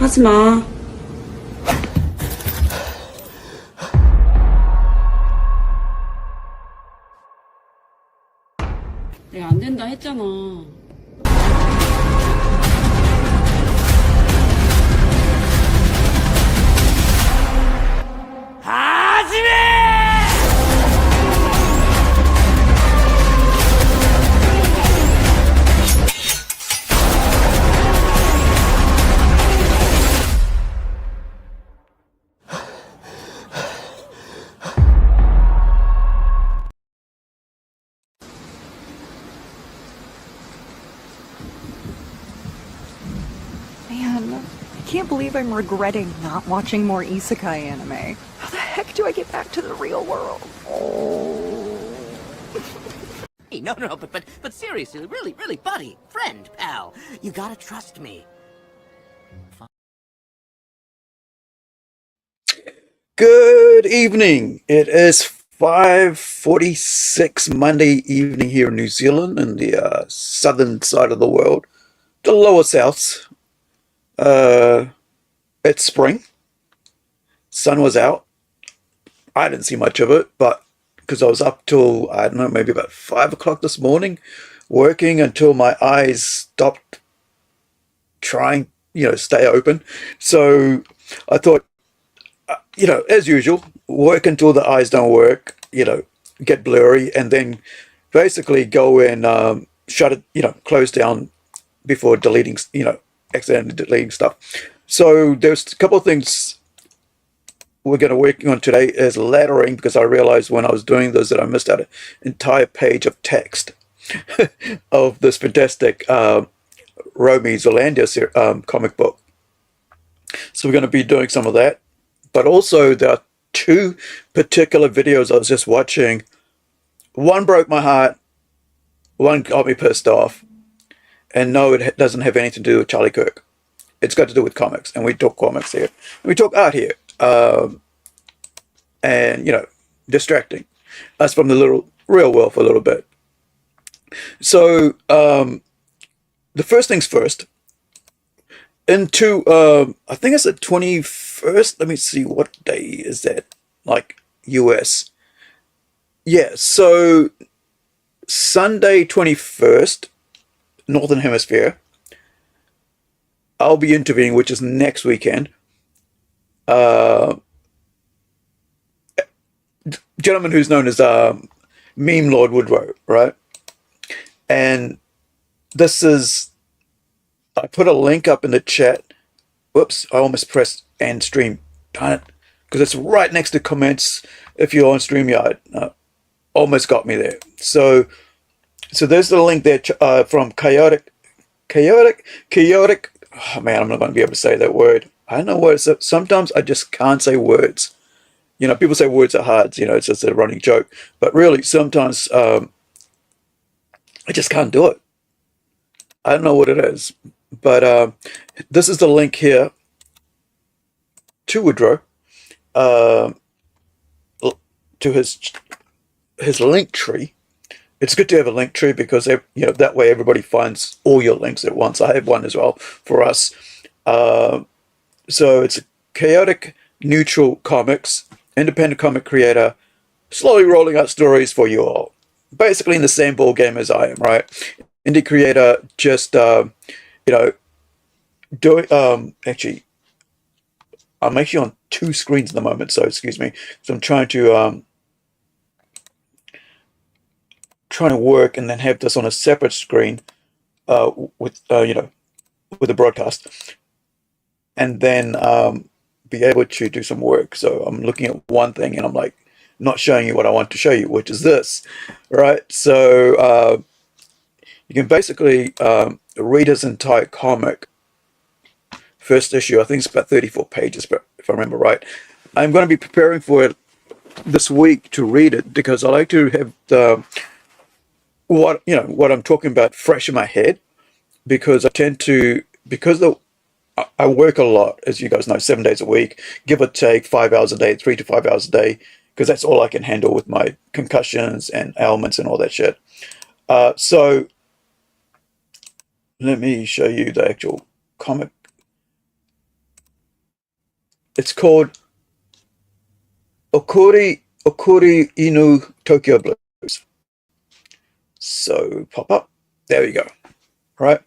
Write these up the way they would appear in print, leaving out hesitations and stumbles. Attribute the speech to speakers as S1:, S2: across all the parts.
S1: 하지 마. 내가 안 된다 했잖아.
S2: Man, I can't believe I'm regretting not watching more isekai anime. How the heck do I get back to the real world?
S3: Hey, no, but seriously, really, buddy, friend, pal, you gotta trust me.
S4: Good evening. It is 5:46 Monday evening here in New Zealand, in the southern side of the world, the lower souths. It's spring. Sun was out. I didn't see much of it, but because I was up till, I don't know, maybe about 5 o'clock this morning, working until my eyes stopped trying, stay open. So I thought, as usual, work until the eyes don't work, get blurry, and then basically go and shut it, close down before deleting, accidentally deleting stuff. So there's a couple of things we're going to working on today is lettering, because I realized when I was doing this that I missed out an entire page of text of this fantastic Romy Zolandia comic book. So we're going to be doing some of that. But also there are two particular videos I was just watching. One broke my heart, one got me pissed off. And no, it doesn't have anything to do with Charlie Kirk. It's got to do with comics, and we talk comics here. And we talk art here. And, distracting us from the real world for a little bit. So the first things first. Into I think it's the 21st. Let me see, what day is that, like US. Yeah, so Sunday 21st, Northern Hemisphere, I'll be interviewing, which is next weekend, gentleman who's known as Meme Lord Woodrow, right? And this is, I put a link up in the chat. Whoops, I almost pressed end stream. Darn it. Because it's right next to comments if you're on StreamYard. Almost got me there. So there's the link there from Chaotic. Oh man, I'm not going to be able to say that word. I don't know what it's. Sometimes I just can't say words. People say words are hard. It's just a running joke. But really, sometimes I just can't do it. I don't know what it is. But this is the link here to Woodrow, to his link tree. It's good to have a link tree because that way everybody finds all your links at once. I have one as well for us. So it's Chaotic Neutral Comics, independent comic creator, slowly rolling out stories for you all. Basically in the same ball game as I am, right? Indie creator, just doing actually I'm actually on two screens at the moment, so excuse me. So I'm trying to work and then have this on a separate screen with the broadcast, and then be able to do some work. So I'm looking at one thing and I'm like not showing you what I want to show you, which is this, right? So you can basically read his entire comic. First issue, I think it's about 34 pages, but if I remember right. I'm going to be preparing for it this week to read it because I like to have what I'm talking about fresh in my head, because I work a lot, as you guys know, 7 days a week, give or take 5 hours a day, 3 to 5 hours a day, because that's all I can handle with my concussions and ailments and all that shit. So let me show you the actual comic It's called Okuri Inu Tokyo Blues. So pop up. There we go. Right.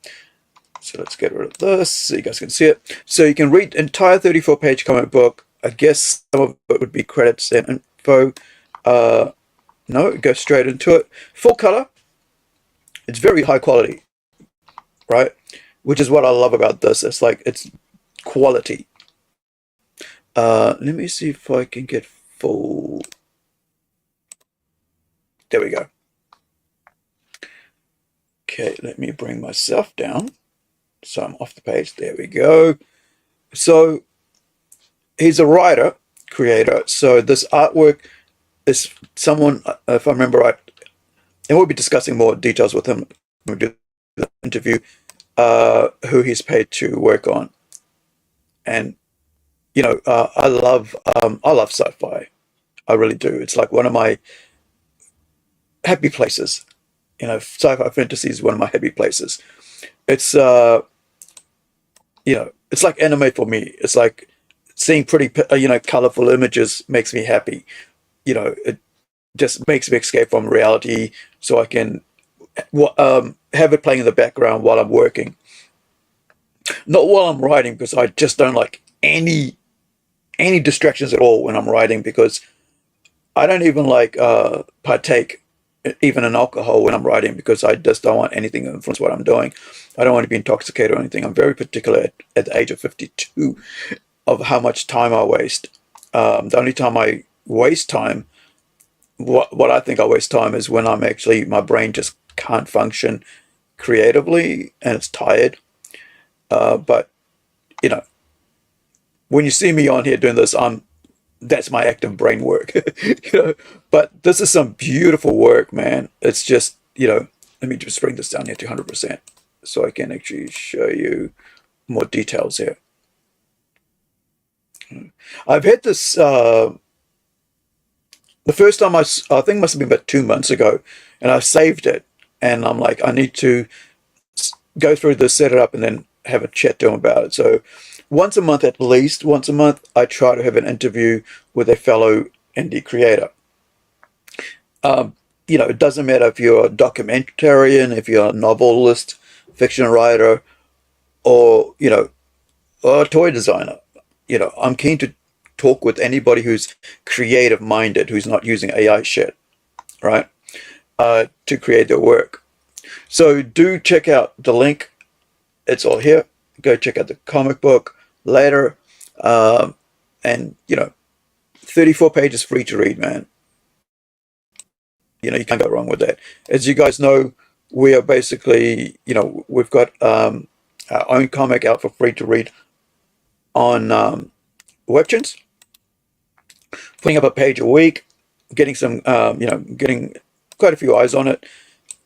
S4: So let's get rid of this so you guys can see it. So you can read entire 34-page comic book. I guess some of it would be credits and info. No, it goes straight into it. Full color. It's very high quality, right? Which is what I love about this. It's like, it's quality. Let me see if I can get full. There we go. Okay, let me bring myself down. So I'm off the page. There we go. So he's a writer, creator. So this artwork is someone, if I remember right, and we'll be discussing more details with him when we do the interview, who he's paid to work on. And you know, I love sci-fi. I really do. It's like one of my happy places. You know, sci-fi fantasy is one of my happy places. It's you know, it's like anime for me. It's like seeing pretty, you know, colorful images makes me happy. You know, it just makes me escape from reality, so I can have it playing in the background while I'm working. Not while I'm writing, because I just don't like any distractions at all when I'm writing, because I don't even like partake even in alcohol when I'm writing, because I just don't want anything to influence what I'm doing. I don't want to be intoxicated or anything. I'm very particular at the age of 52 of how much time I waste. The only time I waste time, what I think I waste time, is when I'm actually, my brain just can't function creatively and it's tired. But you know, when you see me on here doing this, that's my active brain work. You know, but this is some beautiful work, man. It's just, you know, let me just bring this down here to 100% so I can actually show you more details here. I've had this the first time I think must have been about 2 months ago, and I saved it, and I'm like, I need to go through this, set it up, and then have a chat to him about it. So once a month, at least once a month, I try to have an interview with a fellow indie creator. You know, it doesn't matter if you're a documentarian, if you're a novelist, fiction writer, or, you know, or a toy designer. You know, I'm keen to talk with anybody who's creative minded, who's not using AI shit, right, to create their work. So do check out the link. It's all here. Go check out the comic book later. And, you know, 34 pages free to read, man. You know, you can't go wrong with that. As you guys know, we are basically, you know, we've got our own comic out for free to read on Webtoons. Putting up a page a week, getting some, you know, getting quite a few eyes on it.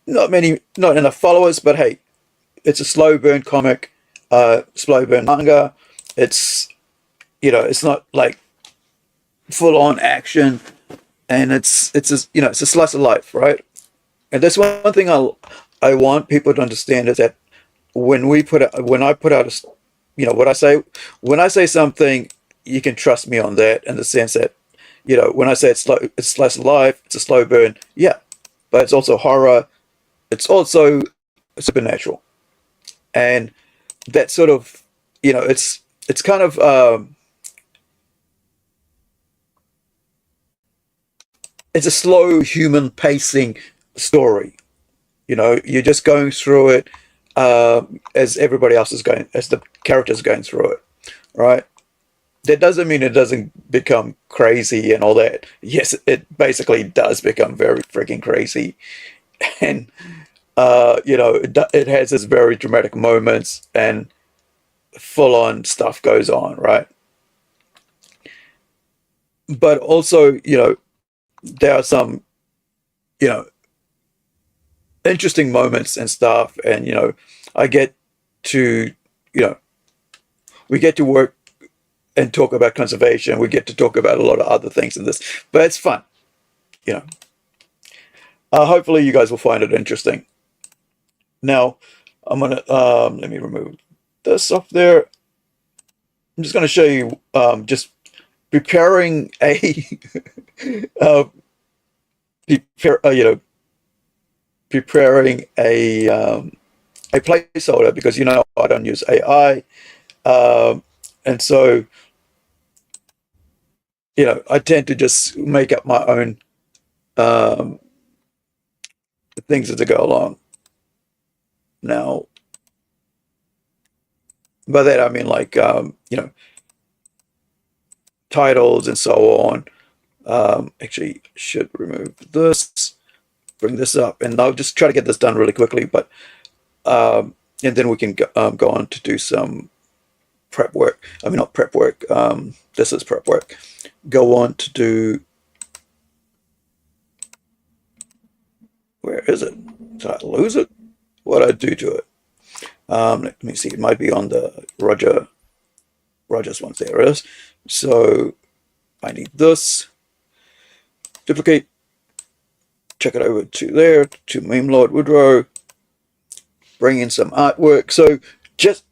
S4: Not enough followers, but hey, it's a slow burn comic, slow burn manga. It's, you know, it's not like full on action, and it's a, you know, it's a slice of life, right? And that's one thing I want people to understand, is that when I put out a, you know, when I say something, you can trust me on that, in the sense that, you know, when I say it's slice of life, it's a slow burn, yeah, but it's also horror, it's also supernatural, and that sort of, you know, it's kind of it's a slow human pacing story. You know, you're just going through it as everybody else is going, as the characters going through it, right? That doesn't mean it doesn't become crazy and all that. Yes, it basically does become very freaking crazy, and you know, it has its very dramatic moments, and full on stuff goes on, right? But also, you know, there are some, you know, interesting moments and stuff, and you know, I get to, you know, we get to work and talk about conservation. We get to talk about a lot of other things in this, but it's fun, you know. Hopefully, you guys will find it interesting. Now, I'm gonna let me remove this off there. I'm just going to show you just preparing a uh, preparing a placeholder, because I don't use AI, and so I tend to just make up my own um, things as I go along. Now, by that I mean like titles and so on. Actually, should remove this, bring this up, and I'll just try to get this done really quickly. But and then we can go on to do some prep work. I mean, not prep work. This is prep work. Go on to do. Where is it? Did I lose it? What did I do to it? Let me see. It might be on the Rogers ones. There it is. So I need this. Duplicate. Check it over to there, to Meme Lord Woodrow. Bring in some artwork. So just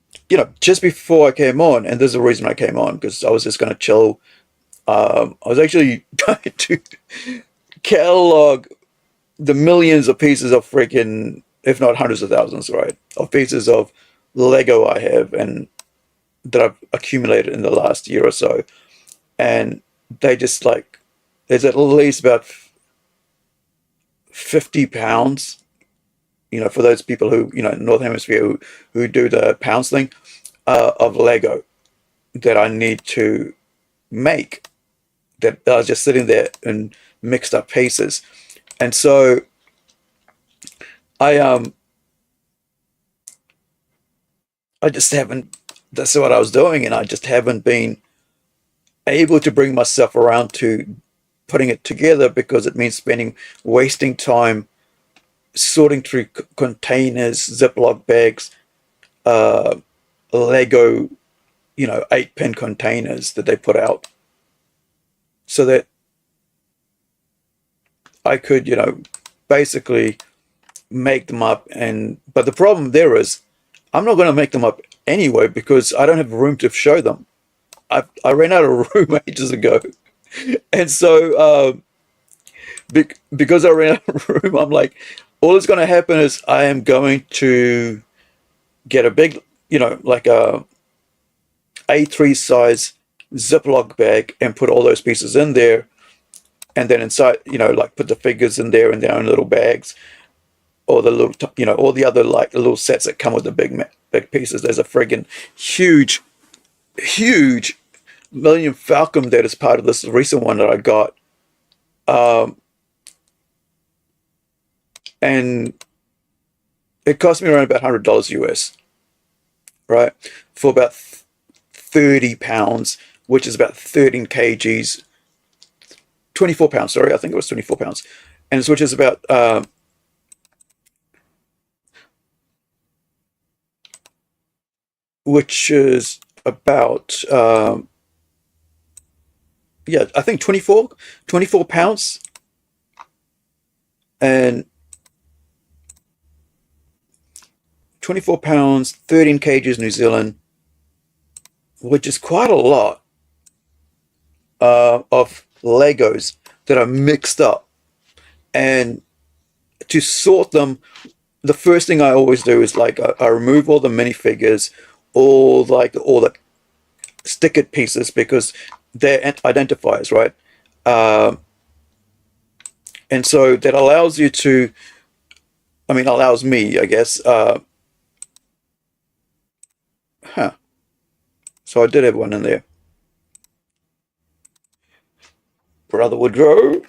S4: before I came on, and there's a reason I came on, because I was just going to chill. I was actually trying to catalog the millions of pieces of freaking, if not hundreds of thousands, right, of pieces of Lego I have and that I've accumulated in the last year or so. And they just like, there's at least about 50 pounds, for those people who, North Hemisphere who do the pounds thing, of Lego that I need to make, that are just sitting there in mixed up pieces. And so I just haven't, that's what I was doing, and I just haven't been able to bring myself around to putting it together, because it means wasting time sorting through containers, Ziploc bags, Lego, 8-pin containers that they put out, so that I could, basically make them up. But the problem there is, I'm not going to make them up anyway, because I don't have room to show them. I ran out of room ages ago, and so because I ran out of room, I'm like, all that's going to happen is I am going to get a big, like a A3 size Ziploc bag and put all those pieces in there, and then inside, like put the figures in there in their own little bags, or the little, all the other like little sets that come with the big pieces. There's a friggin' huge Millennium Falcon that is part of this recent one that I got, and it cost me around about $100 US, right, for about 30 pounds, which is about 13 kgs, 24 pounds, sorry, I think it was 24 pounds, and which is about yeah, I think 24 pounds, and 24 pounds, 13 kgs New Zealand, which is quite a lot of Legos that are mixed up. And to sort them, the first thing I always do is like I remove all the minifigures, all the stickered pieces, because they're identifiers, right? And so that allows you to, allows me, I guess. So I did have one in there. Brother Woodrow.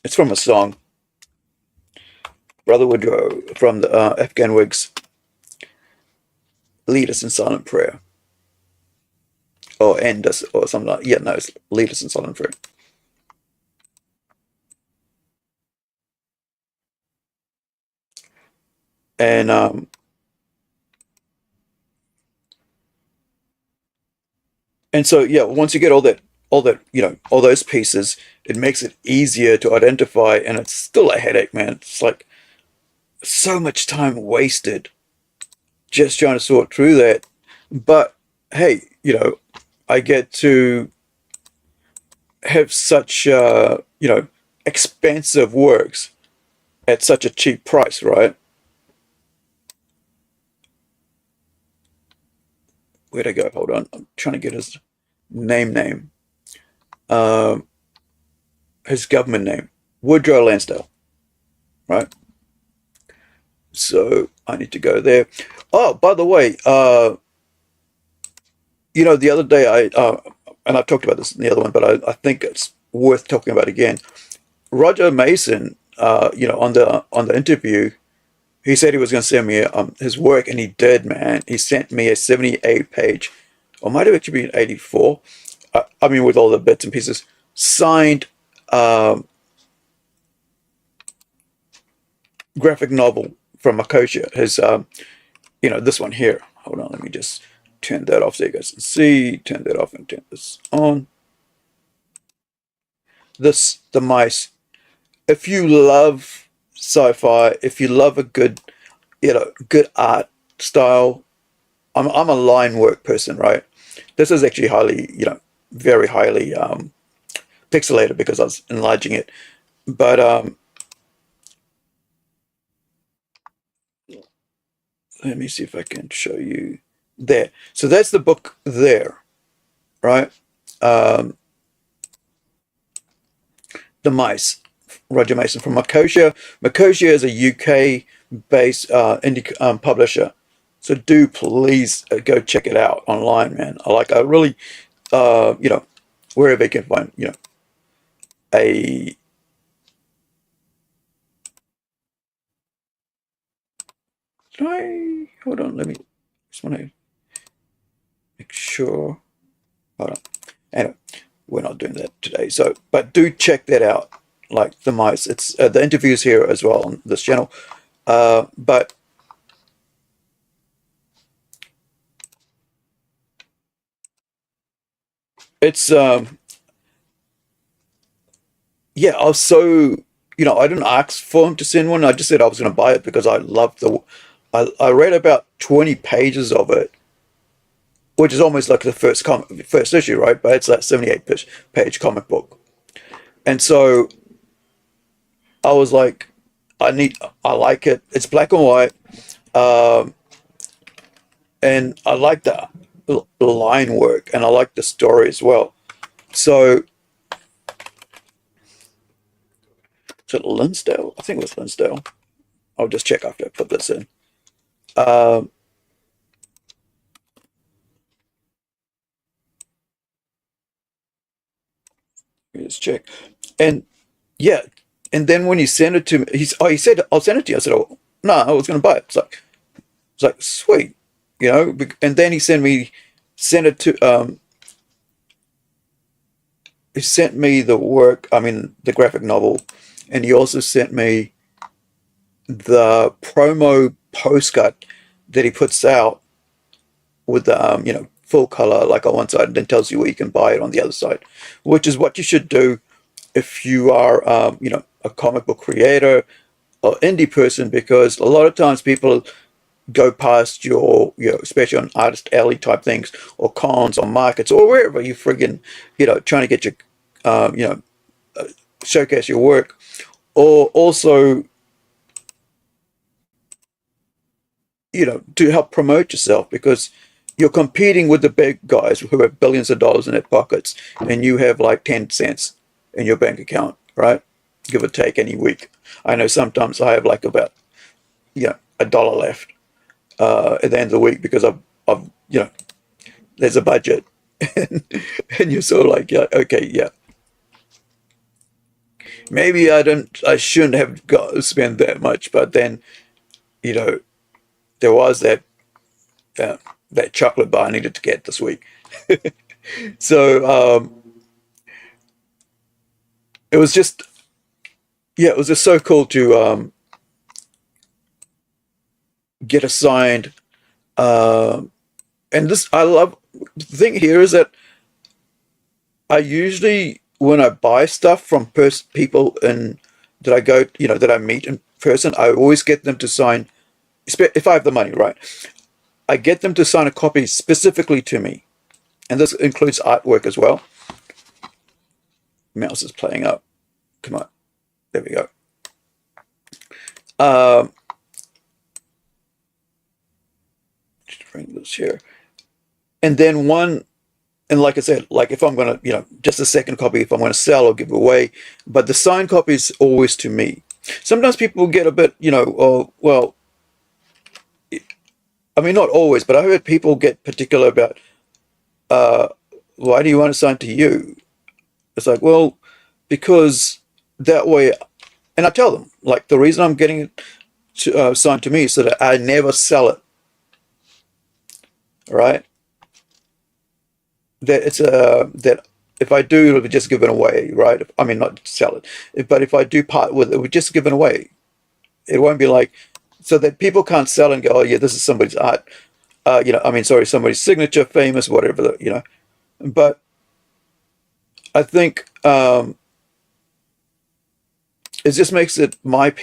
S4: It's from a song. Brother Woodrow from the Afghan Wigs. Lead us in silent prayer. Or end us, or something like that. Yeah, no, it's lead us in silent prayer. And so yeah, once you get all that, all those pieces, it makes it easier to identify, and it's still a headache, man. It's like so much time wasted just trying to sort through that. But hey, I get to have such, expensive works at such a cheap price, right? Where'd I go? Hold on. I'm trying to get his name. Um, his government name. Woodrow Lansdale, right? So I need to go there. Oh, by the way, the other day and I've talked about this in the other one, but I think it's worth talking about again. Roger Mason, on the interview, he said he was going to send me his work, and he did, man. He sent me a 78-page, or might have actually been 84. I mean, with all the bits and pieces, signed um, graphic novel from Makosha. His, this one here. Hold on, let me just turn that off so you guys can see. Turn that off and turn this on. The mice. If you love sci-fi, if you love a good art style, I'm a line work person, right? This is actually highly, very highly pixelated because I was enlarging it. But let me see if I can show you there. So that's the book there, right? Um, the Mice, Roger Mason from Makosha. Makosha is a UK-based indie publisher. So do please go check it out online, man. I really, wherever you can find, a hold on, let me just want to make sure. Hold on. Anyway, we're not doing that today. So, but do check that out. Like the mice, it's the interviews here as well on this channel. But it's yeah. I was so I didn't ask for him to send one. I just said I was going to buy it because I loved the. I read about 20 pages of it, which is almost like the first issue, right? But it's that 78-page comic book, and so I was like, I like it. It's black and white, um, and I like the line work, and I like the story as well. So, is it Linsdale? I think it was Linsdale. I'll just check after I put this in. Um, let me just check, and yeah, and then when he sent it to me, he said I'll send it to you. I said, oh no, I was going to buy it. It's like sweet, and then sent it to he sent me the work, I mean the graphic novel, and he also sent me the promo postcard that he puts out with the full color, like on one side, and then tells you where you can buy it on the other side, which is what you should do if you are a comic book creator or indie person, because a lot of times people go past your, especially on artist alley type things, or cons or markets or wherever you friggin, trying to get your, showcase your work, or also, to help promote yourself, because you're competing with the big guys who have billions of dollars in their pockets, and you have like 10 cents in your bank account, right? Give or take any week. I know sometimes I have like about, $1 left at the end of the week because I've there's a budget, and you're sort of like, yeah, okay, yeah, maybe I shouldn't have got to spend that much, but then you know there was uh, that chocolate bar I needed to get this week. So it was just, yeah, it was just so cool to get assigned. And this, I love, the thing here is that I usually, when I buy stuff from people that I go, that I meet in person, I always get them to sign, if I have the money, right? I get them to sign a copy specifically to me. And this includes artwork as well. Mouse is playing up. Come on. There we go. Just bring this here. And then one, and like I said, like if I'm going to, just a second copy if I'm going to sell or give away, but the signed copy is always to me. Sometimes people get a bit, oh, well, I mean, not always, but I heard people get particular about, why do you want to sign to you? It's like, well, because that way, and I tell them, like, the reason I'm getting it to, signed to me is so that I never sell it, right? That it's that if I do, it'll be just given away, right? I mean, not sell it, but if I do part with it, it will just given away. It won't be like, so that people can't sell and go, oh yeah, this is somebody's art, somebody's signature, famous, whatever, But I think it just makes it my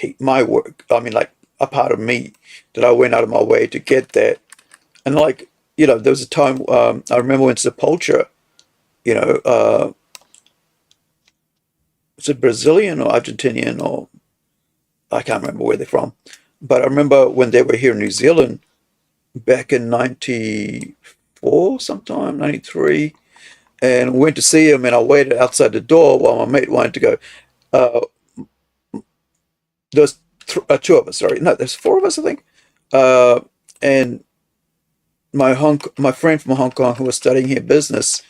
S4: work. I mean, like a part of me that I went out of my way to get that. And like, there was a time I remember when Sepultura, is it Brazilian or Argentinian, or I can't remember where they're from. But I remember when they were here in New Zealand back in 94 sometime, 93, and went to see him, and I waited outside the door while my mate wanted to go. There's two of us, sorry. No, there's four of us, I think. And my friend from Hong Kong who was studying here business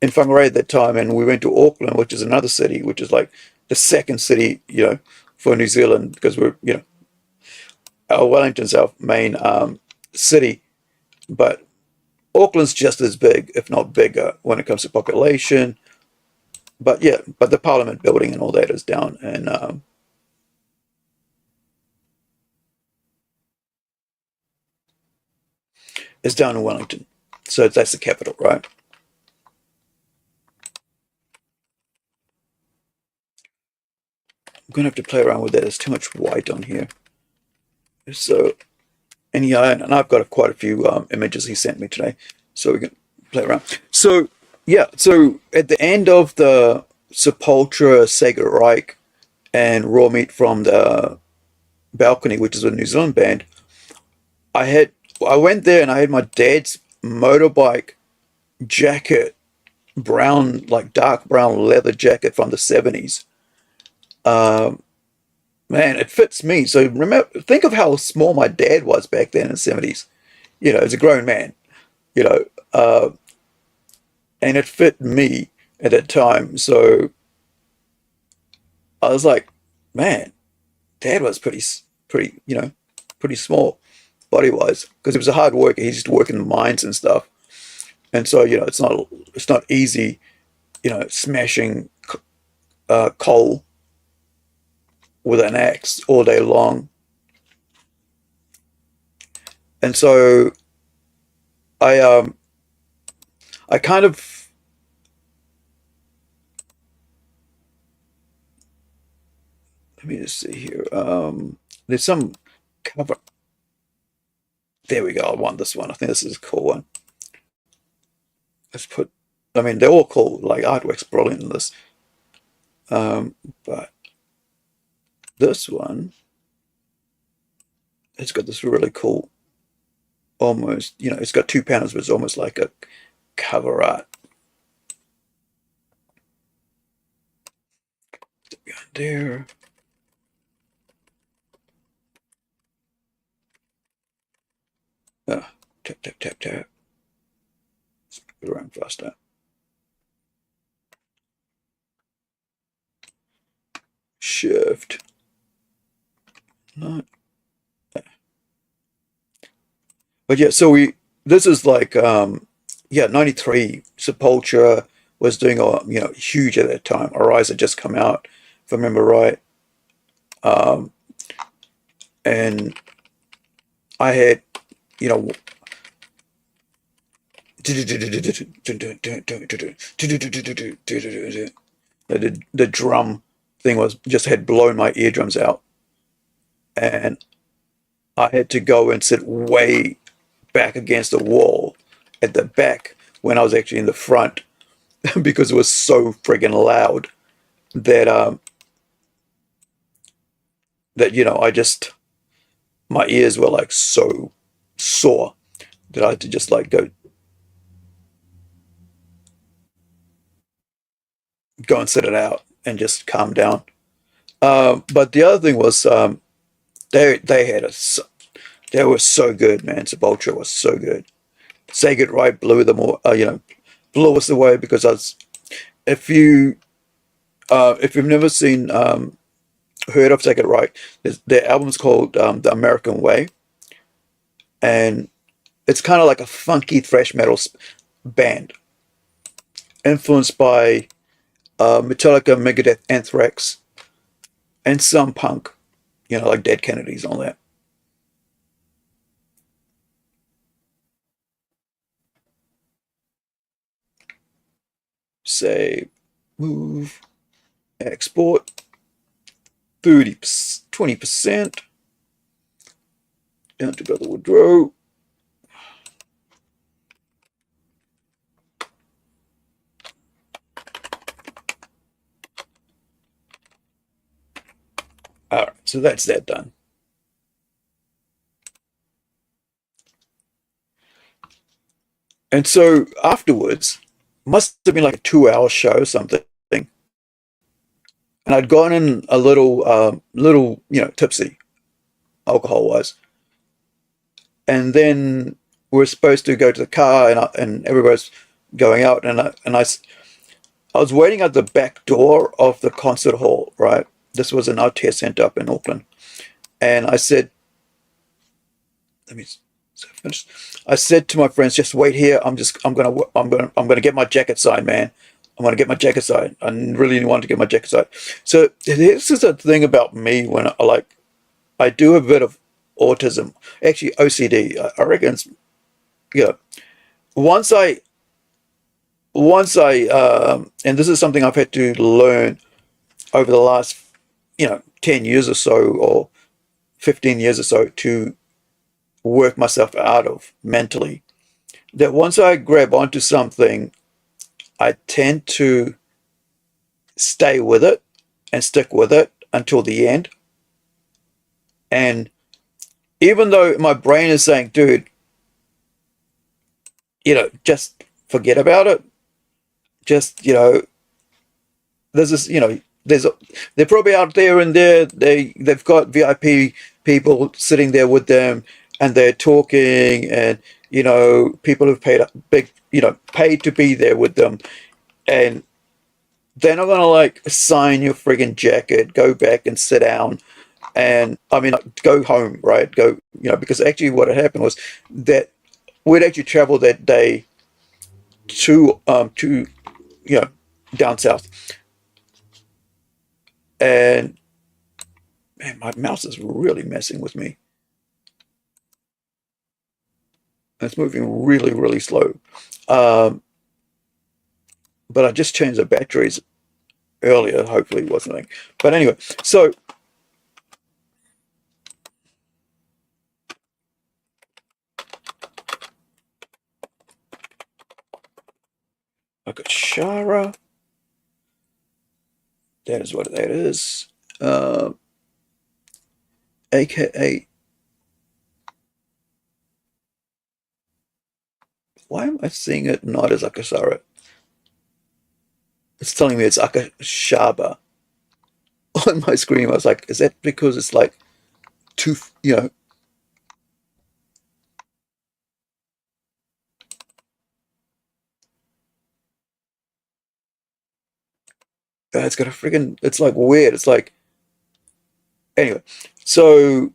S4: in Whangarei at that time, and we went to Auckland, which is another city, which is like the second city, for New Zealand, because we're, Wellington's our main city, but Auckland's just as big, if not bigger, when it comes to population. But yeah, but the Parliament building and all that is down, and is down in Wellington, so that's the capital, right? I'm gonna have to play around with that. There's too much white on here. So, and yeah, and I've got quite a few images he sent me today, so we can play around. So yeah, so at the end of the Sepultura, Sacred Reich, and Raw Meat from the Balcony, which is a New Zealand band, I went there and I had my dad's motorbike jacket, brown, like dark brown leather jacket from the 70s. Man, it fits me. So think of how small my dad was back then in the 70s. As a grown man, you know, uh, and it fit me at that time. So I was like, man, dad was pretty small body wise, because he was a hard worker. He used to work in the mines and stuff. And so, it's not easy, smashing coal with an axe all day long. And so I kind of, let me just see here. There's some cover. There we go. I want this one. I think this is a cool one. They're all cool. Like, artwork's brilliant in this. But this one, it's got this really cool, almost, it's got two panels, but it's almost like a cover art. There. Tap, tap, tap, tap. Let's move it around faster. Shift. Not. But yeah, so this is like, 93, Sepultura was doing, huge at that time. Arise had just come out, if I remember right. And I had, the drum thing had blown my eardrums out, and I had to go and sit way back against the wall at the back when I was actually in the front because it was so friggin' loud that I just, my ears were like so sore that I had to just like go and sit it out and just calm down. But the other thing was they had they were so good, man. Sepultura was so good. Say It Right blew them all, blew us away because I was, if you if you've never seen heard of Say It Right, their album's called The American Way, and it's kind of like a funky thrash metal band influenced by Metallica, Megadeth, Anthrax, and some punk, like Dead Kennedys and all that. Say, move, export, 20%, down to Brother Woodrow. All right, so that's that done. And so afterwards, must have been like a 2-hour show or something. And I'd gone in a little, tipsy, alcohol-wise. And then we're supposed to go to the car, and everybody's going out, and I was waiting at the back door of the concert hall, right? This was an Artea Centre up in Auckland, and I said, "Let me finish." I said to my friends, "Just wait here. I'm gonna get my jacket signed, man. I'm gonna get my jacket signed. I really want to get my jacket signed." So this is the thing about me when I do a bit of autism, actually OCD. I reckon it's, once I and this is something I've had to learn over the last 10 years or so, or 15 years or so, to work myself out of mentally, that once I grab onto something, I tend to stay with it and stick with it until the end. And even though my brain is saying, dude, just forget about it, just, there's this, they're probably out there, and they've got VIP people sitting there with them, and they're talking, and people who've paid paid to be there with them, and they're not gonna like sign your friggin' jacket, go back and sit down, and I mean, like, go home, right? Go, because actually what had happened was that we'd actually traveled that day to down south. And man, my mouse is really messing with me. It's moving really, really slow. Um, but I just changed the batteries earlier. Hopefully it wasn't. But anyway, so I got Shara. That is what that is. AKA, why am I seeing it not as Akasara? It's telling me it's Akashaba on my screen. I was like, is that because it's like too, it's got a friggin', it's like weird. It's like, anyway, so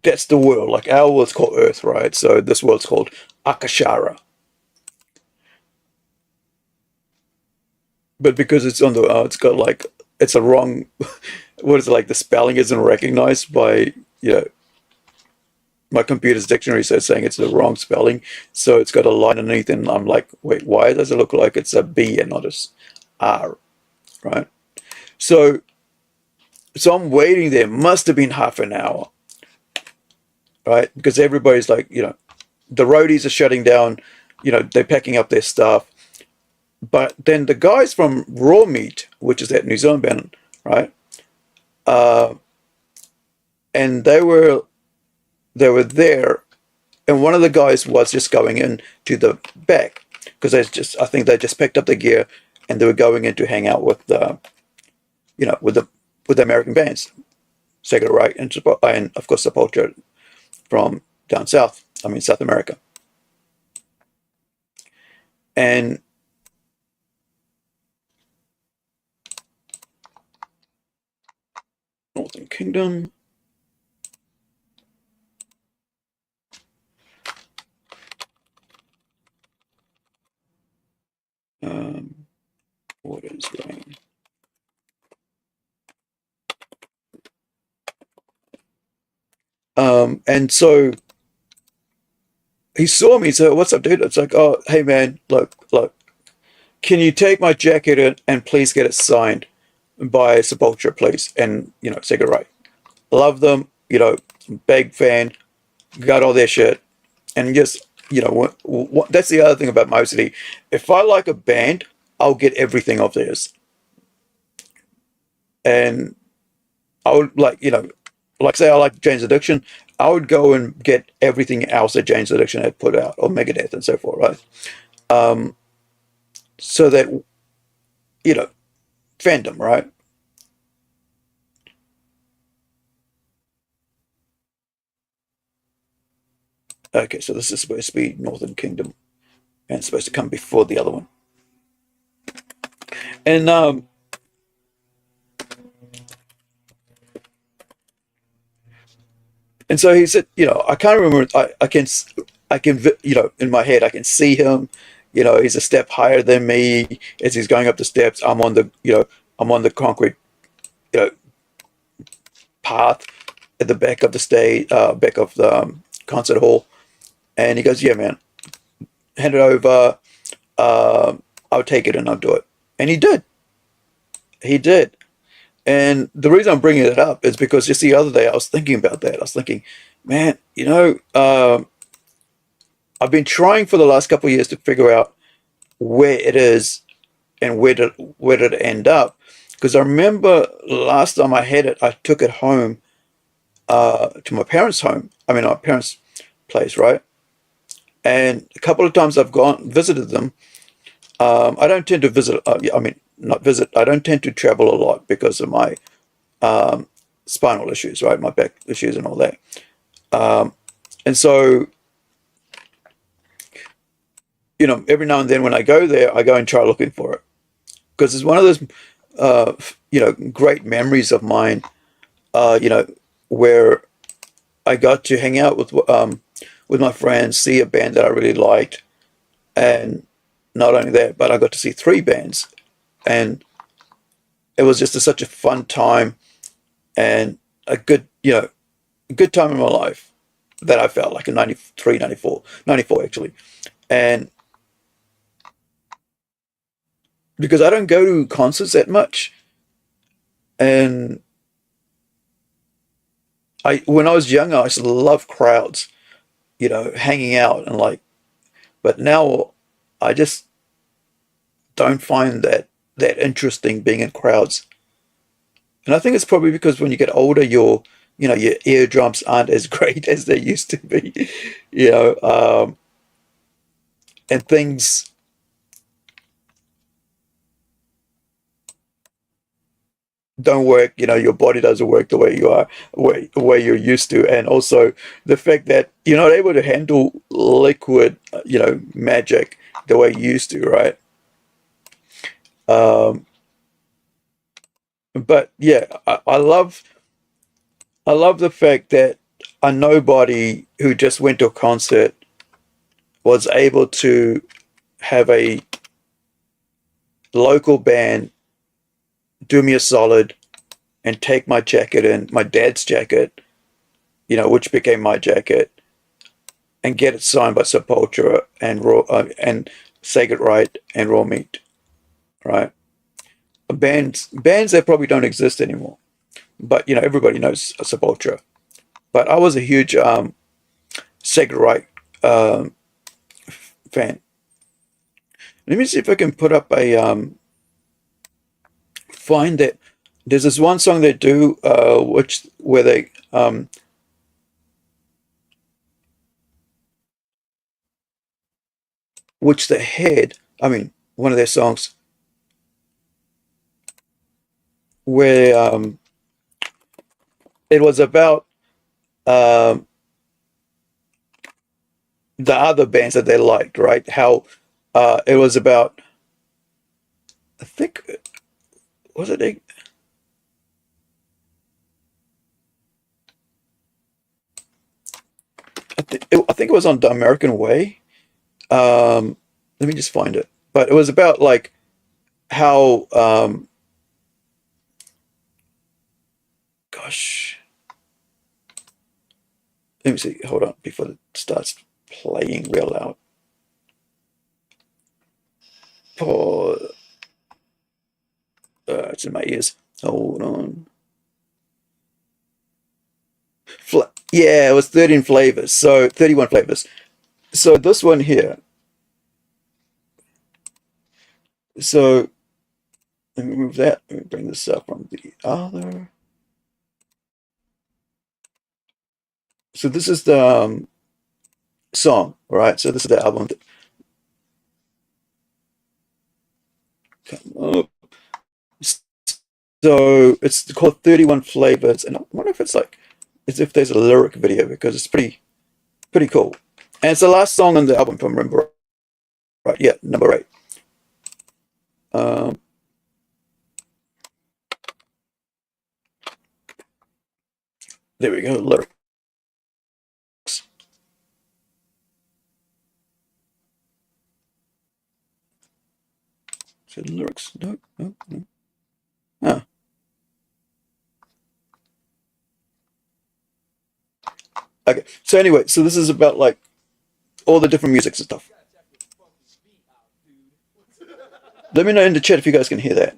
S4: that's the world. Like our world's called Earth, right? So this world's called Akashara. But because it's on the, it's got like, it's a wrong, what is it, like the spelling isn't recognized by, my computer's dictionary says saying it's the wrong spelling. So it's got a line underneath, and I'm like, wait, why does it look like it's a B and not a R, right? So So I'm waiting there. Must have been half an hour, right? Because everybody's like, the roadies are shutting down, they're packing up their stuff. But then the guys from Raw Meat, which is that New Zealand band, right? And they were there, and one of the guys was just going in to the back because I think they just picked up the gear and they were going in to hang out with the, with the American bands, Sacred Right and of course Sepultura from down south. I mean South America. And Northern Kingdom. What is rain? And so he saw me. So what's up, dude? It's like, oh, hey man, look, can you take my jacket and please get it signed by Sepultura, please? And say good right. Love them, big fan, got all their shit, and just that's the other thing about my OCD. If I like a band, I'll get everything of theirs, and I would like say I like Jane's Addiction, I would go and get everything else that Jane's Addiction had put out, or Megadeth and so forth, right? So that fandom, right? Okay, so this is supposed to be Northern Kingdom, and it's supposed to come before the other one. And so he said, I can't remember. I can, in my head, I can see him. He's a step higher than me. As he's going up the steps, I'm on the concrete, path at the back of the stage, back of the concert hall. And he goes, yeah, man, hand it over. I'll take it and I'll do it. And he did. He did. And the reason I'm bringing it up is because just the other day I was thinking about that. I was thinking, man, I've been trying for the last couple of years to figure out where it is and where did it end up. Because I remember last time I had it, I took it home to my parents' home. I mean, my parents' place, right? And a couple of times I've visited them. I don't tend to visit. Not visit. I don't tend to travel a lot because of my spinal issues, right? My back issues and all that. And so, every now and then when I go there, I go and try looking for it because it's one of those, great memories of mine. Where I got to hang out with my friends, see a band that I really liked, and not only that, but I got to see 3 bands. And it was just such a fun time and a good time in my life that I felt like in 93, 94 actually. And because I don't go to concerts that much, and when I was younger, I used to love crowds, hanging out and but now I just don't find that interesting being in crowds. And I think it's probably because when you get older, your eardrums aren't as great as they used to be, and things don't work. Your body doesn't work the way you are, way you're used to, and also the fact that you're not able to handle liquid, magic the way you used to, right? But yeah, I love the fact that a nobody who just went to a concert was able to have a local band do me a solid and take my jacket and my dad's jacket, which became my jacket, and get it signed by Sepultura and and Sacred Right and Raw Meat, right? Bands that probably don't exist anymore. but everybody knows Sepultura. But I was a huge Sacred Reich fan. Let me see if I can put up a find that. There's this one song they do, where they which they had. I mean, one of their songs where it was about the other bands that they liked, right? How it was about, I think, was it I think it was on The American Way. Let me just find it. But it was about like how gosh. Let me see. Hold on before it starts playing real loud. Oh, it's in my ears. Hold on. Yeah, it was 13 flavors. So 31 flavors. So this one here. So let me move that. Let me bring this up from the other. So this is the song, right? So this is the album. Come up. So it's called 31 Flavors, and I wonder if it's like, as if there's a lyric video, because it's pretty cool. And it's the last song on the album, if I remember right. Yeah, number 8. There we go, lyrics. So lyrics, no. Huh. Okay, so anyway, so this is about like all the different musics and stuff. Let me know in the chat if you guys can hear that.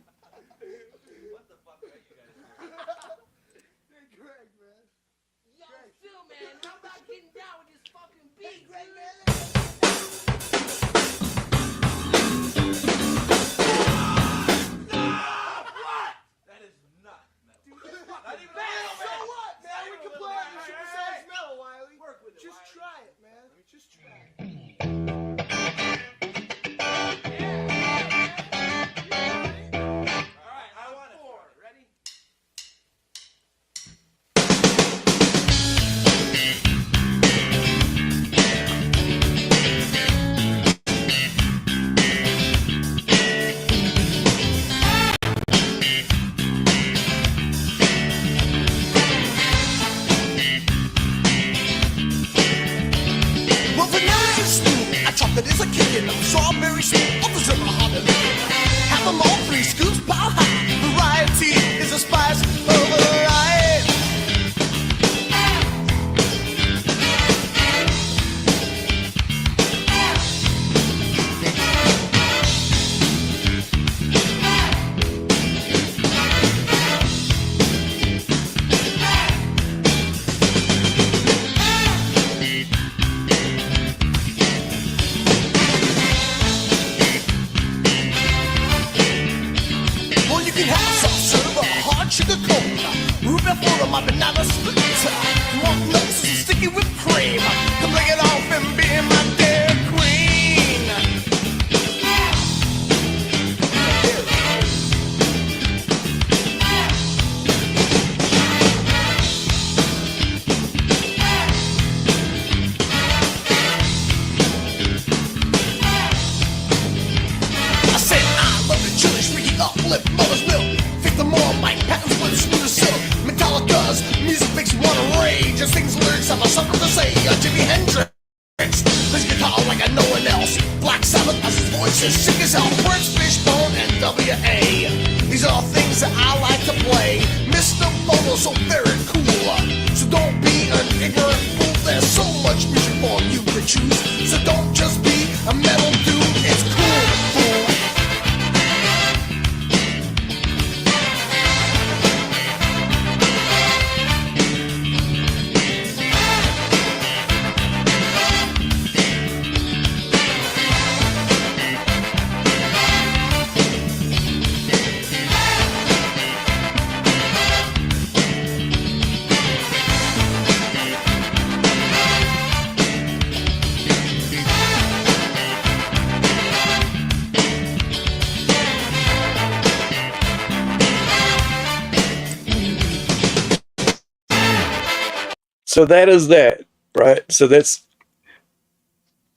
S4: So that is that, right? So that's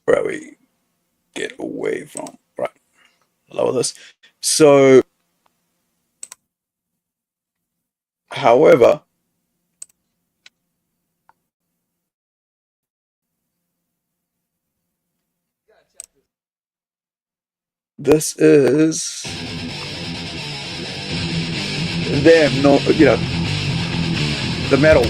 S4: where we get away from, right? Lower this. So, however, this is them, no, the metal.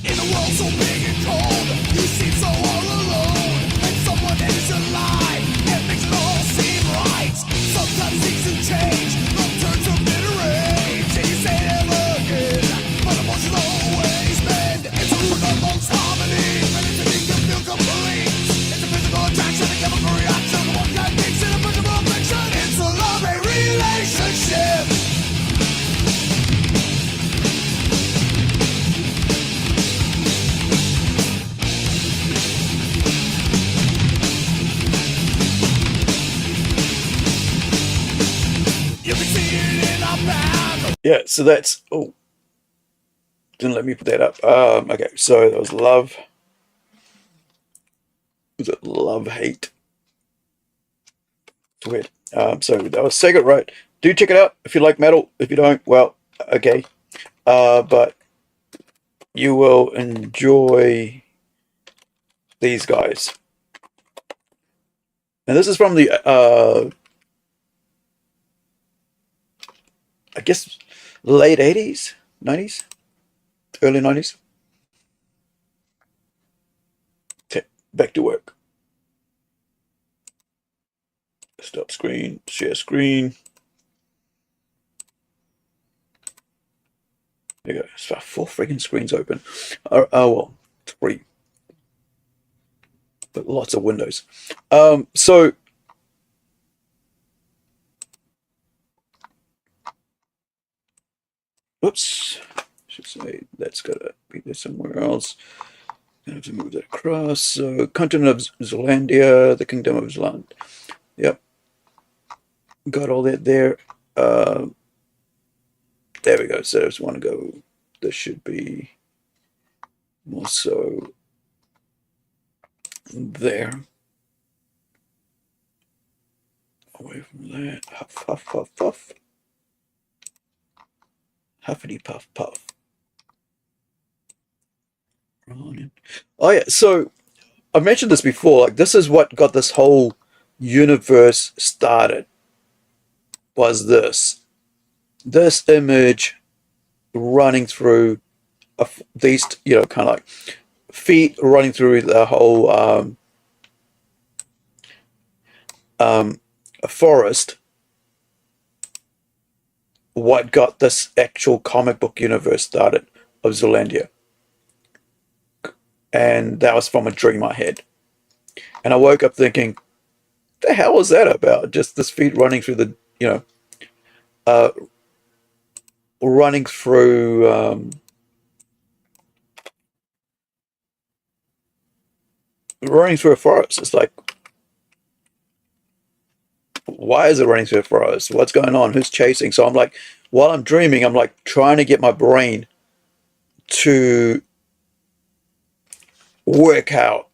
S5: In a world so big and cold, you seem so all alone. And someone ends your life, it makes it all seem right. Sometimes things do change, love turns to bitter rage. And you say never again, but emotions always bend. It's a root amongst harmony, ready to make you feel complete. It's a physical attraction, a chemical reaction. One guy thinks in a physical fiction. It's a love-hate relationship. You can see it in our band.
S4: Yeah, so that's, oh, didn't let me put that up. Okay, so that was love. Was it love, hate? It's weird. So that was Sacred Right. Do check it out if you like metal. If you don't, well, okay. But you will enjoy these guys. And this is from the, I guess, late 80s, 90s, early 90s. Back to work. Stop screen, share screen. There you go. It's about 4 freaking screens open. Oh well, 3. But lots of windows. So oops. I should say that's gotta be there somewhere else. Gonna have to move that across. So continent of Zealandia, the Kingdom of Zealand. Yep. Got all that there. There we go. So I just want to go. This should be more so there. Away from that. Huff, huff, huff, puff. Huffity puff, puff. Oh yeah. So I mentioned this before. Like this is what got this whole universe started. Was this image running through these, kind of like feet running through the whole forest, what got this actual comic book universe started of Zealandia. And that was from a dream I had. And I woke up thinking, the hell was that about? Just this feet running through the, uh, running through a forest. It's like, why is it running through a forest? What's going on? Who's chasing? So I'm like, while I'm dreaming, I'm like trying to get my brain to work out,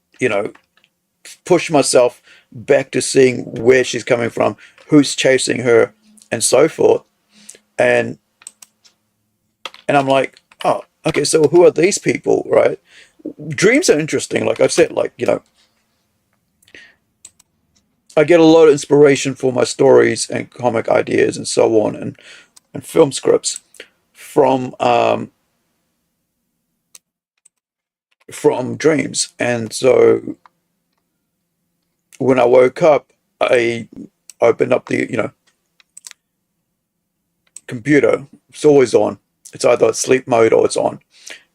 S4: push myself back to seeing where she's coming from, who's chasing her, and so forth. And I'm like, oh, okay, so who are these people, right? Dreams are interesting. Like I've said, like, I get a lot of inspiration for my stories and comic ideas and so on, and film scripts from dreams. And so when I woke up, I opened up the, computer. It's always on. It's either sleep mode or it's on.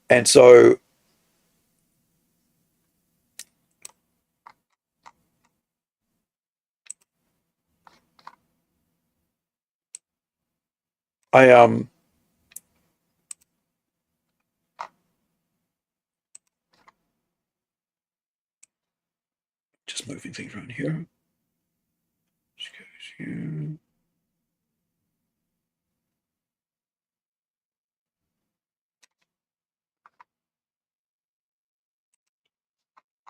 S4: And so I just moving things around here. This goes here.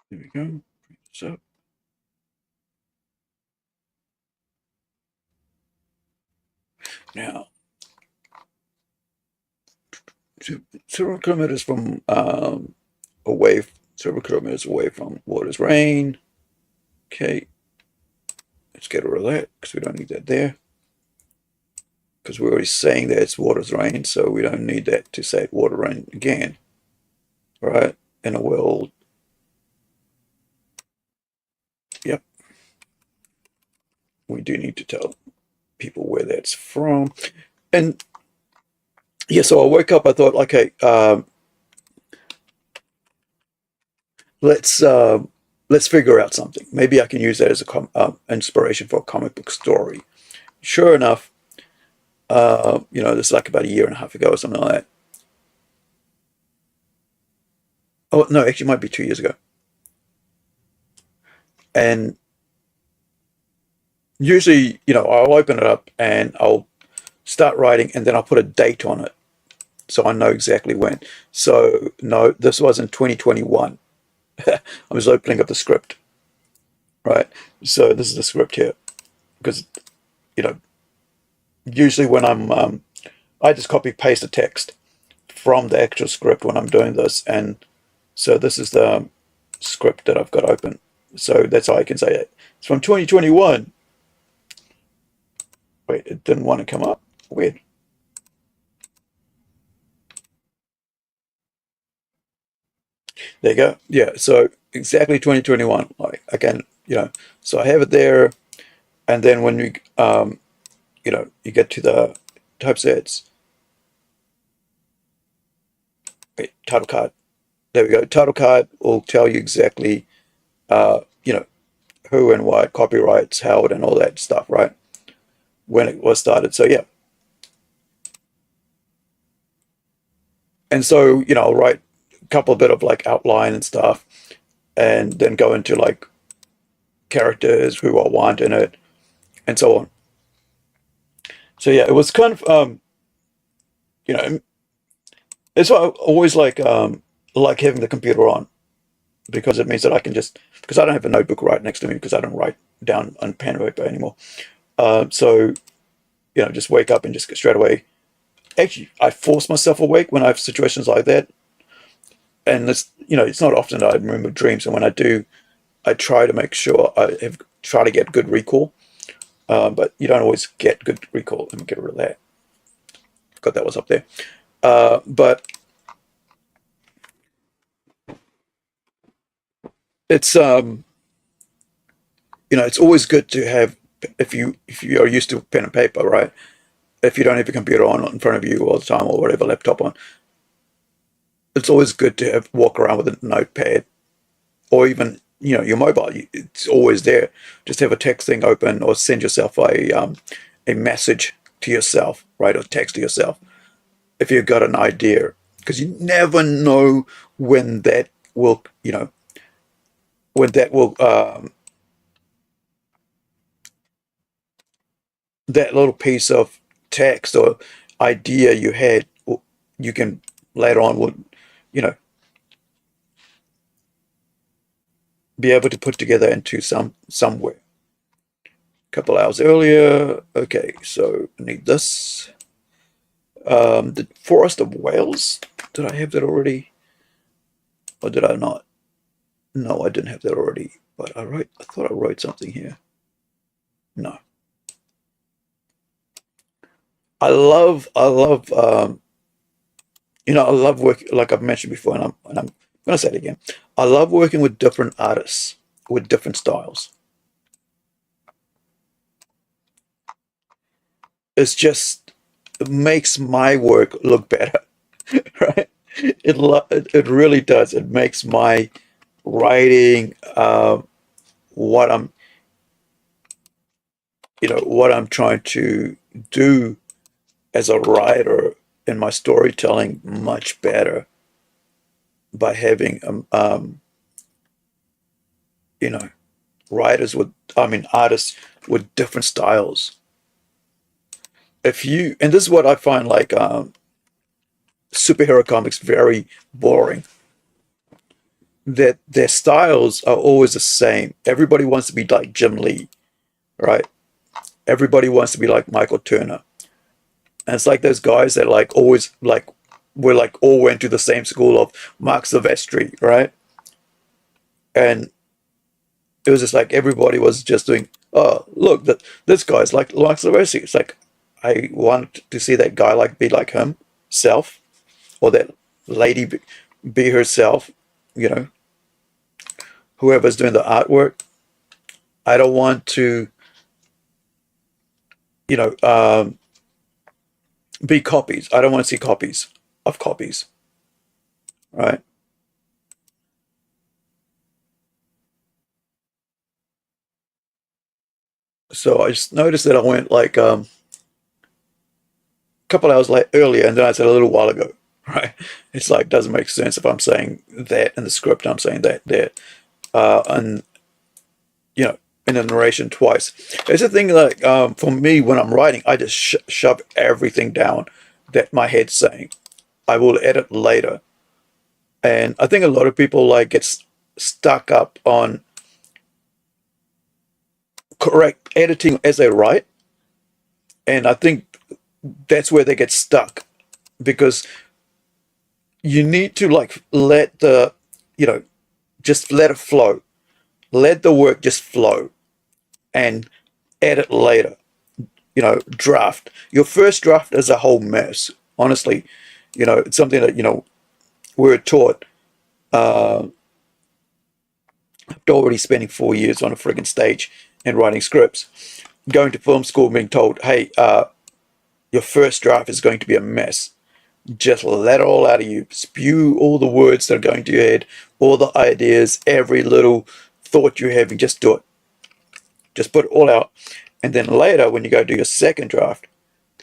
S4: There we go. Bring this up. Now, 0 kilometers from away, 0 kilometers away from water's rain. Okay, let's get rid of that because we don't need that there. Because we're already saying that it's water's rain, so we don't need that to say water rain again. All right, and it will. Yep, we do need to tell people where that's from. And yeah, so I woke up, I thought, okay, let's figure out something. Maybe I can use that as a inspiration for a comic book story. Sure enough, this is like about a year and a half ago or something like that. Oh no, actually, it might be 2 years ago. And usually, I'll open it up and I'll start writing, and then I'll put a date on it, so I know exactly when. So no, this was in 2021. I was opening up the script, right? So this is the script here, because usually when I just copy paste the text from the actual script when I'm doing this, and so this is the script that I've got open. So that's how I can say it. It's from 2021. Wait, it didn't want to come up. Weird. There you go. Yeah, so exactly 2021. Like, again, so I have it there, and then when you get to the typesets. Wait, title card. There we go. Title card will tell you exactly, who and what, copyrights held, and all that stuff, right? When it was started. So yeah. And so, I'll write a couple bit of like outline and stuff, and then go into like characters, who I want in it, and so on. So yeah, it was kind of it's why I always like having the computer on, because it means that I can because I don't have a notebook right next to me, because I don't write down on pen and paper anymore. So just wake up and just get straight away. Actually, I force myself awake when I have situations like that, and it's not often that I remember dreams, and when I do, I try to make sure try to get good recall, but you don't always get good recall. Let me get rid of that. Forgot that was up there, but it's it's always good to have, if you are used to pen and paper, right? If you don't have a computer on in front of you all the time, or whatever, laptop on, it's always good to walk around with a notepad, or even your mobile. It's always there. Just have a text thing open, or send yourself a message to yourself, right, or text to yourself if you've got an idea, because you never know when that will that little piece of text or idea you had, you can later on will be able to put together into somewhere. A couple hours earlier. Okay, so I need this. The Forest of Wales. Did I have that already, or did I not? No, I didn't have that already. But I thought I wrote something here. No. I love I love work, like I've mentioned before, and I'm gonna say it again. I love working with different artists with different styles. It makes my work look better, right? It really does. It makes my writing, what I'm what I'm trying to do as a writer in my storytelling much better, by having you know artists with different styles. And this is what I find like superhero comics very boring. That their styles are always the same. Everybody wants to be like Jim Lee, right? Everybody wants to be like Michael Turner. And it's like those guys that like always like were like all went to the same school of Mark Silvestri, right? And it was just like everybody was just doing, oh, look, this guy's like Silvestri. It's like I want to see that guy like be like himself, or that lady be herself, you know, whoever's doing the artwork. I don't want to, you know, be copies. I don't want to see copies of copies, right? So I just noticed that I went like a couple hours earlier, and then I said a little while ago, right? It's like doesn't make sense if I'm saying that in the script, I'm saying that there, and you know, in the narration twice. It's a thing like for me when I'm writing, I just shove everything down that my head's saying. I will edit later, and I think a lot of people like get stuck up on correct editing as they write, and I think that's where they get stuck, because you need to like let the, you know, just let it flow, let the work just flow, and edit later. You know, draft. Your first draft is a whole mess. Honestly, you know, it's something that, you know, we're taught. After already spending 4 years on a friggin' stage and writing scripts, going to film school, being told, hey, your first draft is going to be a mess. Just let it all out of you. Spew all the words that are going to your head, all the ideas, every little thought you're having. Just do it. Just put it all out. And then later, when you go do your second draft,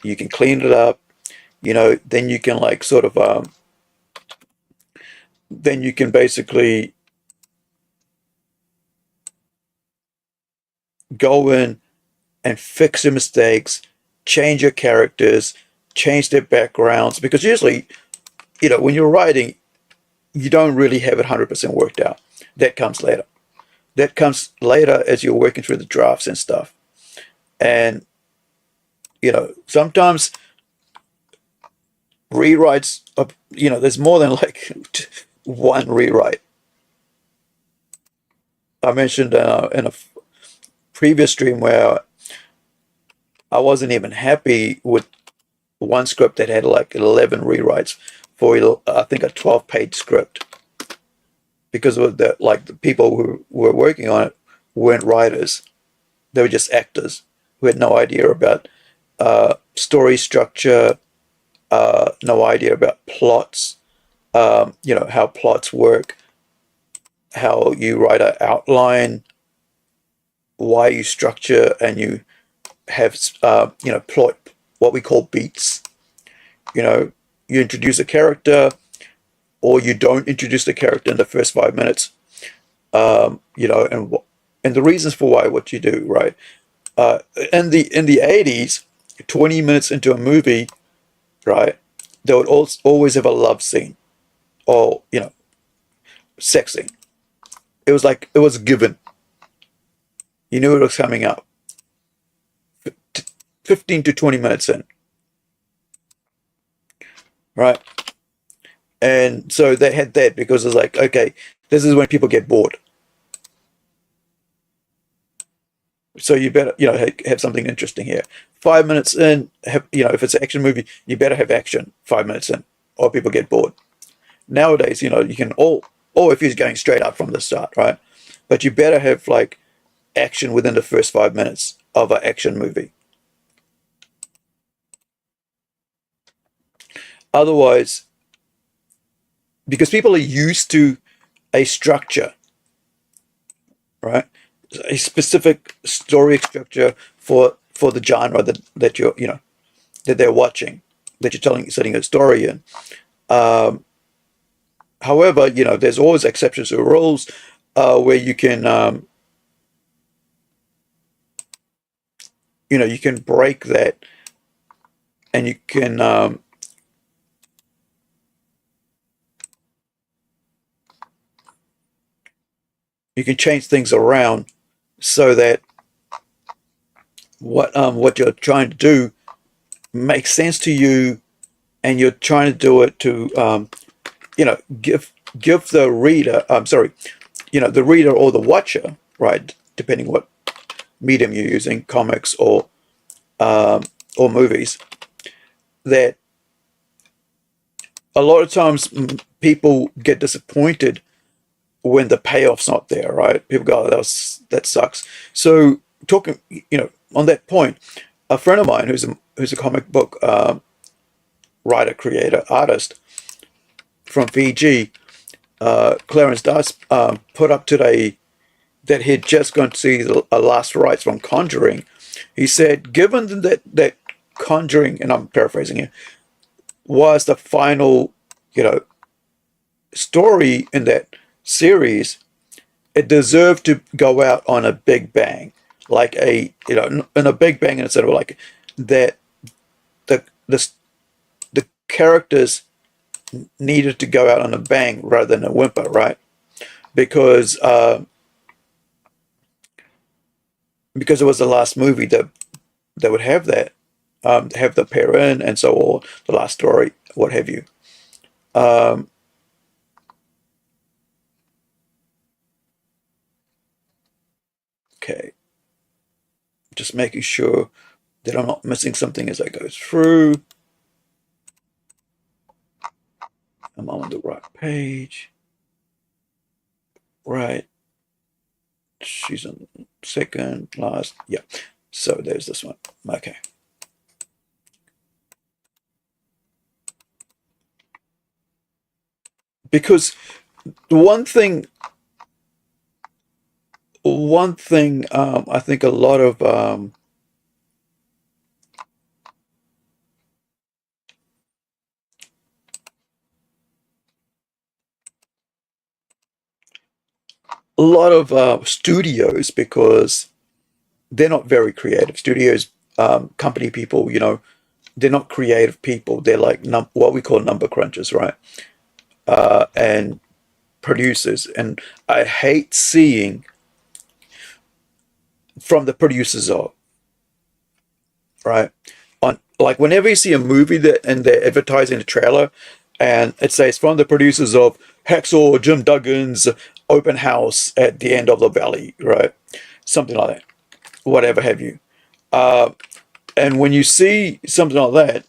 S4: you can clean it up. You know, then you can like sort of, then you can basically go in and fix your mistakes, change your characters, change their backgrounds. Because usually, you know, when you're writing, you don't really have it 100% worked out. That comes later. That comes later as you're working through the drafts and stuff. And, you know, sometimes rewrites, you know, there's more than like one rewrite. I mentioned in a previous stream where I wasn't even happy with one script that had like 11 rewrites for, I think, a 12-page script, because of the, like, the people who were working on it weren't writers. They were just actors who had no idea about story structure, no idea about plots, you know, how plots work, how you write an outline, why you structure, and you have, you know, plot, what we call beats. You know, you introduce a character, or you don't introduce the character in the first 5 minutes. You know, and the reasons for why, what you do, right? In the 80s, 20 minutes into a movie, right, they would always have a love scene, or, you know, sex scene. It was like, it was given. You knew it was coming up. 15 to 20 minutes in, right? And so they had that because it's like, okay, this is when people get bored. So you better, you know, have something interesting here. 5 minutes in, you know, if it's an action movie, you better have action 5 minutes in, or people get bored. Nowadays, you know, you can or if you're going straight up from the start, right? But you better have like action within the first 5 minutes of an action movie. Otherwise, because people are used to a structure, right? A specific story structure for the genre that you're, you know, that they're watching, that you're setting a story in. However, you know, there's always exceptions to rules where you can you can break that, and you can change things around so that what you're trying to do makes sense to you, and you're trying to do it to give the reader, the reader or the watcher, right, depending what medium you're using, comics or movies, that a lot of times people get disappointed when the payoff's not there, right? People go, oh, that sucks. So talking, on that point, a friend of mine who's a comic book writer, creator, artist from Fiji, Clarence Dice, put up today that he'd just gone to see the last rites from Conjuring. He said, given that Conjuring, and I'm paraphrasing here, was the final, story in that series, it deserved to go out on a big bang, like in a big bang, instead of like that. The characters needed to go out on a bang rather than a whimper, right? Because it was the last movie that would have that, have the pair in, and so on, the last story, what have you. Okay, just making sure that I'm not missing something as I go through. I'm on the right page. Right. She's on the second last. Yeah. So there's this one. Okay. Because one thing I think a lot of studios, because they're not very creative. Studios, company people, they're not creative people. They're like what we call number crunchers, right? And producers. And I hate seeing from the producers of, right? On, like, whenever you see a movie and they're advertising the trailer, and it says from the producers of Hacksaw Jim Duggan's open house at the end of the valley, right? Something like that, whatever have you. And when you see something like that,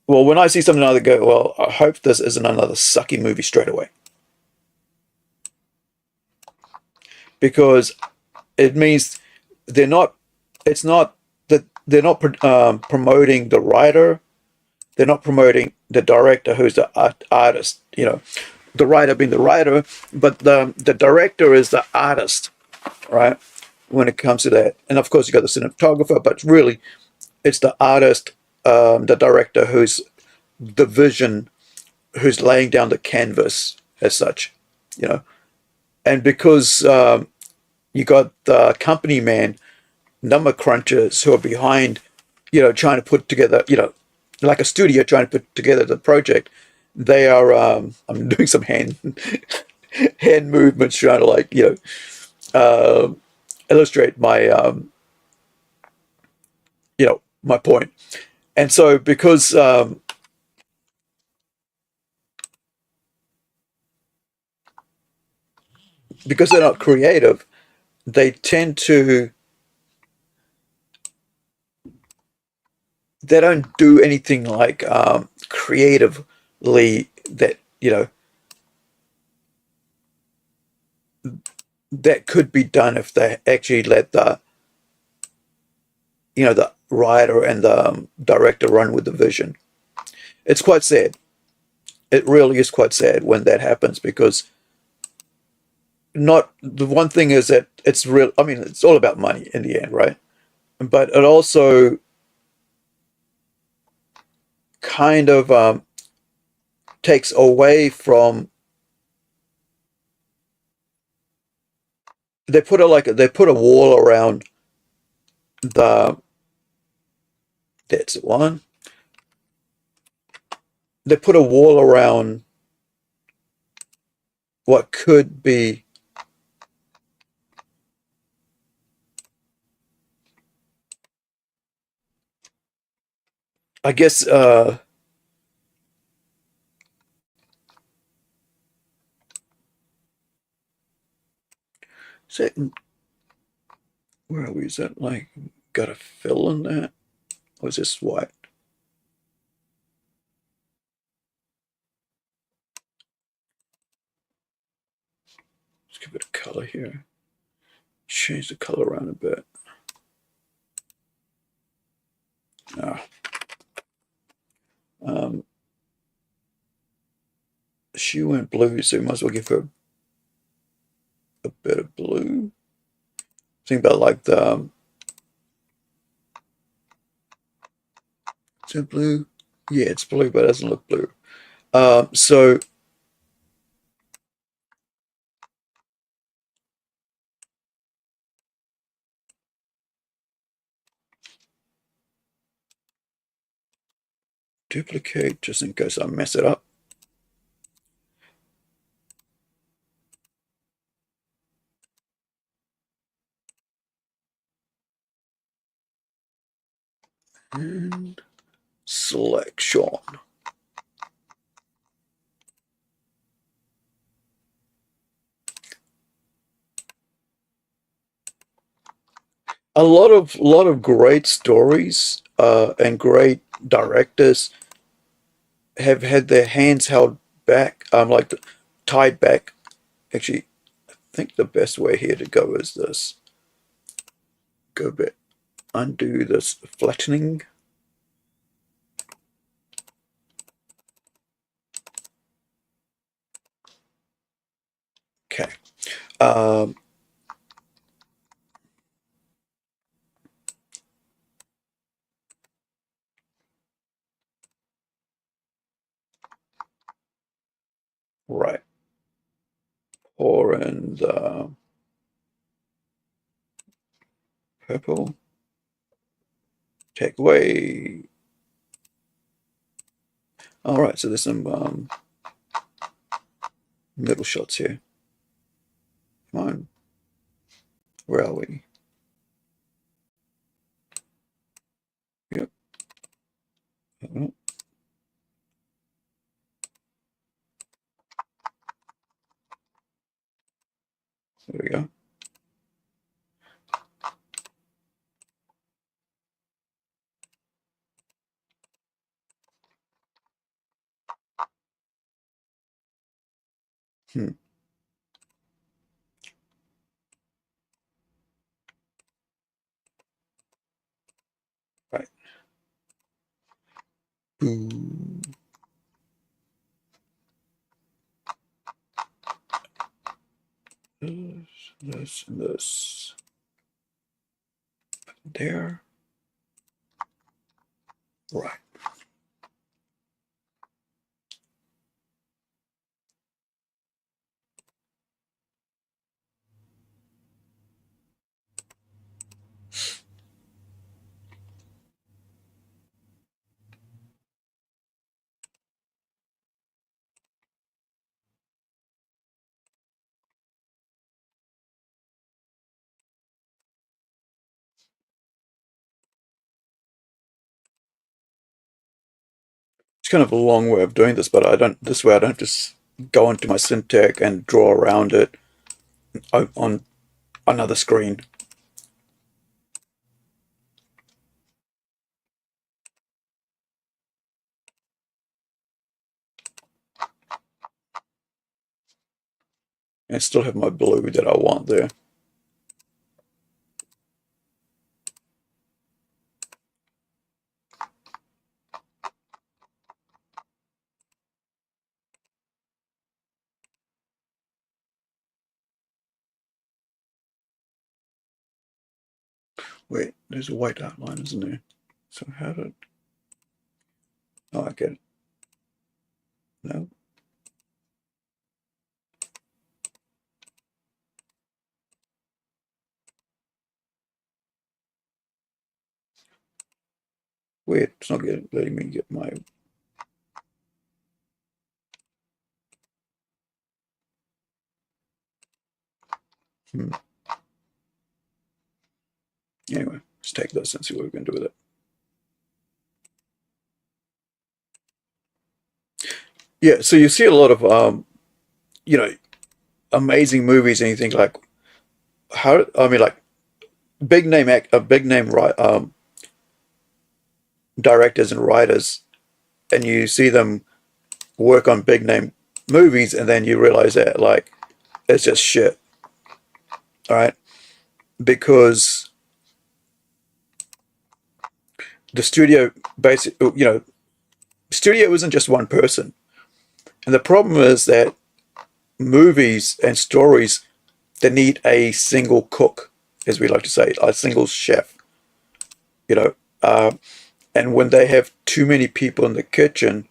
S4: well, when I see something like that, go, well, I hope this isn't another sucky movie straight away, because it means they're not. It's not that they're not promoting the writer. They're not promoting the director, who's the artist. The writer being the writer, but the director is the artist, right? When it comes to that, and of course you got the cinematographer, but really, it's the artist, the director, who's the vision, who's laying down the canvas as such, and because you got the company man, number crunchers who are behind, trying to put together, like a studio trying to put together the project. They are, I'm doing some hand movements trying to, like, illustrate my, my point. And so because they're not creative, they tend to, they don't do anything like creatively that that could be done if they actually let the the writer and the director run with the vision. It's quite sad. It really is quite sad when that happens, because not the one thing is that it's real. I mean, it's all about money in the end, right? But it also kind of takes away from, they put a wall around That's the one. They put a wall around what could be I guess is that, where are we? Is that like got a fill in that? Or is this white? Let's give it a color here. Change the color around a bit. Ah. Um, she went blue, so we might as well give her a bit of blue. Think about like the is it blue? Yeah, it's blue, but it doesn't look blue. So duplicate just in case I mess it up. And selection. A lot of great stories and great directors have had their hands held back, like tied back. Actually, I think the best way here to go is this. Go back, undo this flattening. Okay. Um, right. Pour in the purple. Take away. All right, so there's some middle shots here. Come on. Where are we? Yep. Oh, there we go. Hmm. Right. Boo. This, and this. There. Right. It's kind of a long way of doing this, but I don't. This way, I don't just go into my syntax and draw around it on another screen. And I still have my blue that I want there. Wait, there's a white outline, isn't there? So how did... Oh, I get it. No. Weird. It's not letting me get my. Anyway, let's take this and see what we can do with it. Yeah, so you see a lot of you know, amazing movies, and you think like, how? I mean, like, big name directors and writers, and you see them work on big name movies, and then you realize that like it's just shit. All right, because the studio studio isn't just one person, and the problem is that movies and stories, they need a single cook, as we like to say, a single chef. You know, and when they have too many people in the kitchen,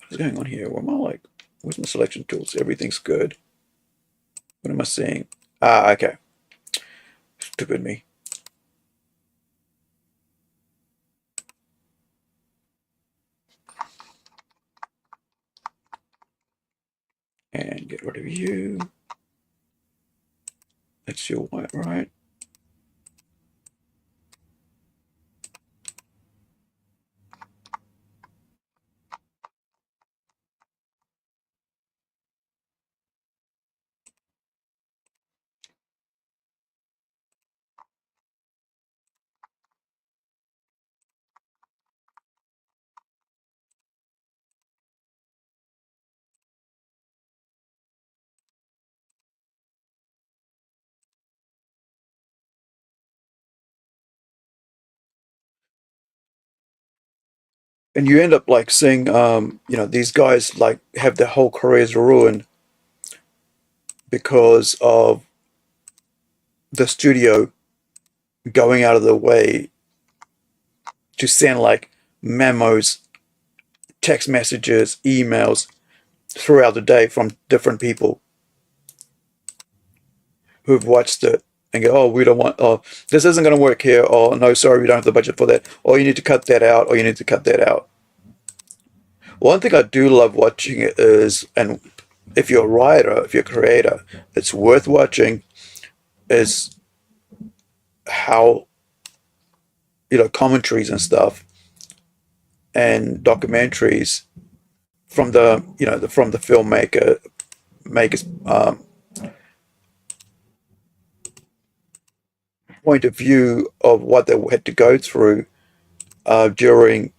S4: what's going on here? What am I like? Where's my selection tools? Everything's good. What am I seeing? Ah, okay. Stupid me. And get rid of you. That's your white, right? And you end up like seeing, these guys like have their whole careers ruined because of the studio going out of their way to send like memos, text messages, emails throughout the day from different people who've watched it and go, oh, we don't want, oh, this isn't going to work here. Oh, no, sorry, we don't have the budget for that. Or you need to cut that out, or you need to cut that out. One thing I do love watching it is, and if you're a writer, if you're a creator, it's worth watching, is how, commentaries and stuff and documentaries from from the maker's point of view of what they had to go through during,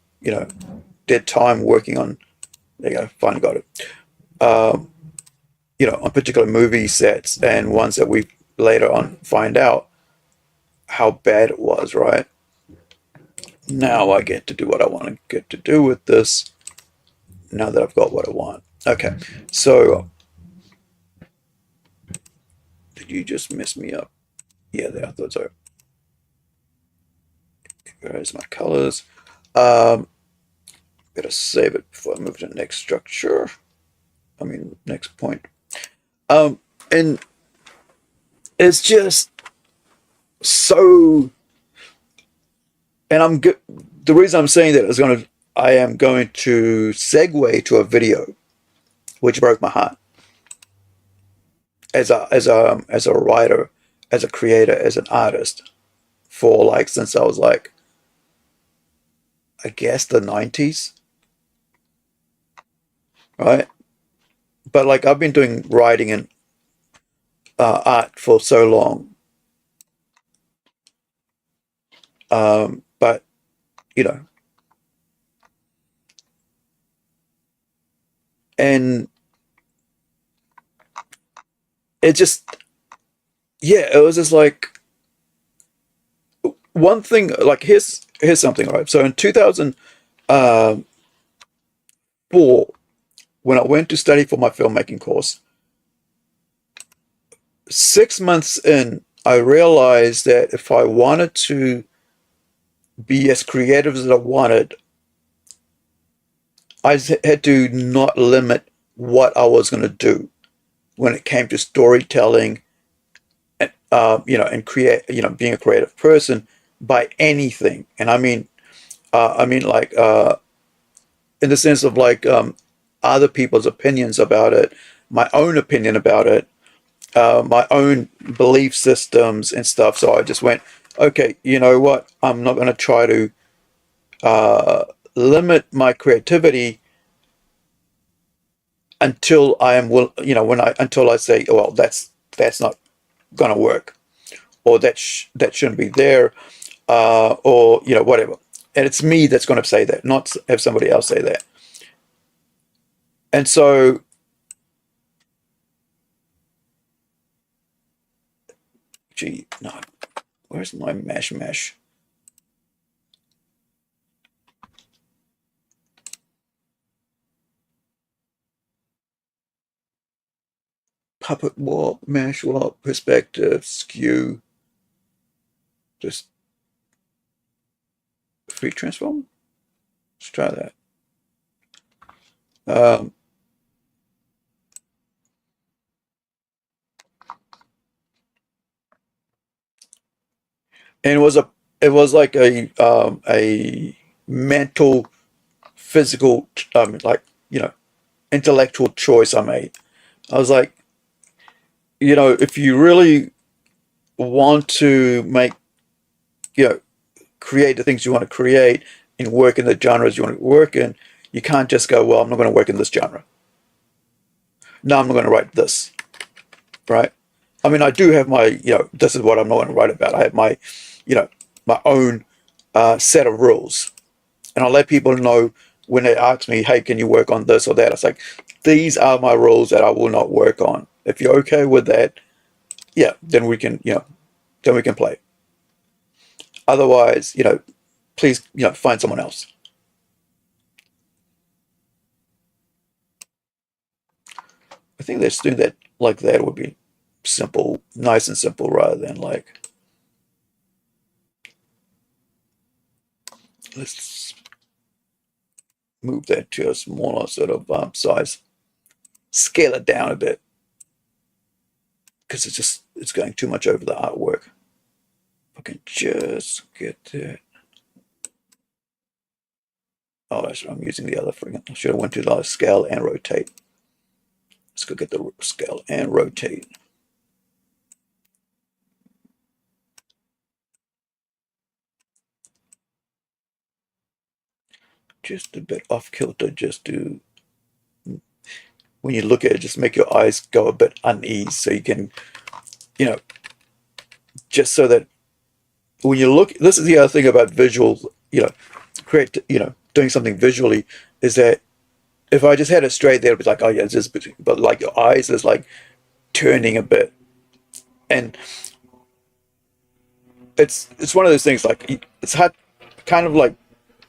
S4: their time working on, there you go, finally got it, on particular movie sets, and ones that we later on find out how bad it was, right? Now I get to do what I want to get to do with this, now that I've got what I want. Okay, so did you just mess me up? Yeah, I thought so. There's my colors. Better save it before I move to the next structure. I mean, next point. And it's just so. And the reason I'm saying that is I am going to segue to a video, which broke my heart. As a writer, as a creator, as an artist, for like since I was like, I guess the 90s, right? But like I've been doing writing and art for so long, but and it just, yeah, it was just like one thing. Like here's something, right? So in 2004, when I went to study for my filmmaking course, 6 months in, I realized that if I wanted to be as creative as I wanted, I had to not limit what I was going to do when it came to storytelling, and and create, being a creative person, by anything. And I mean like in the sense of like other people's opinions about it, my own opinion about it, my own belief systems and stuff. So I just went, okay, you know what? I'm not going to try to limit my creativity until I am you know, until I say, well, that's not going to work, or that shouldn't be there, or you know, whatever. And it's me that's going to say that, not have somebody else say that. And so, gee, no, where's my mesh? Puppet warp, mesh warp, perspective, skew, just free transform. Let's try that. And it was like a mental, physical, like, you know, intellectual choice I made. I was like, you know, if you really want to make, you know, create the things you want to create and work in the genres you want to work in, you can't just go, well, I'm not going to work in this genre. No, I'm not going to write this, right? I mean, I do have my, you know, this is what I'm not going to write about. I have my, you know, my own set of rules. And I'll let people know when they ask me, hey, can you work on this or that? It's like, these are my rules that I will not work on. If you're okay with that, yeah, then we can, you know, then we can play. Otherwise, you know, please, you know, find someone else. I think let's do that like that would be simple, nice and simple, rather than like, let's move that to a smaller sort of size. Scale it down a bit because it's going too much over the artwork. If I can just get that. Oh, that's right, I'm using the other friggin'. I should have went to the scale and rotate. Let's go get the scale and rotate. Just a bit off kilter, just to, when you look at it, just make your eyes go a bit unease so you can, you know, just so that when you look, this is the other thing about visual, you know, doing something visually, is that if I just had it straight there, it'd be like, oh yeah, it's just, but like your eyes is like turning a bit. And it's one of those things, like, it's hard, kind of like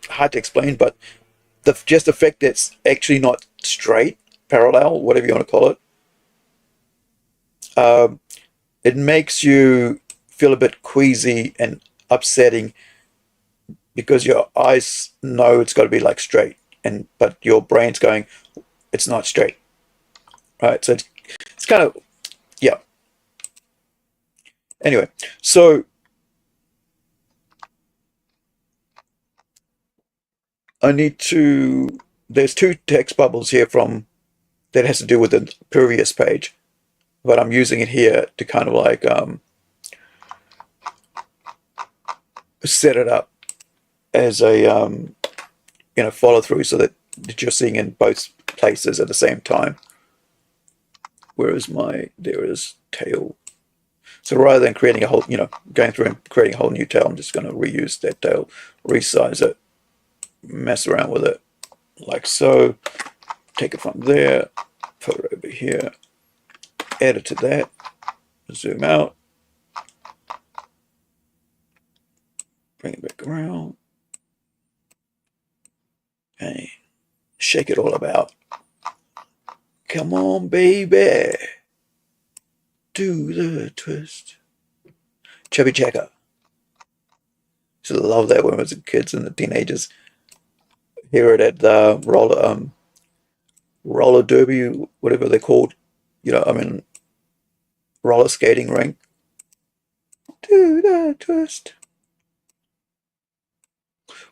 S4: hard to explain, but just the fact that it's actually not straight, parallel, whatever you want to call it, it makes you feel a bit queasy and upsetting because your eyes know it's got to be like straight, but your brain's going, it's not straight, right? So it's kind of, yeah. Anyway, so I need to, there's two text bubbles here from, that has to do with the previous page, but I'm using it here to kind of like set it up as a you know, follow through, so that you're seeing in both places at the same time. Where is my, there is tail. So rather than creating a whole, you know, going through and creating a whole new tail, I'm just going to reuse that tail, resize it, mess around with it like so, take it from there, put it over here, add it to that, zoom out, bring it back around, and shake it all about. Come on, baby, do the twist. Chubby Checker. Used to love that when we was kids and the teenagers. Hear it at the roller derby, whatever they're called. You know, I mean, roller skating rink. Do the twist.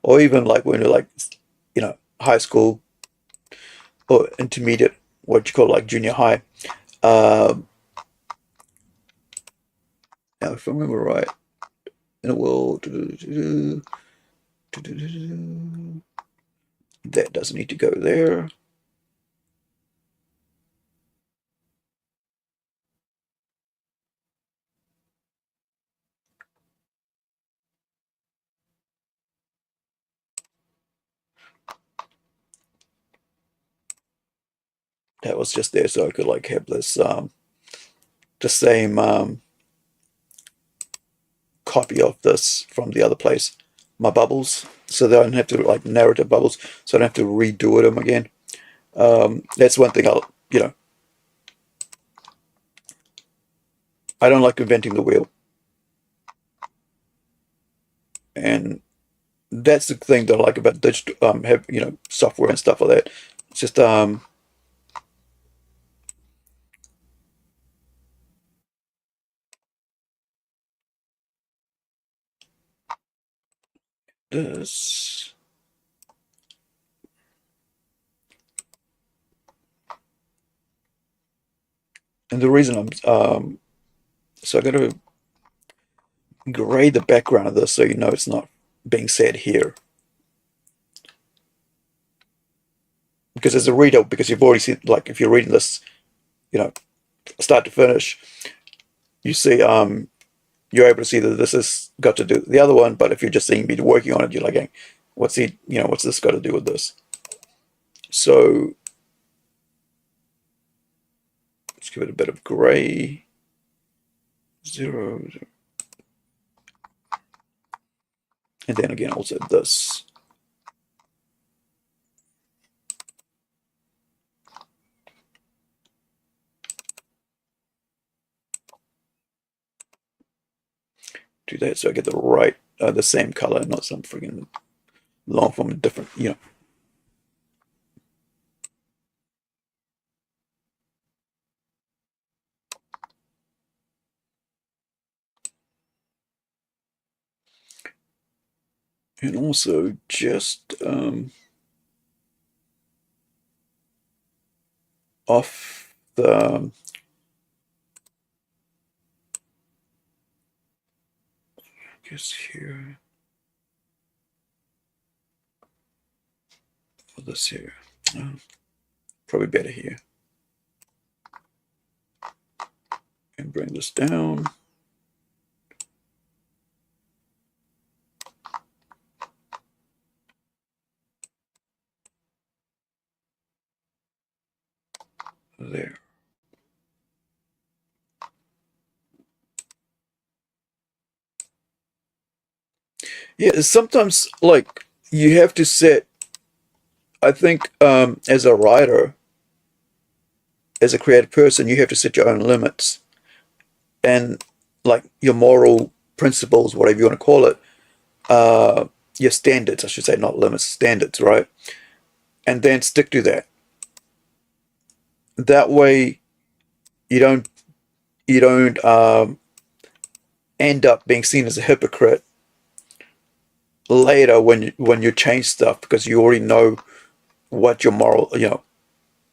S4: or even like when you're like, high school or intermediate, what you call like junior high. Um, Now, if I remember right, in a world, that doesn't need to go there. That was just there so I could like have this the same copy of this from the other place, my bubbles, so that I don't have to like narrative bubbles, so I don't have to redo them again. That's one thing I don't like inventing the wheel, and that's the thing that I like about digital have software and stuff like that. It's just this, and the reason so I got to gray the background of this so you know it's not being said here. Because as a reader, because you've already seen, like if you're reading this, start to finish, you see, you're able to see that this has got to do with the other one. But if you're just seeing me working on it, you're like, hey, what's this got to do with this? So let's give it a bit of gray, 0, and then again also this. Do that so I get the same color, not some freaking long from a different, and also just off the I guess here, or this here, probably better here, and bring this down. There. Yeah, sometimes like you have to set, I think, as a writer, as a creative person, you have to set your own limits and like your moral principles, whatever you want to call it, your standards, I should say, not limits, standards, right? And then stick to that. That way, you don't end up being seen as a hypocrite later when you change stuff because you already know what your moral,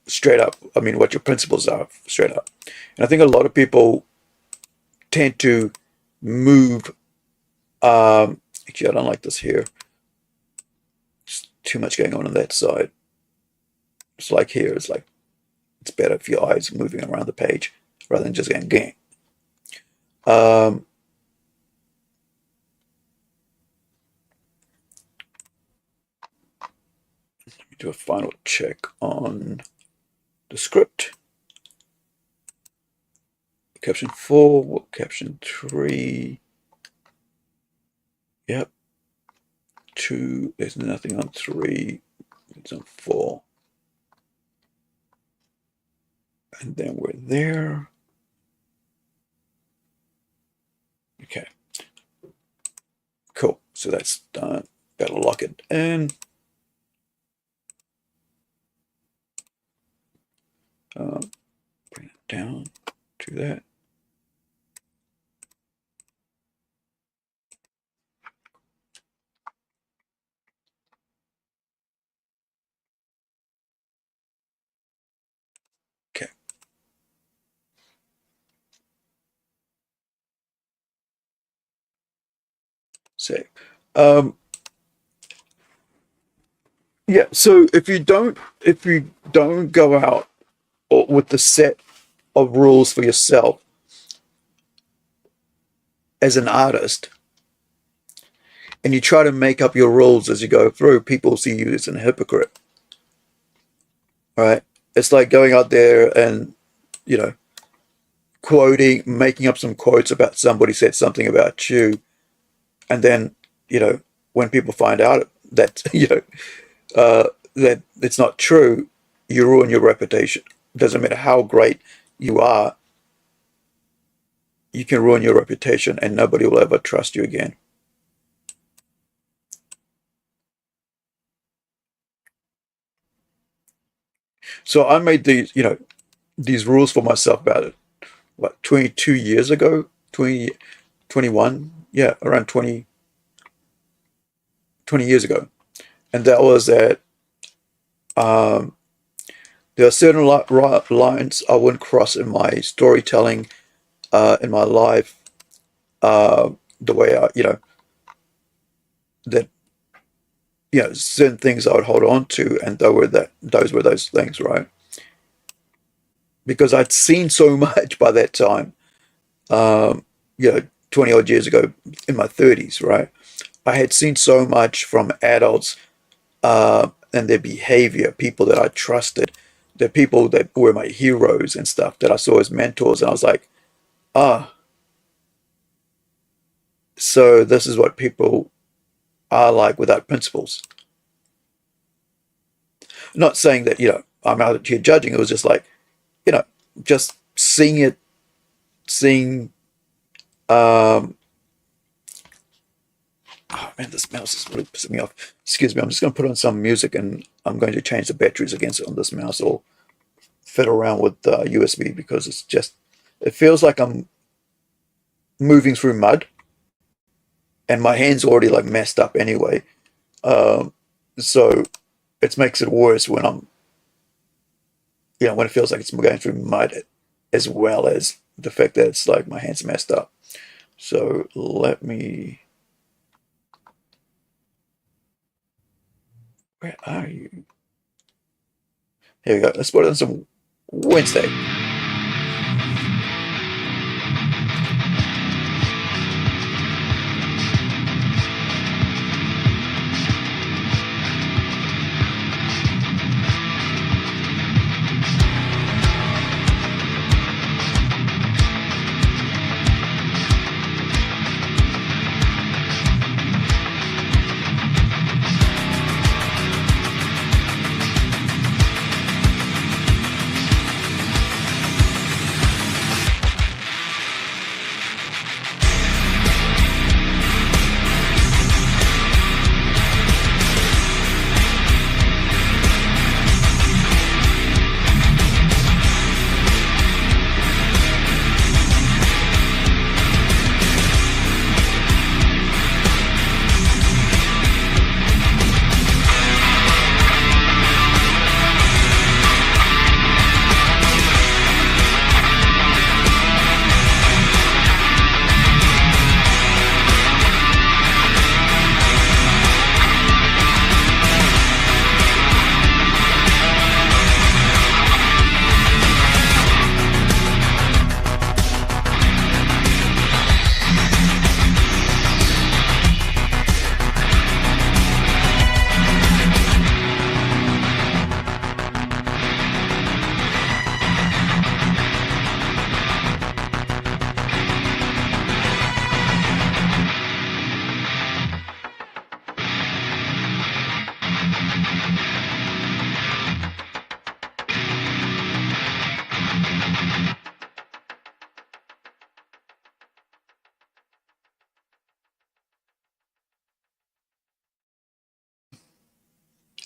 S4: straight up. I mean, what your principles are straight up. And I think a lot of people tend to move. Actually, I don't like this here. It's too much going on that side. It's like here. It's like it's better if your eyes are moving around the page rather than just going gang. Um, Let me do a final check on the script. Caption 4, caption 3. Yep. 2, there's nothing on 3. It's on 4. And then we're there. Okay. Cool. So that's done. Gotta lock it in. Bring it down to that. say. Yeah, so if you don't go out with the set of rules for yourself as an artist, and you try to make up your rules as you go through, people see you as a hypocrite, right? It's like going out there and, you know, making up some quotes about somebody said something about you, and then, you know, when people find out that, that it's not true, you ruin your reputation. Doesn't matter how great you are, you can ruin your reputation and nobody will ever trust you again. So I made these rules for myself about it, what, 22 years ago, 20, 21, yeah, around 20 years ago. And that was that um, there are certain lines I wouldn't cross in my storytelling, in my life, the way that, certain things I would hold on to, and those were those things, right? Because I'd seen so much by that time, um, 20 odd years ago in my 30s, right? I had seen so much from adults and their behavior, people that I trusted, the people that were my heroes and stuff that I saw as mentors. And I was like, ah, so this is what people are like without principles. Not saying that, I'm out here judging. It was just like, just seeing, um, oh man, this mouse is really pissing me off. Excuse me, I'm just going to put on some music and I'm going to change the batteries against it on this mouse or fiddle around with USB because it feels like I'm moving through mud and my hand's already like messed up anyway. So it makes it worse when when it feels like it's going through mud as well as the fact that it's like my hand's messed up. So let me, where are you? Here we go. Let's put on some Wednesday.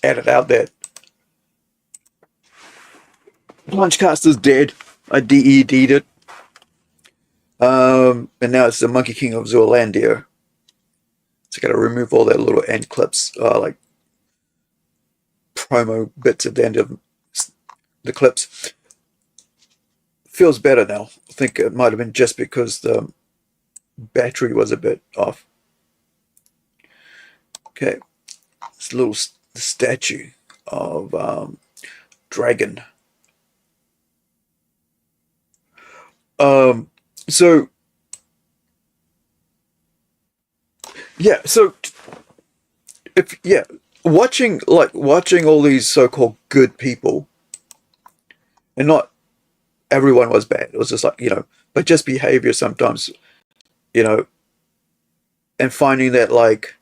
S4: Added out that Launchcaster's dead. I DED'd it. And now it's the Monkey King of Zoolander. So I got to remove all that little end clips, like promo bits at the end of the clips. Feels better now. I think it might have been just because the battery was a bit off. Okay, this little statue of dragon. So yeah, so if yeah, watching all these so-called good people, and not everyone was bad. It was just like, but just behavior sometimes, you know, and finding that like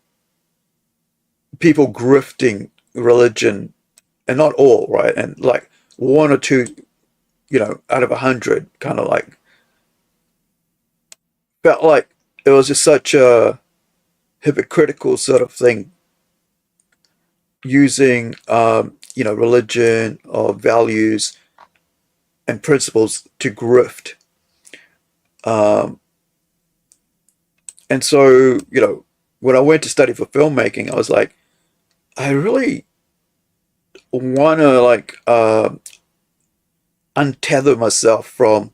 S4: people grifting religion, and not all, right, and like one or two, out of 100, kind of like felt like it was just such a hypocritical sort of thing, using religion or values and principles to grift. And so, when I went to study for filmmaking, I was like, I really want to like untether myself from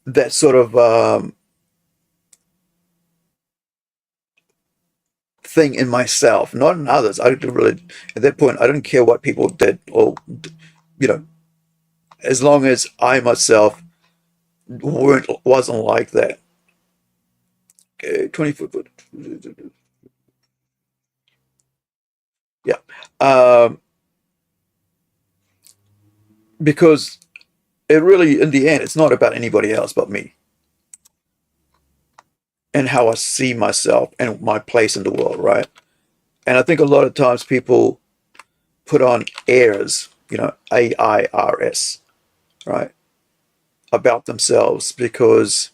S4: that sort of thing in myself, not in others. I didn't really, at that point, I didn't care what people did, or, you know, as long as I myself wasn't like that. Okay, 20 foot. Yeah. Because it really, in the end, it's not about anybody else but me and how I see myself and my place in the world, right? And I think a lot of times people put on airs, AIRS, right, about themselves, because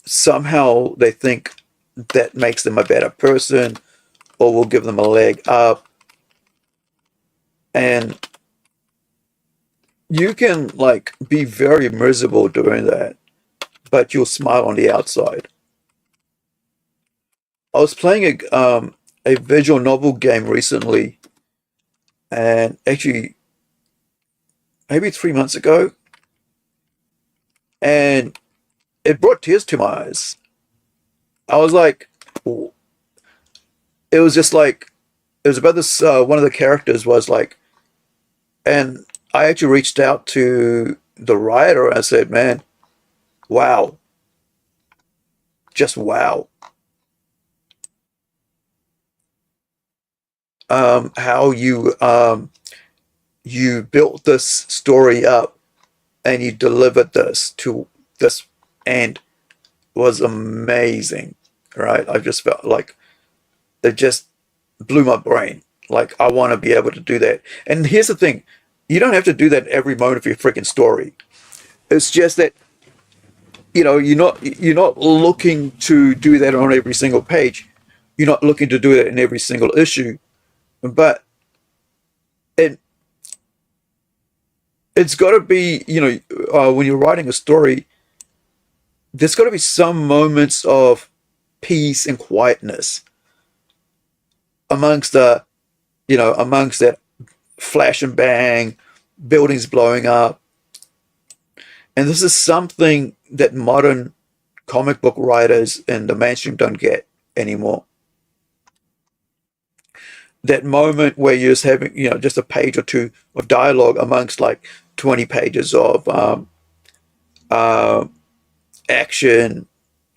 S4: somehow they think that makes them a better person or will give them a leg up. And you can like be very miserable doing that, but you'll smile on the outside. I was playing a visual novel game recently, and actually maybe 3 months ago, and it brought tears to my eyes. I was like, it was just like, it was about this, one of the characters was like, and I actually reached out to the writer and I said, man, wow, just wow. How you built this story up and you delivered this to this end was amazing, right? I just felt like it just blew my brain. Like, I want to be able to do that. And here's the thing, you don't have to do that every moment of your freaking story. It's just that, you're not looking to do that on every single page. You're not looking to do that in every single issue. But it it's got to be, when you're writing a story, there's got to be some moments of peace and quietness amongst amongst that flash and bang, buildings blowing up. And this is something that modern comic book writers in the mainstream don't get anymore. That moment where you're just having, just a page or two of dialogue amongst like 20 pages of uh, action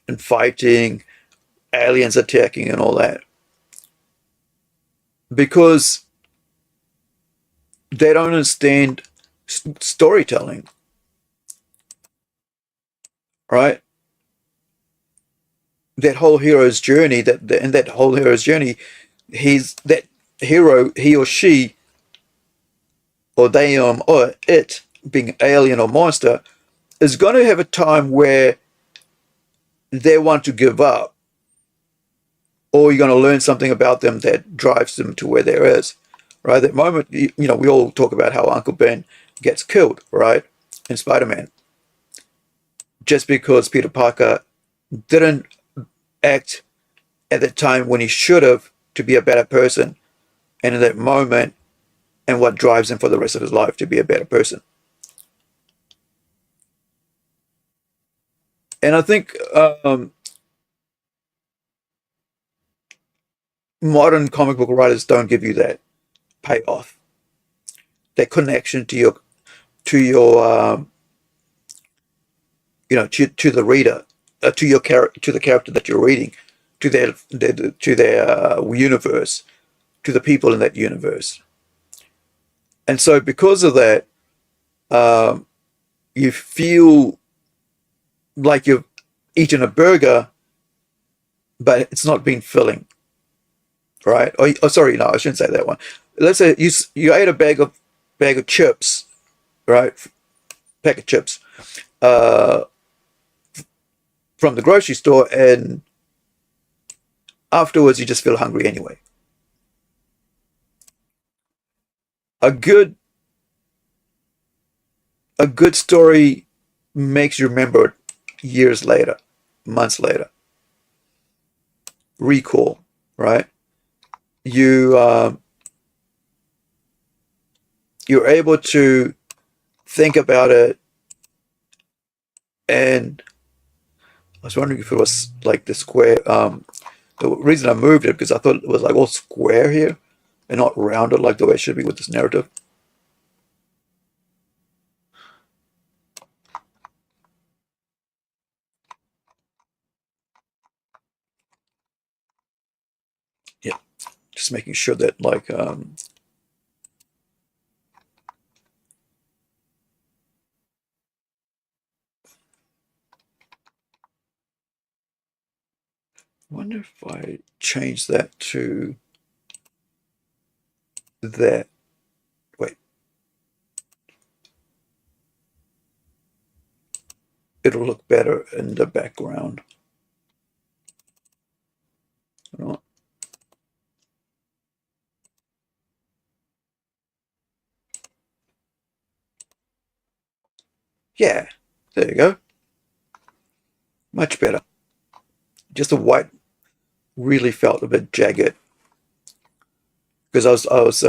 S4: and fighting, aliens attacking and all that. Because they don't understand storytelling, right? That whole hero's journey, in that whole hero's journey, he's that hero, he or she, or they, or it, being alien or monster, is going to have a time where they want to give up, or you're going to learn something about them that drives them to where there is, right? That moment, we all talk about how Uncle Ben gets killed, right, in Spider-Man, just because Peter Parker didn't act at the time when he should have to be a better person, and in that moment, and what drives him for the rest of his life to be a better person. And I think modern comic book writers don't give you that payoff, that connection to your to the reader, to the character that you're reading, to their universe, to the people in that universe. And so because of that, you feel like you've eaten a burger, but it's not been filling, right? Oh, sorry, no, I shouldn't say that one. Let's say you ate a bag of chips, right? Pack of chips from the grocery store, and afterwards you just feel hungry anyway. A good a good story makes you remember it years later, months later. Recall, right? You you're able to think about it, and I was wondering if it was like the square. The reason I moved it because I thought it was like all square here and not rounded like the way it should be with this narrative. Yeah, just making sure that like wonder if I change that to that. Wait, it'll look better in the background. You know? Yeah, there you go. Much better. Just the white really felt a bit jagged because I was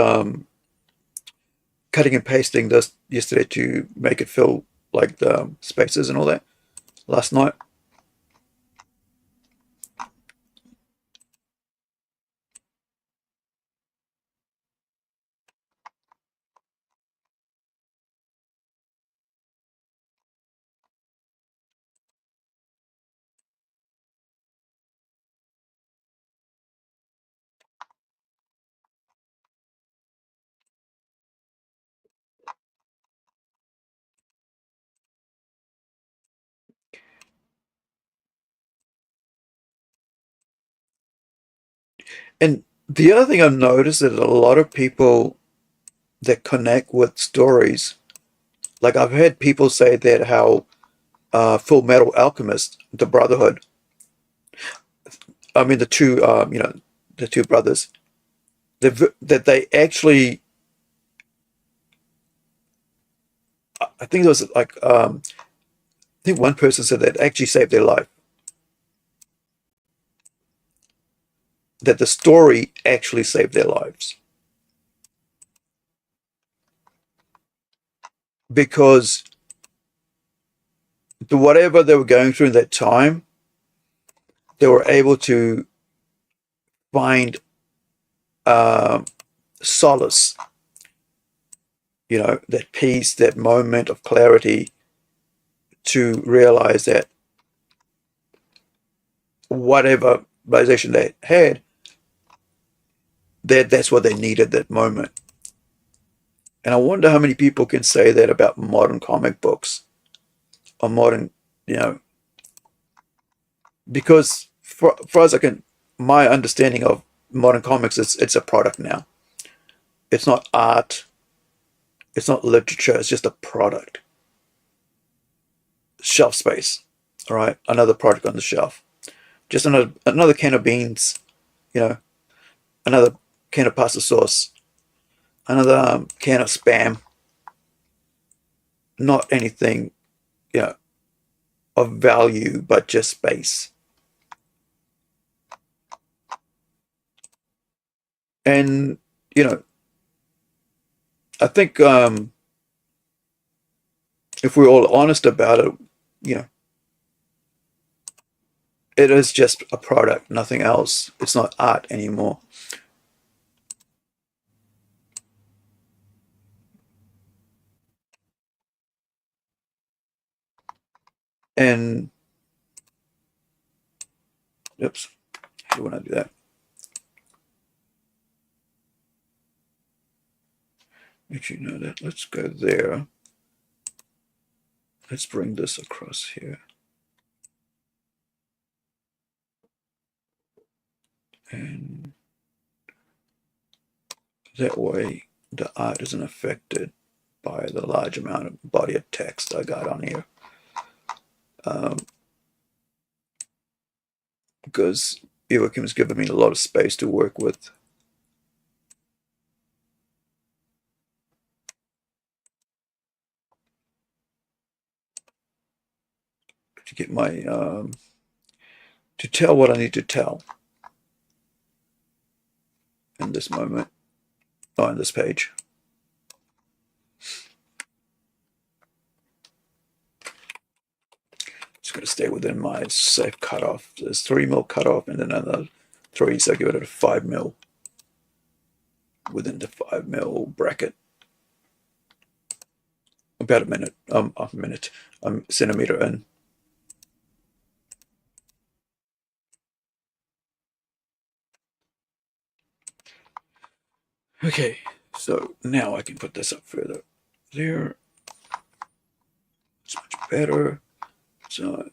S4: cutting and pasting this yesterday to make it fill like the spaces and all that last night. And the other thing I've noticed is that a lot of people that connect with stories, like I've heard people say that how Full Metal Alchemist, the Brotherhood, I mean the two, the two brothers, that they actually, I think it was like, I think one person said that actually saved their life. That the story actually saved their lives because whatever they were going through in that time, they were able to find solace, that peace, that moment of clarity to realize that whatever realization they had, that's what they needed that moment. And I wonder how many people can say that about modern comic books or modern, you know, because for as I can, my understanding of modern comics is it's a product now. It's not art. It's not literature. It's just a product. Shelf space. All right, another product on the shelf. Just another can of beans. Another can of pasta sauce. Another can of spam. Not anything, of value, but just space. And I think if we're all honest about it, you know, it is just a product, nothing else. It's not art anymore. And oops, how do I do that? Actually, no, that let's go there. Let's bring this across here. And that way the art isn't affected by the large amount of body of text I got on here. Because Joachim's given me a lot of space to work with. To get my, to tell what I need to tell in this moment, on this page. It's going to stay within my safe cutoff. There's 3 mil cutoff and then another 3, so I give it a 5 mil within the 5 mil bracket. About a centimeter in. Okay, so now I can put this up further. There, it's much better. So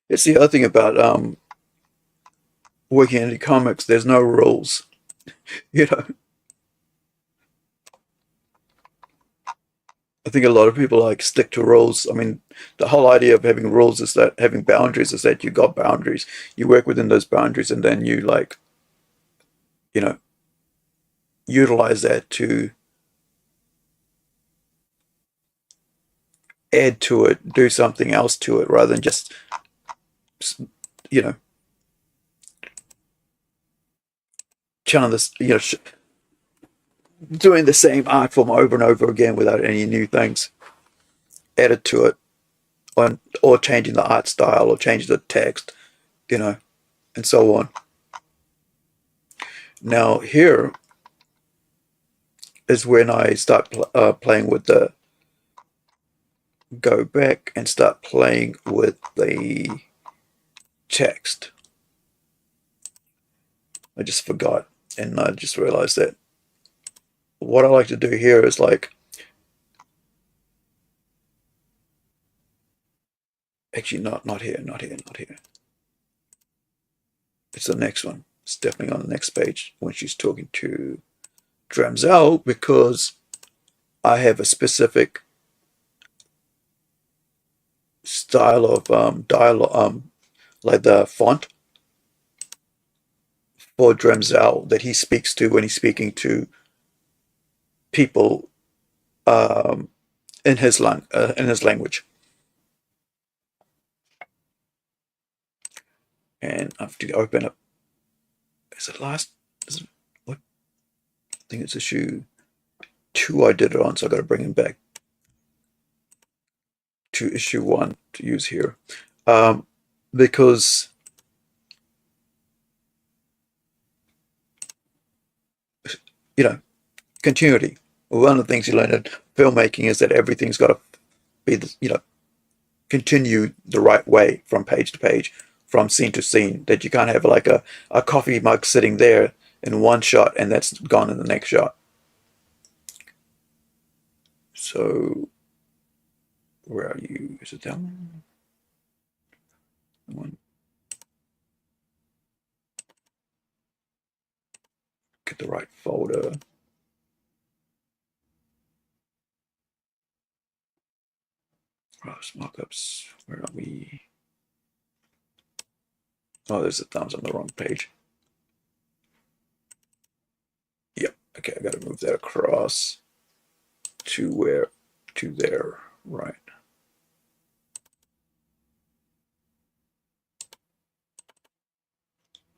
S4: it's the other thing about working in comics. There's no rules, you know. I think a lot of people like stick to rules. I mean, the whole idea of having rules is that having boundaries is that you got boundaries. You work within those boundaries, and then you like, you know, utilize that to add to it, do something else to it, rather than just, you know, trying this, you know, doing the same art form over and over again without any new things added to it, or changing the art style or changing the text, you know, and so on. Now here is when I start playing with the, go back and start playing with the text. I just forgot, and I just realized that what I like to do here is like, actually not here. It's the next one. It's definitely on the next page when she's talking to Dramzel, because I have a specific style of dialogue, like the font for Dramzel that he speaks to when he's speaking to people in his language. And I have to open up. Is it last? Is it, what? I think it's issue 2 I did it on, so I got to bring him back to issue 1 to use here, because you know, continuity. One of the things you learn in filmmaking is that everything's got to be, you know, continue the right way from page to page, from scene to scene. That you can't have like a coffee mug sitting there in one shot and that's gone in the next shot. So where are you? Is it that one? One. Get the right folder. Cross markups. Where are we? Oh, there's the thumbs on the wrong page. Yep. Okay, I got to move that across to where, to there. Right.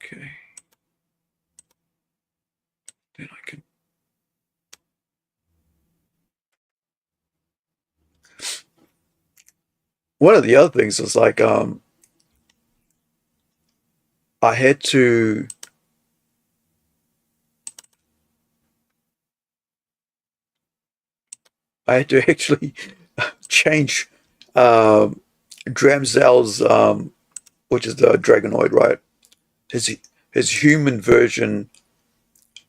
S4: Okay. Then I can. One of the other things was like, I had to actually change Dramzel's, which is the Dragonoid, right? His human version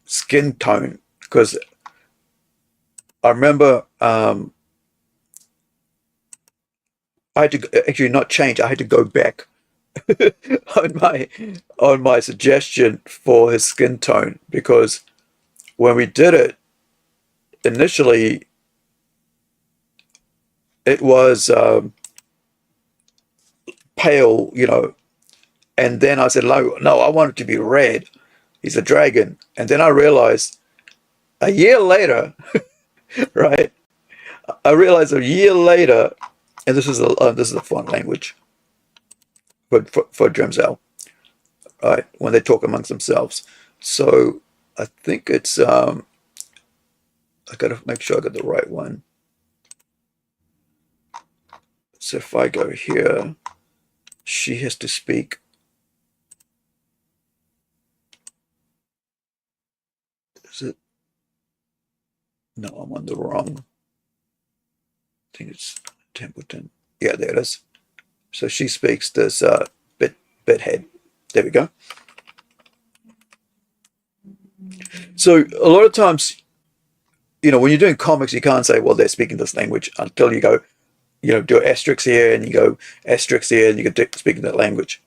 S4: skin tone, because I remember I had to actually not change. I had to go back on my suggestion for his skin tone, because when we did it initially, it was pale, and then I said, no, I want it to be red. He's a dragon. And then I realized a year later, right? I realized a year later, and this is a font language for Dramzel, right? When they talk amongst themselves. So I think it's I gotta make sure I got the right one. So if I go here, she has to speak. Is it? No, I'm on the wrong. I think it's Templeton. Yeah, there it is. So she speaks this bithead. There we go. So a lot of times, when you're doing comics, you can't say, well, they're speaking this language until you go, do asterisk here and you go asterisk here and you can speak in that language.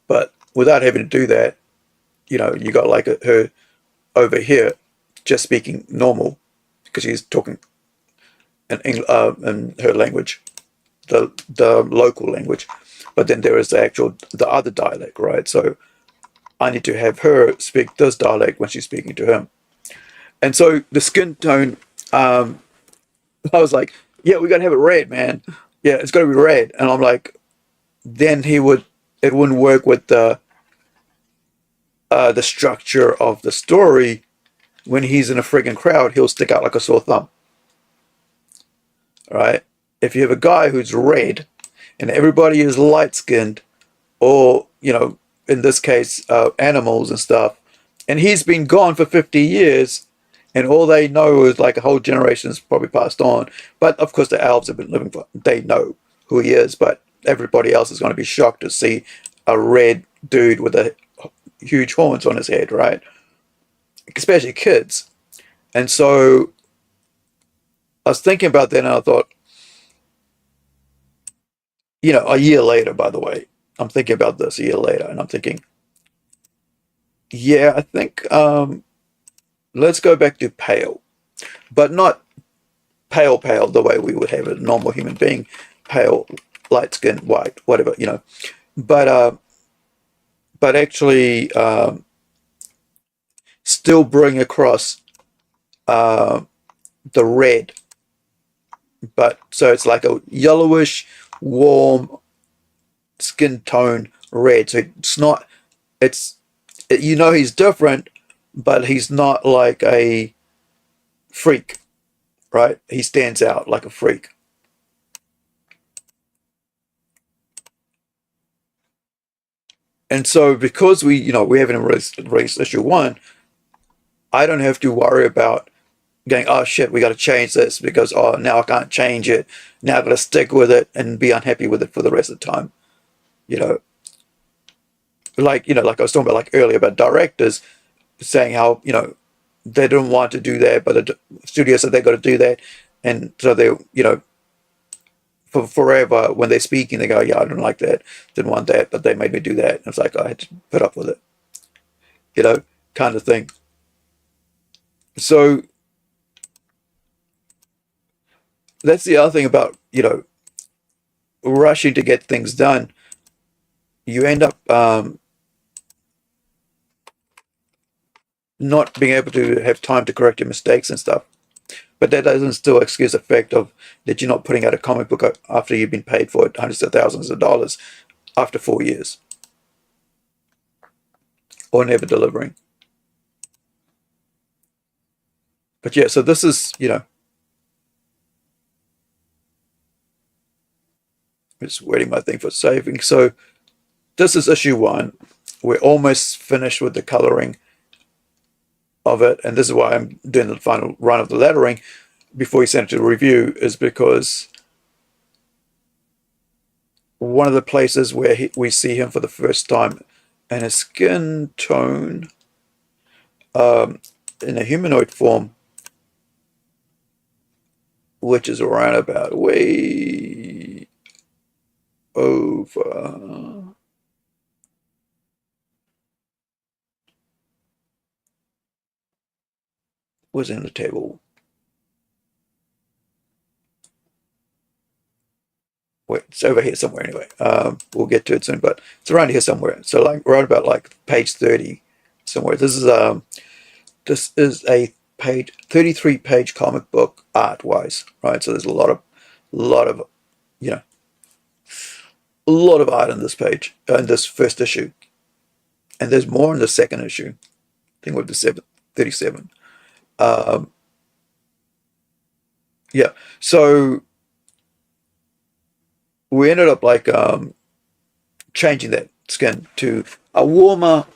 S4: But without having to do that, you got like her over here just speaking normal because she's talking in her language, the local language. But then there is the other dialect, right? So I need to have her speak this dialect when she's speaking to him. And so the skin tone, I was like, yeah, we got to have it red, man. Yeah, it's got to be red. And I'm like, then it wouldn't work with the structure of the story. When he's in a friggin' crowd, he'll stick out like a sore thumb. All right? If you have a guy who's red and everybody is light-skinned, or, in this case, animals and stuff, and he's been gone for 50 years, and all they know is like a whole generation's probably passed on. But of course, the elves have been living for, they know who he is, but everybody else is going to be shocked to see a red dude with a huge horns on his head, right? Especially kids. And so I was thinking about that, and I thought, a year later, by the way, I'm thinking about this a year later, and I'm thinking, yeah, I think let's go back to pale, but not pale the way we would have a normal human being, pale, light skin, white, whatever, but actually still bring across the red, but so it's like a yellowish, warm skin tone red. So he's different, but he's not like a freak, right? He stands out like a freak. And so because we haven't released issue 1, I don't have to worry about going, oh shit, we got to change this because, oh, now I can't change it. Now I've got to stick with it and be unhappy with it for the rest of the time. Like I was talking about like earlier about directors saying how, they didn't want to do that, but the studio said they got to do that. And so they, for forever, when they're speaking, they go, yeah, I don't like that, didn't want that, but they made me do that. And it's like, I had to put up with it, kind of thing. So that's the other thing about, rushing to get things done, you end up not being able to have time to correct your mistakes and stuff. But that doesn't still excuse the fact of that you're not putting out a comic book after you've been paid for it hundreds of thousands of dollars after 4 years, or never delivering. But yeah, so this is, just waiting my thing for saving. So this is issue 1. We're almost finished with the coloring of it, and this is why I'm doing the final run of the lettering before we send it to review, is because one of the places where we see him for the first time in his skin tone, in a humanoid form, which is around about way over. Was in the table. Wait, it's over here somewhere anyway. We'll get to it soon, but it's around here somewhere. So like around about like page 30 somewhere. This is a page 33 page comic book art wise, right? So there's a lot of you know a lot of art in this page, in this first issue, and there's more in the second issue. I think with the 37. Yeah, so we ended up like changing that skin to a warmer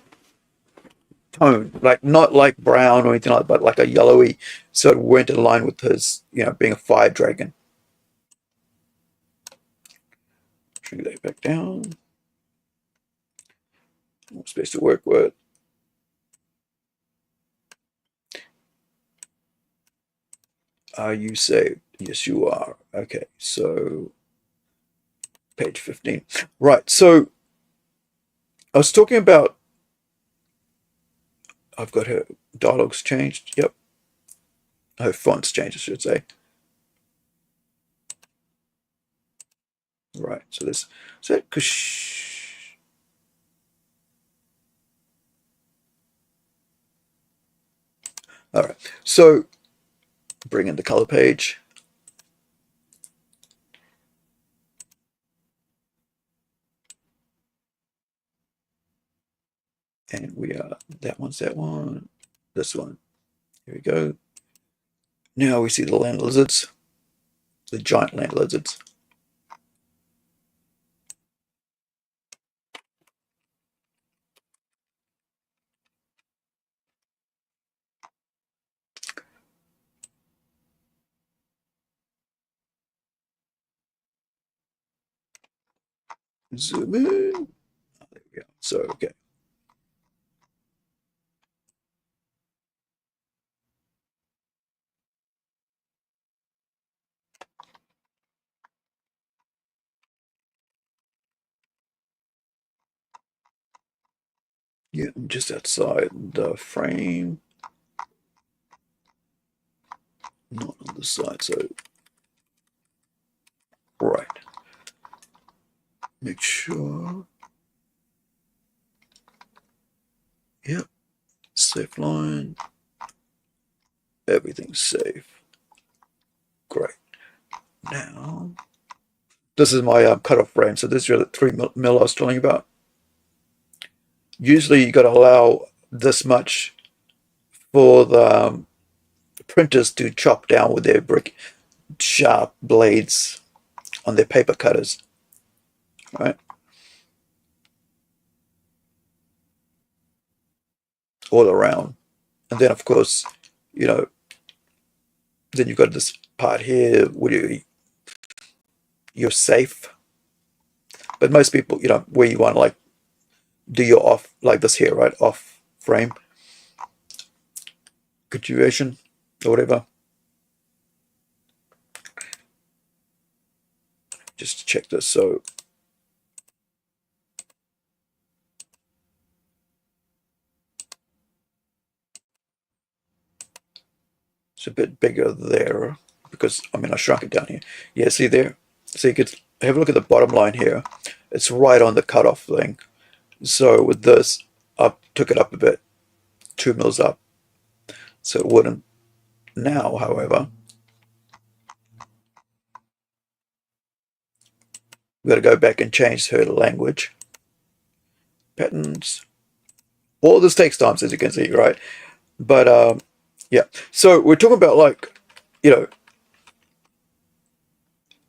S4: tone, like not like brown or anything like that, but like a yellowy, so it went in line with his, being a fire dragon. Bring that back down. More space to work with. Are you saved? Yes, you are. Okay, so page 15. Right, so I was talking about, I've got her dialogues changed. Yep. Her fonts changed, I should say. Right, so this, is that Kush? All right, so bring in the color page. And we are, that one's that one, this one. Here we go. Now we see the land lizards, the giant land lizards. Zoom in. Oh, there we go. So, okay. Yeah, I'm just outside the frame. Not on the side, so right. Make sure. Yep. Safe line. Everything's safe. Great. Now, this is my cutoff frame. So this is your 3mm I was telling you about. Usually you got to allow this much for the printers to chop down with their brick sharp blades on their paper cutters, right? All around. And then of course, then you've got this part here where you're safe. But most people, where you want to like do your off, like this here, right? Off frame continuation or whatever. Just to check this. So it's a bit bigger there because I shrunk it down here. Yeah, see there? So you could have a look at the bottom line here. It's right on the cutoff thing. So with this, I took it up a bit, 2 mils up, so it wouldn't. Now, however, we've got to go back and change her language. Patterns. All this takes time, as you can see, right? But yeah. So we're talking about, like, you know,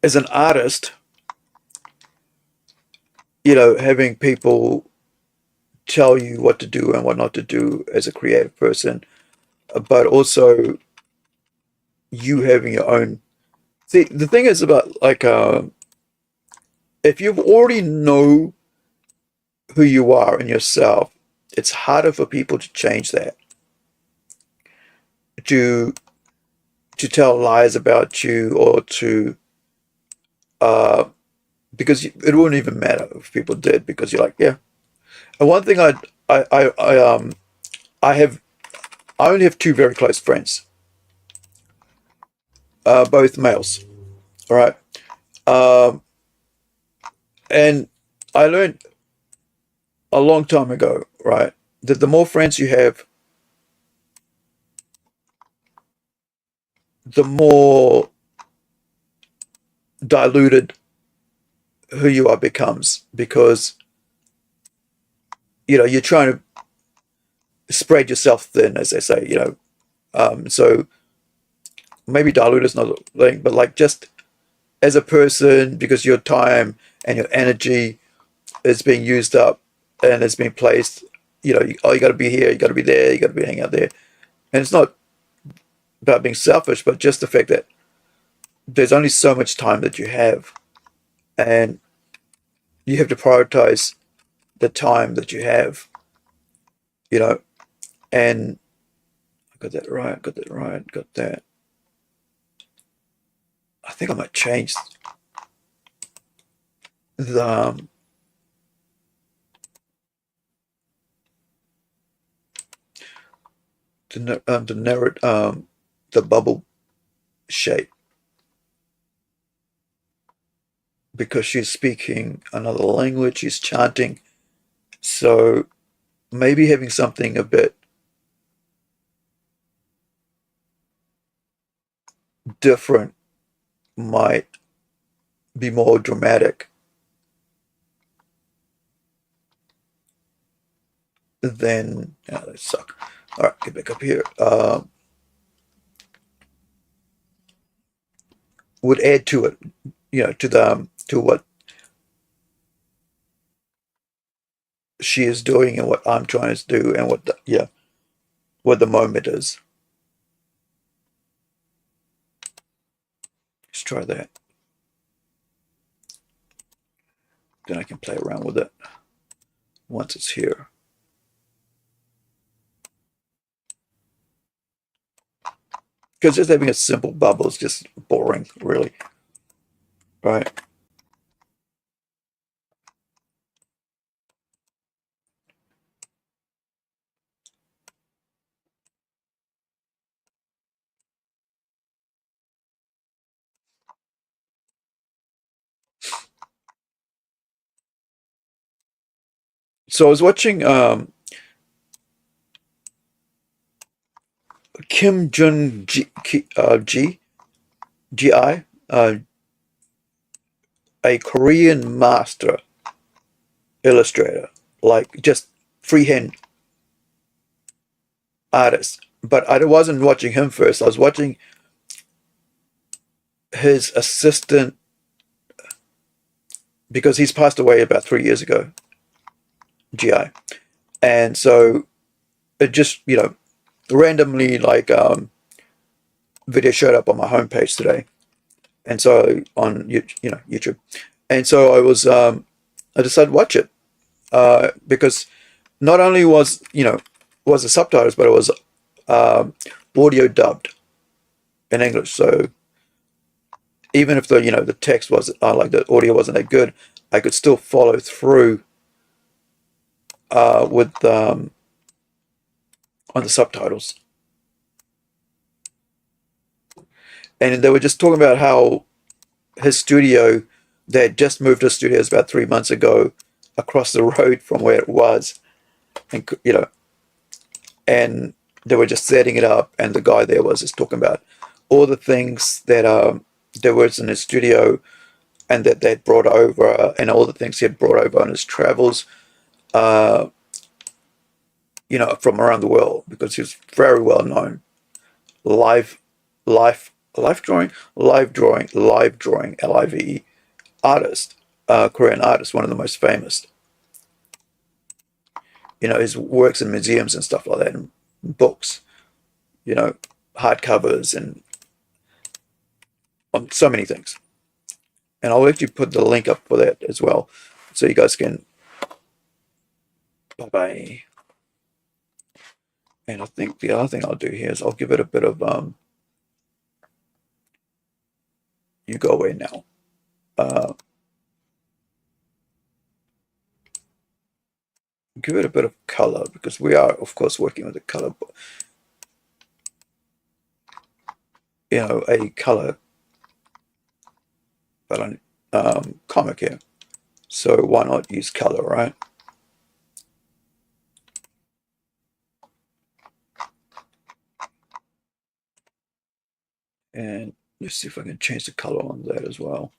S4: as an artist, you know, having people tell you what to do and what not to do as a creative person, but also you having your own. See, the thing is about, like, if you already know who you are in yourself, it's harder for people to change that, to tell lies about you, or to because it wouldn't even matter if people did, because you're like, yeah. And one thing I have, I only have two very close friends, both males. All right. And I learned a long time ago, right, that the more friends you have, the more diluted who you are becomes, because you know you're trying to spread yourself thin, as they say. So maybe dilute is not a thing, but like, just as a person, because your time and your energy is being used up and it's being placed, you got to be here, you got to be there, you got to be hanging out there. And it's not about being selfish, but just the fact that there's only so much time that you have, and you have to prioritize the time that you have, you know. And I got that right, got that. I think I might change the the bubble shape, because she's speaking another language, she's chanting. So maybe having something a bit different might be more dramatic than, yeah, that suck. All right, get back up here. Would add to it, to what she is doing and what I'm trying to do, and what the moment is. Let's try that. Then I can play around with it once it's here. Because just having a simple bubble is just boring, really. Right? So I was watching Kim Jun Gi, a Korean master illustrator, like just freehand artist. But I wasn't watching him first. I was watching his assistant, because he's passed away about 3 years ago, GI. And so it just, randomly, like, video showed up on my homepage today. And so on YouTube. And so I decided to watch it, because not only was the subtitles, but it was audio dubbed in English. So even if the text was like the audio wasn't that good, I could still follow through with on the subtitles. And they were just talking about how his studio They had just moved to studios about 3 months ago across the road from where it was. And, and they were just setting it up. And the guy there was just talking about all the things that there was in his studio and that they'd brought over, and all the things he had brought over on his travels, from around the world, because he was very well known live drawing, LIVE artist, Korean artist, one of the most famous. His works in museums and stuff like that, and books, hardcovers, and so many things. And I'll actually put the link up for that as well, so you guys can. Bye-bye. And I think the other thing I'll do here is I'll give it a bit of you go away now. Give it a bit of color, because we are, of course, working with a color, a color comic here. So why not use color, right? And let's see if I can change the color on that as well.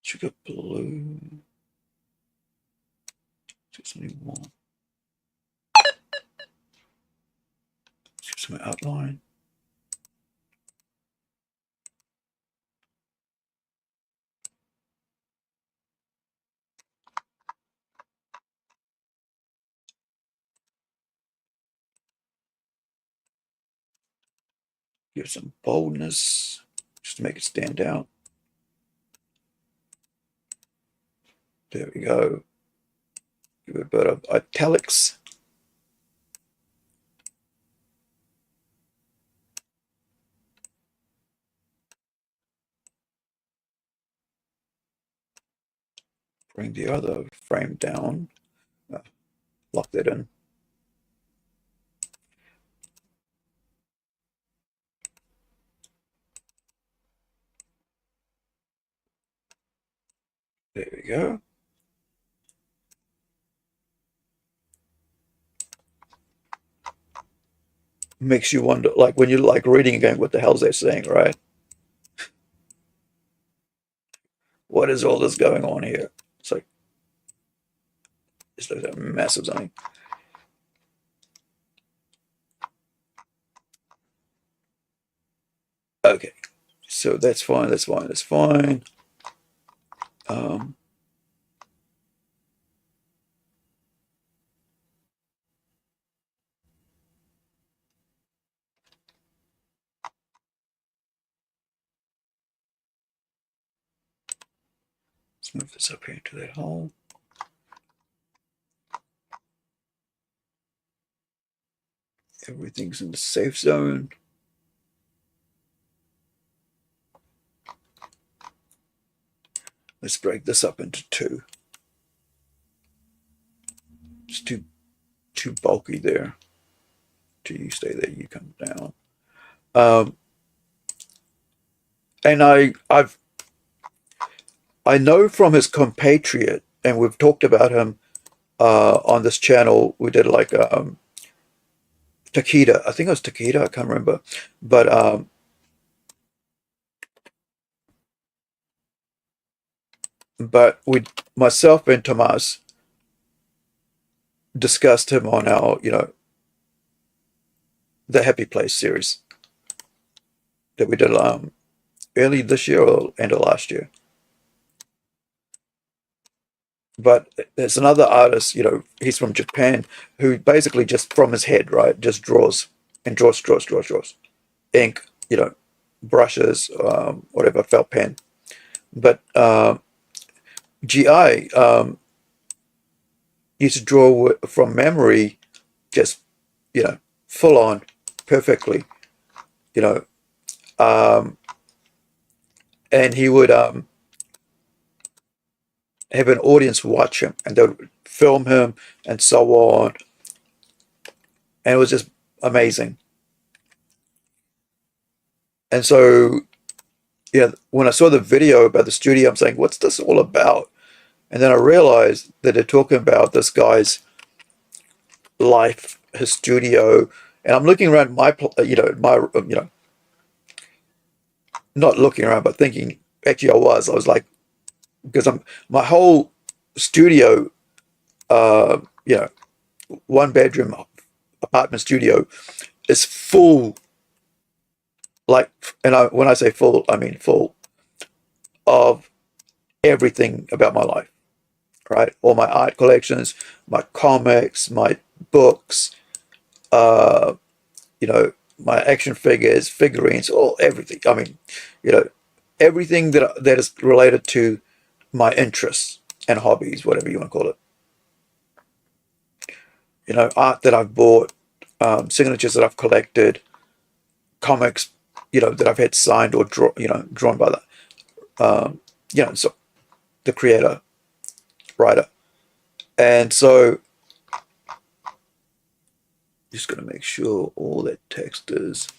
S4: Sugar blue. Just only one. Give some outline. Give some boldness, just to make it stand out. There we go. Give it a bit of italics. Bring the other frame down. Lock that in. There we go. Makes you wonder, like when you're like reading again, what the hell's they saying, right? What is all this going on here? It's like, it's like a massive something. Okay, so that's fine, that's fine, that's fine. Let's move this up here into that hole. Everything's in the safe zone. Let's break this up into two. It's too bulky there. You stay there, you come down. And I know from his compatriot, and we've talked about him on this channel. We did like Takeda. I think it was Takeda. I can't remember, but we, myself and Tomas, discussed him on our, the Happy Place series that we did early this year or end of last year. But there's another artist, he's from Japan, who basically just from his head, right, just draws and draws. Ink, brushes, whatever, felt pen. But GI used to draw from memory, just, full on, perfectly, and he would have an audience watch him, and they would film him and so on. And it was just amazing. And so, yeah, when I saw the video about the studio, I'm saying, what's this all about? And then I realized that they're talking about this guy's life, his studio. And I'm looking around not looking around, but thinking, actually I was like, because my whole studio, you know, 1 bedroom apartment studio is full, like, and when I say full, I mean full of everything about my life, right? All my art collections, my comics, my books, uh, my action figures, figurines, all everything. I mean, everything that is related to my interests and hobbies, whatever you want to call it. Art that I've bought, signatures that I've collected, comics, that I've had signed or drawn by so the creator, writer. And so just going to make sure all that text is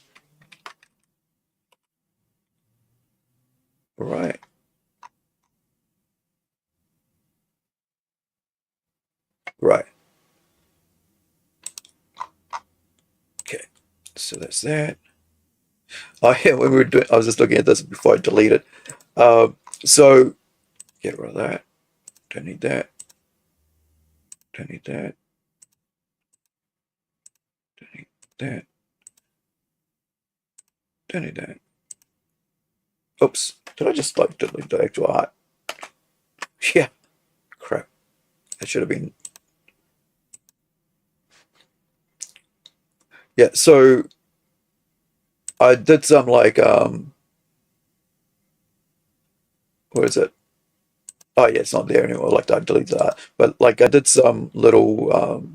S4: right. Right. Okay. So that's that. Oh yeah, when we were doing, I was just looking at this before I delete it. So get rid of that. Don't need that. Don't need that. Don't need that. Don't need that. Oops. Did I just like delete the actual art? Yeah. Crap. That should have been. Yeah, so I did some like where is it? Oh yeah, it's not there anymore. Like I deleted that. But like I did some little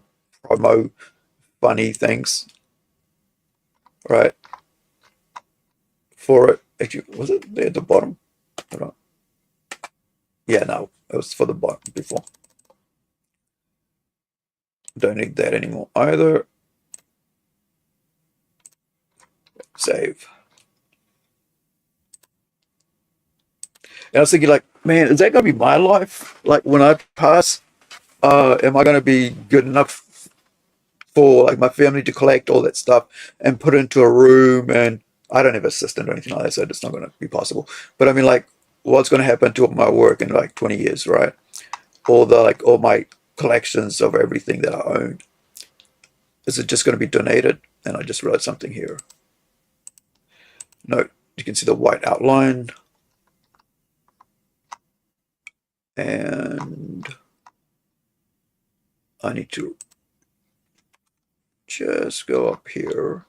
S4: promo funny things, right? For it. Actually, was it there at the bottom? Hold on. Yeah, no, it was for the bottom before. Don't need that anymore either. Save. And I was thinking, like, man, is that gonna be my life? Like when I pass, am I gonna be good enough for like my family to collect all that stuff and put it into a room? And I don't have an assistant or anything like that, so it's not gonna be possible. But I mean, like, what's gonna happen to my work in like 20 years, right? All my collections of everything that I own. Is it just gonna be donated? And I just wrote something here. Note, you can see the white outline. And I need to just go up here.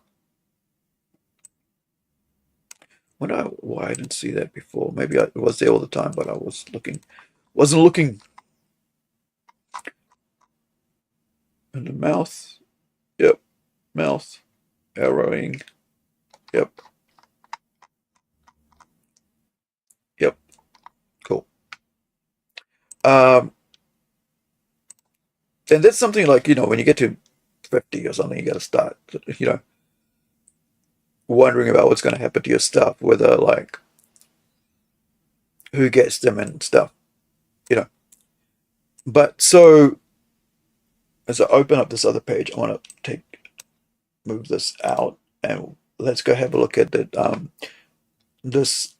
S4: Why I didn't see that before? Maybe it was there all the time, but I wasn't looking. And the mouth, yep, mouth, arrowing, yep, yep, cool. And that's something like, when you get to 50 or something, you got to start, wondering about what's going to happen to your stuff, whether like who gets them and stuff, But so as I open up this other page, I want to move this out and let's go have a look at this,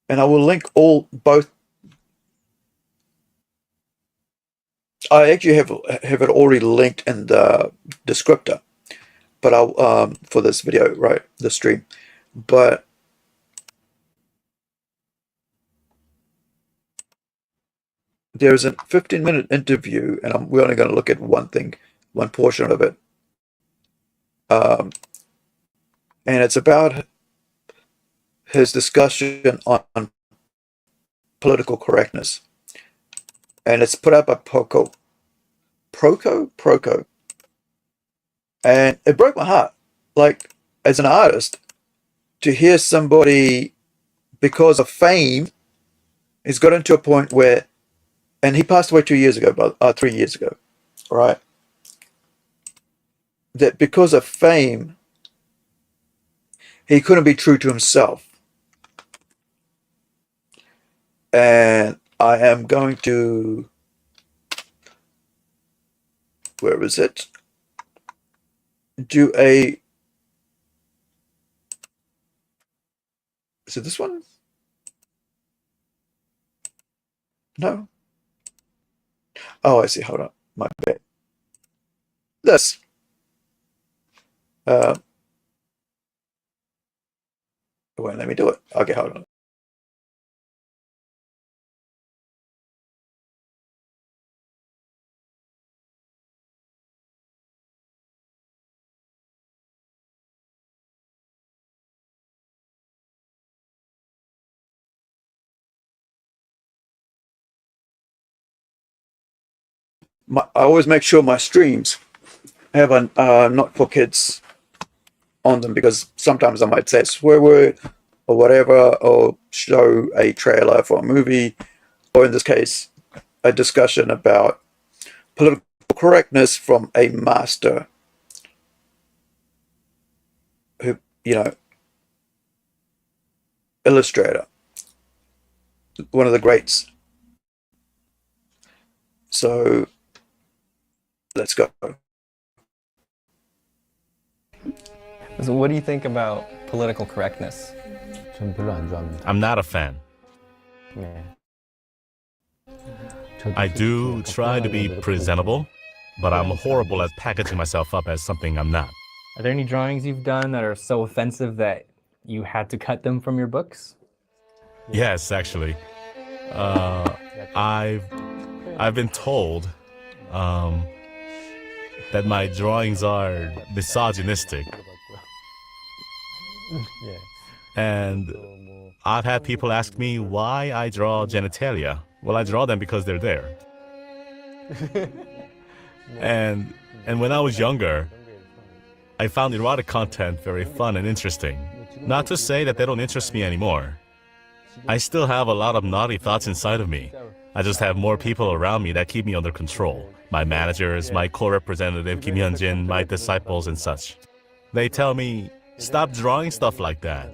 S4: and I will link both. I actually have it already linked in the descriptor, but I'll for this video, right, the stream. But there's a 15-minute interview, and we're only going to look at one portion of it, and it's about his discussion on political correctness, and it's put out by Proco, and it broke my heart, like, as an artist, to hear somebody, because of fame, has got into a point where and he passed away 2 years ago, but 3 years ago, right? That because of fame, he couldn't be true to himself. And I am going to, where is it? Do a, is it this one? No. Oh, I see. Hold on. My bad. This. Wait, let me do it. Okay, hold on. I always make sure my streams have a not for kids on them, because sometimes I might say a swear word or whatever, or show a trailer for a movie, or in this case, a discussion about political correctness from a master who, illustrator, one of the greats. So let's go.
S6: So what do you think about political correctness?
S7: 전 별로 안 좋아합니다.
S8: I'm not a fan.
S7: 네.
S8: I do try to be presentable, but I'm horrible at packaging myself up as something I'm not.
S6: Are there any drawings you've done that are so offensive that you had to cut them from your books?
S8: Yes, actually. I've been told that my drawings are misogynistic. And I've had people ask me why I draw genitalia. Well, I draw them because they're there. And when I was younger, I found erotic content very fun and interesting. Not to say that they don't interest me anymore. I still have a lot of naughty thoughts inside of me. I just have more people around me that keep me under control. My managers, my co-representative Kim Hyun-jin, my disciples and such. They tell me, stop drawing stuff like that.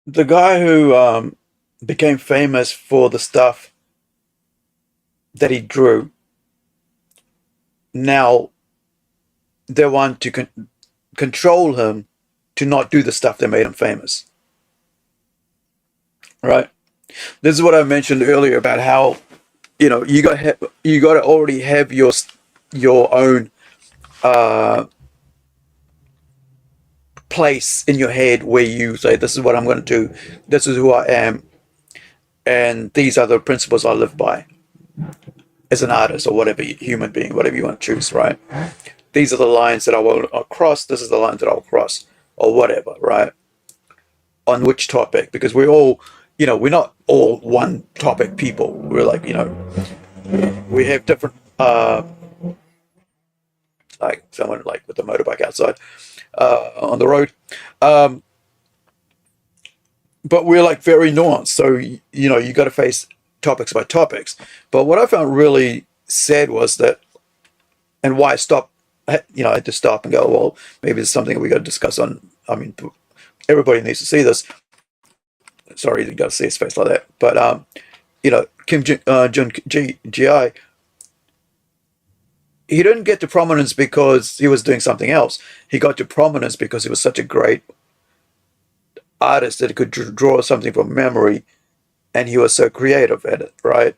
S4: The guy who became famous for the stuff that he drew, now they want to control him to not do the stuff that made him famous. Right? This is what I mentioned earlier about how, you got to already have your own place in your head where you say, this is what I'm going to do, this is who I am, and these are the principles I live by as an artist, or whatever, human being, whatever you want to choose, right? These are the lines that I'll cross, this is the lines that I'll cross, or whatever, right? On which topic? Because we all, we're not all one topic people. We're like, we have different, like someone like with the motorbike outside on the road. But we're like very nuanced. So, you got to face topics by topics. But what I found really sad was that, and why I stopped, I had to stop and go, well, maybe it's something we got to discuss on. I mean, everybody needs to see this. Sorry, you got to see his face like that. But, Kim Jun-gi, he didn't get to prominence because he was doing something else. He got to prominence because he was such a great artist that he could draw something from memory, and he was so creative at it, right?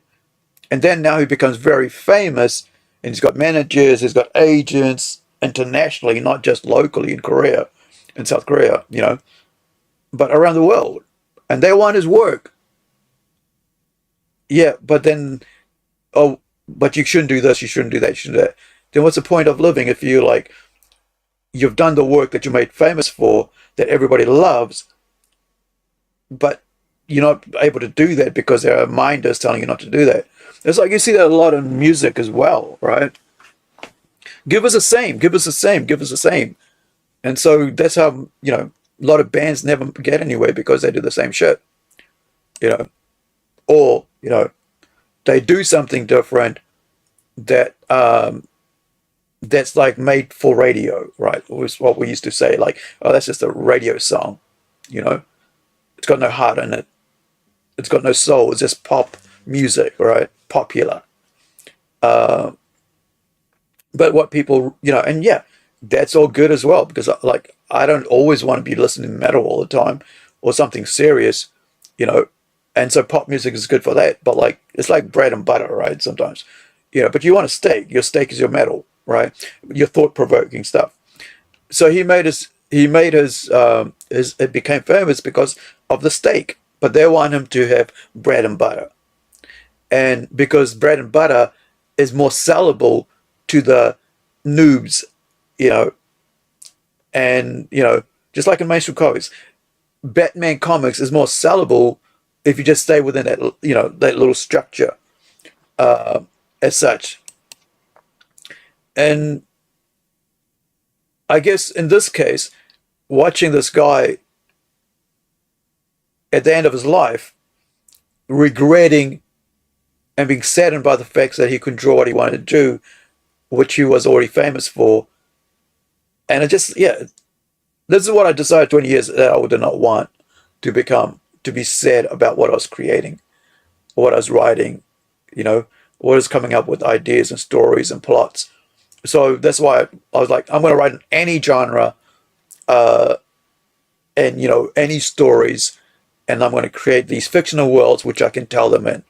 S4: And then now he becomes very famous, and he's got managers, he's got agents internationally, not just locally in Korea, in South Korea, but around the world. And they want his work. Yeah, but then, but you shouldn't do this, you shouldn't do that, you shouldn't do that. Then what's the point of living if you've done the work that you made famous for, that everybody loves, but you're not able to do that because there are minders telling you not to do that. It's like you see that a lot in music as well, right? Give us the same, give us the same, give us the same. And so that's how, a lot of bands never get anywhere, because they do the same shit, or You know, they do something different that that's like made for radio, right? Was what we used to say, like, oh, that's just a radio song, you know. It's got no heart in it. It's got no soul. It's just pop music, right? Popular. But what people, you know, and yeah, that's all good as well, because like I don't always want to be listening to metal all the time or something serious, you know. And so pop music is good for that. But like it's like bread and butter, right? Sometimes, you know. But you want a steak. Your steak is your metal, right? Your thought-provoking stuff. So he made his it became famous because of the steak. But they want him to have bread and butter, and because bread and butter is more sellable to the noobs, you know, and you know, just like in mainstream comics, Batman comics is more sellable if you just stay within that, you know, that little structure, as such. And I guess in this case, watching this guy at the end of his life, regretting and being saddened by the fact that he couldn't draw what he wanted to do, which he was already famous for. And it just, yeah, this is what I decided 20 years that I would not want to become, to be sad about what I was creating, or what I was writing, you know, what I was coming up with ideas and stories and plots. So that's why I was like, I'm going to write in any genre, and, you know, any stories, and I'm going to create these fictional worlds which I can tell them in.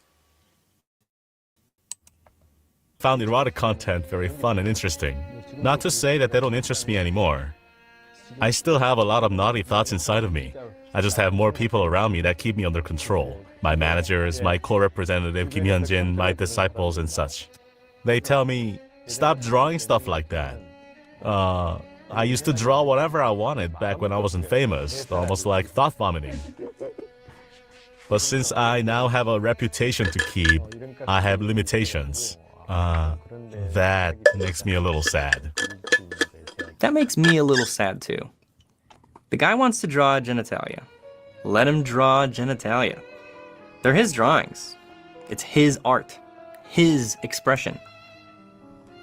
S8: Found erotic content very fun and interesting. Not to say that they don't interest me anymore. I still have a lot of naughty thoughts inside of me. I just have more people around me that keep me under control. My managers, my co-representative Kim Hyun-jin, my disciples and such. They tell me, stop drawing stuff like that. I used to draw whatever I wanted back when I wasn't famous, almost like thought vomiting. But since I now have a reputation to keep, I have limitations. That makes me a little sad.
S6: That makes me a little sad too. The guy wants to draw genitalia. Let him draw genitalia. They're his drawings. It's his art, his expression.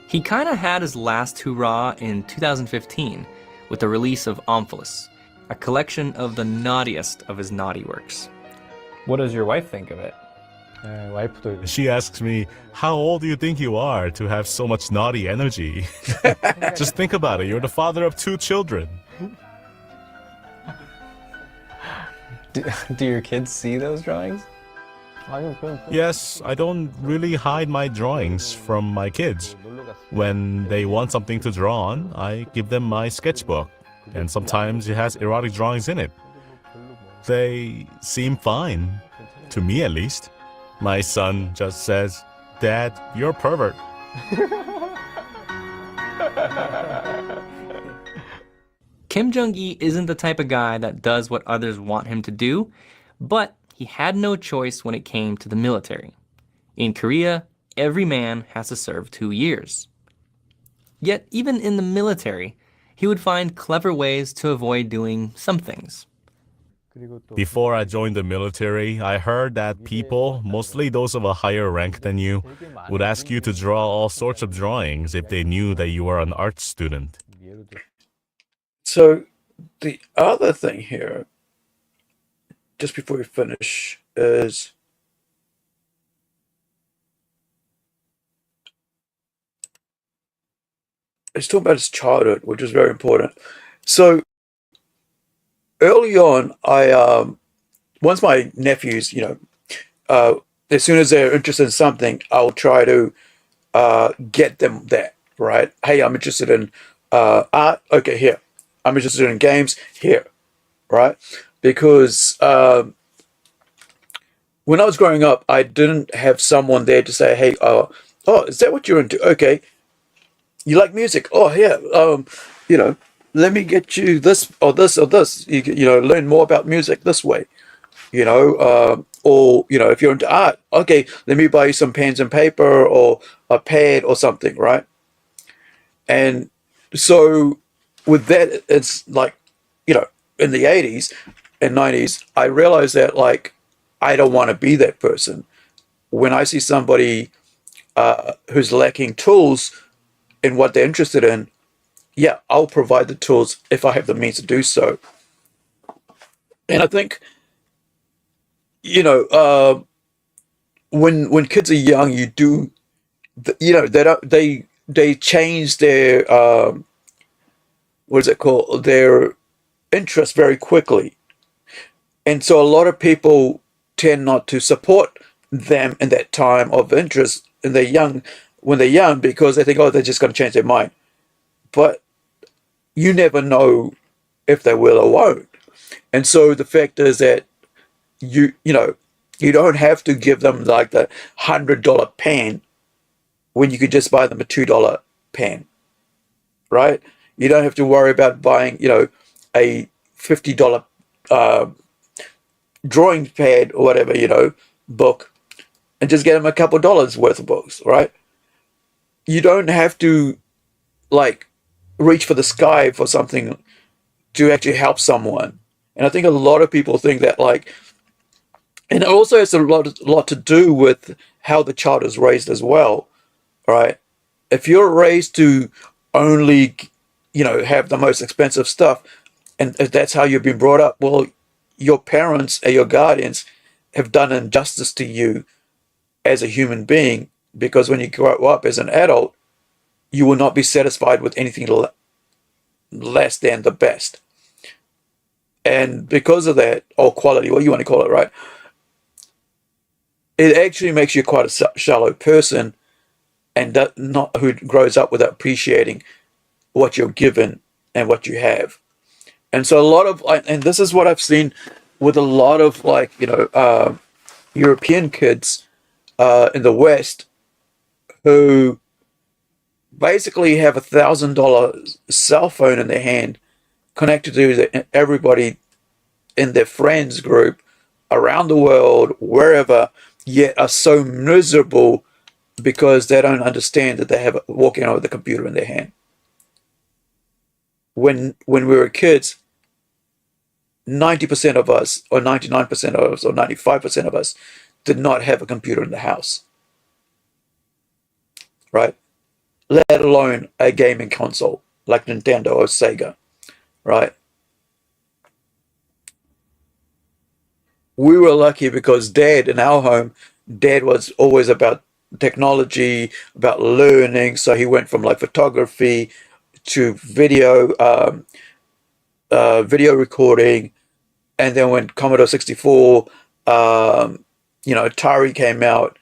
S6: He kind of had his last hurrah in 2015 with the release of Omphalos, a collection of the naughtiest of his naughty works.
S9: What does your wife think of it?
S7: 와이프도
S8: She asks me, how old do you think you are to have so much naughty energy? Just think about it, you're the father of 2 children.
S9: Do your kids see those drawings?
S8: Yes, I don't really hide my drawings from my kids. When they want something to draw on, I give them my sketchbook, and sometimes it has erotic drawings in it. They seem fine, to me at least. My son just says, Dad, you're a pervert.
S6: Kim Jong-gi isn't the type of guy that does what others want him to do, but he had no choice when it came to the military. In Korea, every man has to serve 2 years. Yet even in the military, he would find clever ways to avoid doing some things.
S8: Before I joined the military, I heard that people, mostly those of a higher rank than you, would ask you to draw all sorts of drawings if they knew that you were an art student.
S4: So the other thing here, just before we finish, is he's talking about his childhood, which is very important. So early on, once my nephews, you know, as soon as they're interested in something, I'll try to get them that, right? Hey, I'm interested in art. Okay, here. I'm interested in games. Here, right? Because when I was growing up, I didn't have someone there to say, hey, oh, is that what you're into? Okay. You like music? Oh, yeah. You know, let me get you this or this or this. You know, learn more about music this way. You know, or, you know, if you're into art, okay, let me buy you some pens and paper or a pad or something, right? And so with that, it's like, you know, in the 80s and 90s, I realized that, like, I don't want to be that person. when I see somebody who's lacking tools in what they're interested in, yeah, I'll provide the tools if I have the means to do so. And I think, you know, when kids are young, you do, you know, they change their what is it called, their interest very quickly, and so a lot of people tend not to support them in that time of interest in they're young when they're young because they think, oh, they're just going to change their mind. But you never know if they will or won't. And so the fact is that you know, you don't have to give them like the $100 pen when you could just buy them a $2 pen, right? You don't have to worry about buying, you know, a $50 drawing pad or whatever, you know, book, and just get them a couple dollars worth of books, right? You don't have to like reach for the sky for something to actually help someone. And I think a lot of people think that like, and it also has a lot to do with how the child is raised as well, right? If you're raised to only, you know, have the most expensive stuff, and if that's how you've been brought up, well, your parents and your guardians have done injustice to you as a human being, because when you grow up as an adult, you will not be satisfied with anything less than the best. And because of that, or quality, what you want to call it, right? It actually makes you quite a shallow person, and not who grows up without appreciating what you're given and what you have. And so a lot of, and this is what I've seen with a lot of like, you know, European kids in the West who basically have $1,000 cell phone in their hand, connected to everybody in their friends group around the world, wherever, yet are so miserable because they don't understand that they have walking around with a computer in their hand. When we were kids, 90% of us, or 99% of us, or 95% of us did not have a computer in the house, right? Let alone a gaming console like Nintendo or Sega, right? We were lucky because Dad, in our home, Dad was always about technology, about learning. So he went from like photography to video recording, and then when Commodore 64, you know, Atari came out,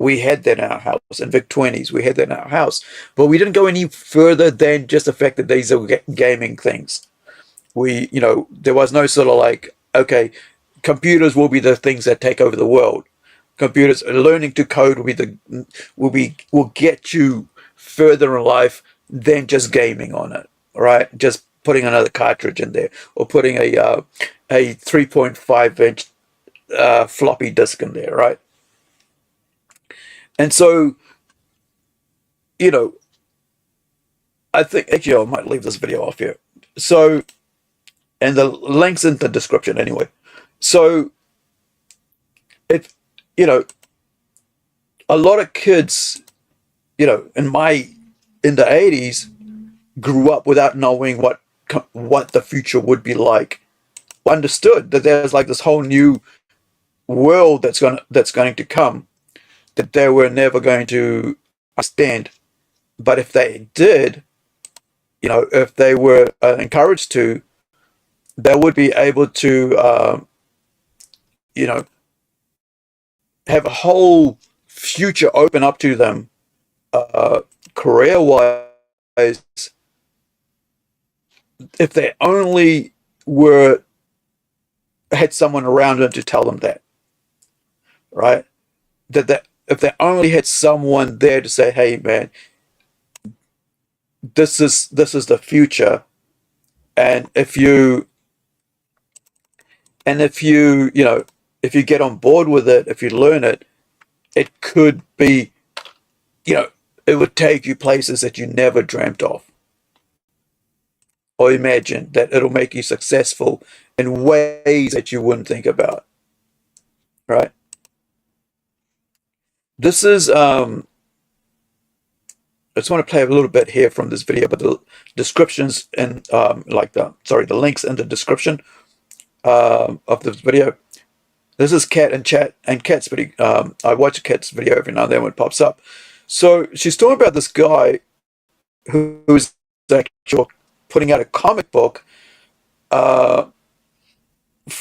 S4: we had that in our house, and VIC-20s, we had that in our house. But we didn't go any further than just the fact that these are gaming things. You know, there was no sort of like, okay, computers will be the things that take over the world. Computers, learning to code will get you further in life than just gaming on it, right? Just putting another cartridge in there, or putting a 3.5-inch floppy disk in there, right? And so, you know, I think actually I might leave this video off here. So, and the links in the description anyway. So, if you know, a lot of kids, you know, in the 80s, grew up without knowing what the future would be like. Understood that there's like this whole new world that's going to come, that they were never going to understand. But if they did, you know, if they were encouraged to, they would be able to, you know, have a whole future open up to them, career-wise, if they only had someone around them to tell them that, right? That if they only had someone there to say, "Hey, man, this is the future," and if you you know, if you get on board with it, if you learn it, it could be, you know, it would take you places that you never dreamt of or imagined, that it'll make you successful in ways that you wouldn't think about, right? This is I just want to play a little bit here from this video, but the descriptions and the links in the description of this video. This is Kat and Chat and Kat's video. I watch Kat's video every now and then when it pops up. So she's talking about this guy who's actually putting out a comic book for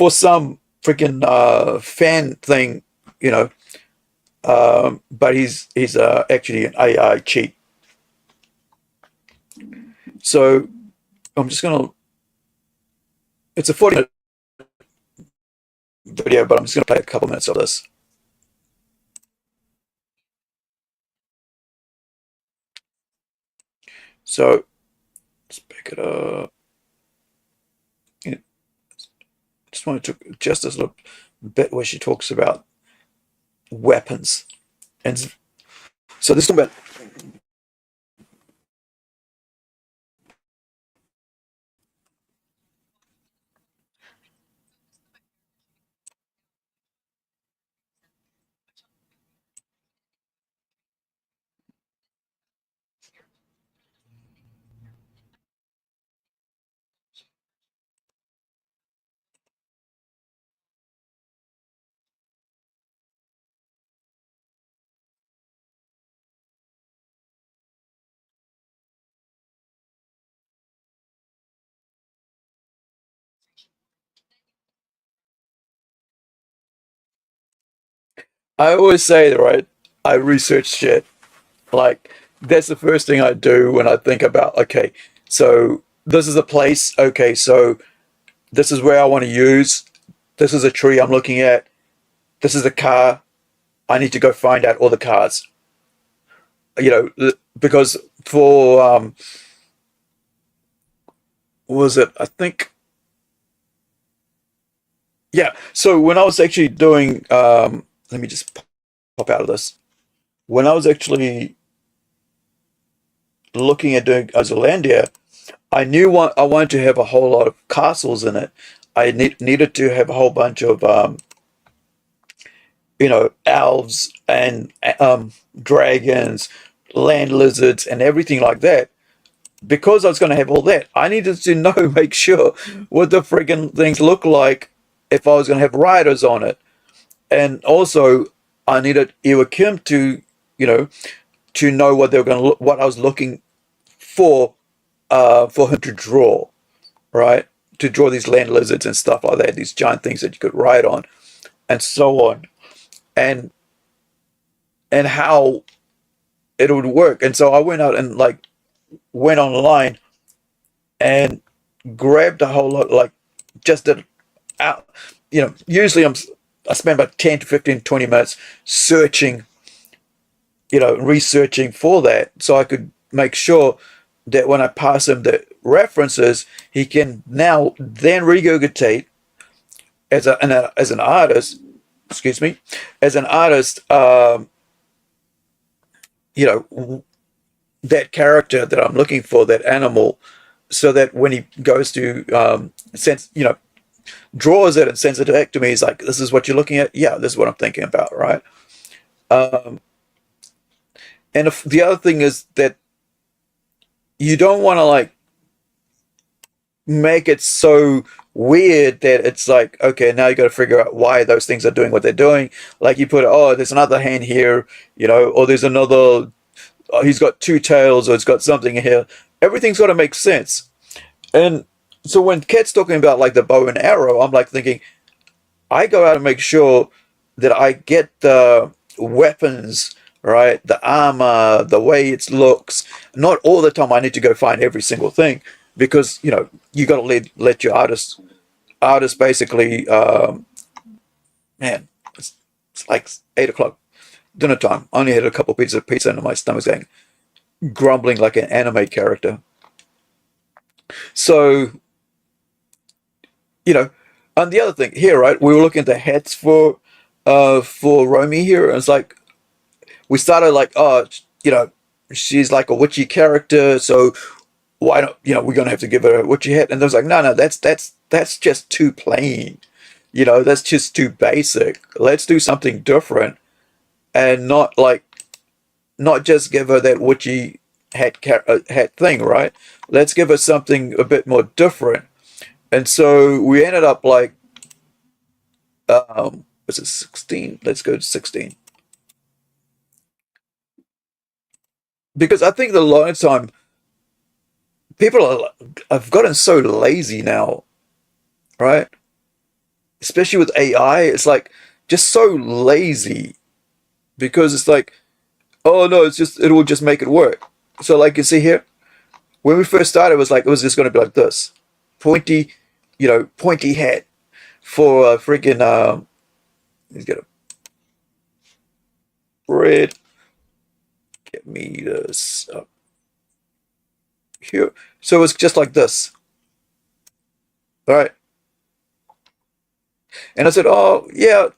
S4: some freaking fan thing, you know. But he's actually an AI cheat. So I'm just gonna. It's a 40-minute video, but I'm just gonna play a couple minutes of this. So let's pick it up. Just wanted to just this little bit where she talks about weapons, and so this is about. I always say that, right? I research shit. Like, that's the first thing I do when I think about, okay, so this is a place, okay, so this is where I want to use, this is a tree I'm looking at, this is a car, I need to go find out all the cars. You know, because for, what was it? I think, yeah, so when I was actually doing, let me just pop out of this. When I was actually looking at doing Isolandia, I knew I wanted to have a whole lot of castles in it. I needed to have a whole bunch of, you know, elves and dragons, land lizards, and everything like that. Because I was going to have all that, I needed to know, make sure what the friggin' things look like if I was going to have riders on it. And also, I needed Iwakim to, you know, to know what they were going to look, what I was looking for him to draw, right? To draw these land lizards and stuff like that, these giant things that you could ride on, and so on, and how it would work. And so I went out and like went online and grabbed a whole lot, like just did out. You know, usually I spend about 10 to 15, 20 minutes searching, you know, researching for that, so I could make sure that when I pass him the references, he can now then regurgitate as an artist. Excuse me, as an artist, you know, that character that I'm looking for, that animal, so that when he goes to sense, you know, draws it and sends it back to me, he's like, "This is what you're looking at. Yeah, this is what I'm thinking about, right?" And the other thing is that you don't want to like make it so weird that it's like, okay, now you got to figure out why those things are doing what they're doing. Like you put, oh, there's another hand here, you know, or there's another, oh, he's got two tails, or it's got something here. Everything's got to make sense. And so when Kat's talking about like the bow and arrow, I'm like thinking, I go out and make sure that I get the weapons, right, the armor, the way it looks. Not all the time I need to go find every single thing, because, you know, you got to let your artist basically, man, it's like 8 o'clock dinner time. I only had a couple pieces of pizza and my stomach's going grumbling like an anime character. So, you know, and the other thing here, right, we were looking at the hats for Romy here, and it's like, we started like, oh, you know, she's like a witchy character, so why don't, you know, we're gonna have to give her a witchy hat? And they was like, no, that's just too plain, you know, that's just too basic. Let's do something different. and not just give her that witchy hat thing, right? Let's give her something a bit more different. And so we ended up like, was it 16? Let's go to 16. Because I think the long time, have gotten so lazy now, right? Especially with AI, it's like just so lazy because it's like, oh no, it will just make it work. So like you see here, when we first started, it was just going to be like this, pointy, pointy hat for a freaking let's get a red. Get me this up here. So it's just like this, all right? And I said, oh yeah,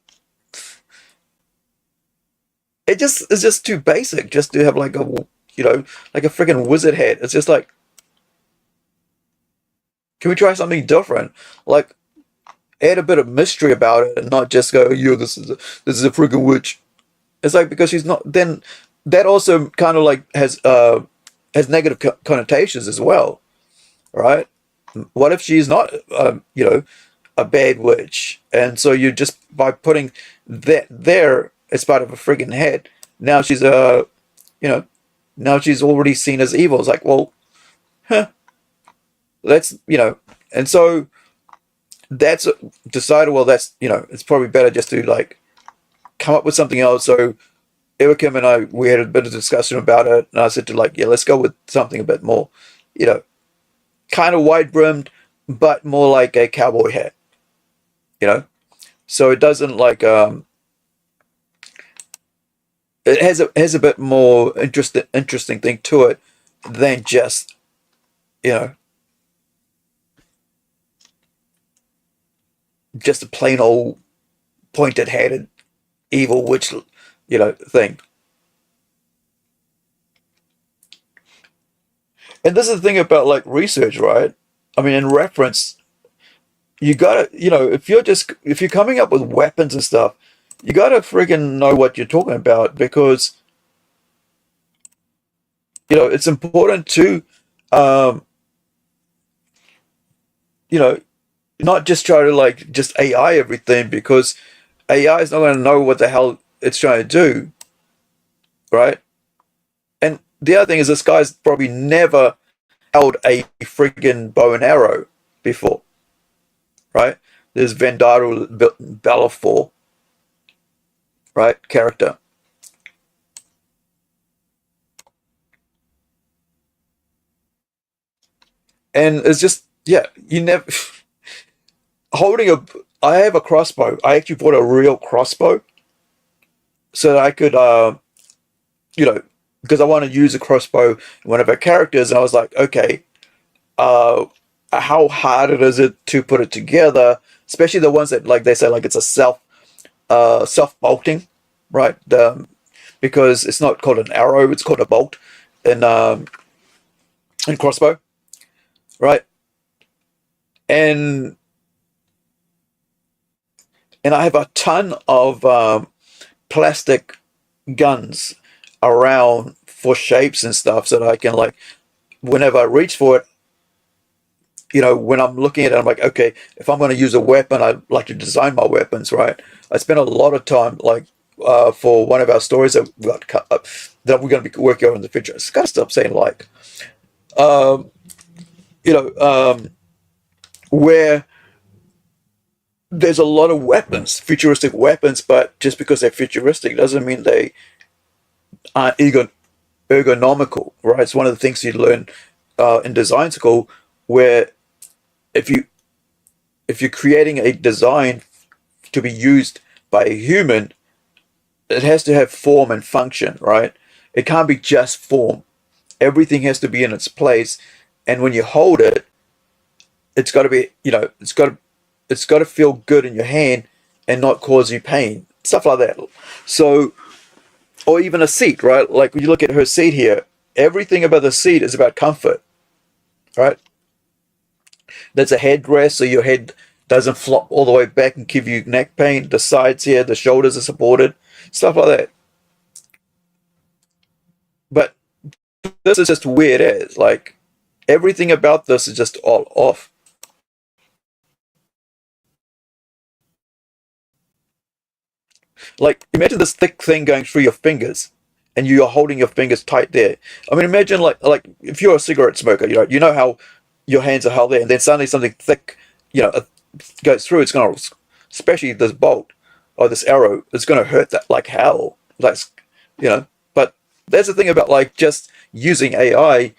S4: it's just too basic just to have like like a freaking wizard hat. It's just like, can we try something different? Like add a bit of mystery about it and not just go, yo, this is a freaking witch. It's like, because she's not, then that also kind of like has negative connotations as well, right? What if she's not a bad witch, and so you just, by putting that there as part of a friggin' head, now she's now she's already seen as evil. It's like, well, let's and so that's decided, well, that's it's probably better just to like come up with something else. So Kim and I, we had a bit of discussion about it, and I said to like, yeah, let's go with something a bit more, kind of wide brimmed, but more like a cowboy hat, so it doesn't like it has a bit more interesting thing to it than just just a plain old pointed hatted evil witch thing. And this is the thing about like research, right? I mean, in reference, you gotta, if you're coming up with weapons and stuff, you gotta friggin' know what you're talking about, because it's important to not just try to like just AI everything, because AI is not going to know what the hell it's trying to do, right? And the other thing is, this guy's probably never held a friggin' bow and arrow before, right? There's Vendaru Bellafor, right? Character. And it's just, yeah, you never I have a crossbow. I actually bought a real crossbow so that I could because I want to use a crossbow in one of our characters, and I was like, okay, how hard is it to put it together, especially the ones that, like, they say like it's a self bolting, right? Because it's not called an arrow, it's called a bolt in crossbow, right? And I have a ton of plastic guns around for shapes and stuff, so that I can, like, whenever I reach for it, when I'm looking at it, I'm like, okay, if I'm going to use a weapon, I like to design my weapons, right? I spent a lot of time, like, for one of our stories that we got cut up, that we're going to be working on in the future. It's got to stop saying like, where there's a lot of weapons, futuristic weapons, but just because they're futuristic doesn't mean they aren't ergonomical, right? It's one of the things you learn in design school, where if you're creating a design to be used by a human, it has to have form and function, right? It can't be just form. Everything has to be in its place, and when you hold it, it's got to be, it's got to feel good in your hand and not cause you pain, stuff like that. So, or even a seat, right? Like when you look at her seat here, everything about the seat is about comfort, right? That's a headrest, so your head doesn't flop all the way back and give you neck pain. The sides here, the shoulders are supported, stuff like that. this is just weird as like everything about this is just all off. Like imagine this thick thing going through your fingers and you're holding your fingers tight there. I mean imagine like if you're a cigarette smoker, you know how your hands are held there and then suddenly something thick, goes through, it's gonna, especially this bolt or this arrow, it's gonna hurt that like hell. That's but that's the thing about like just using AI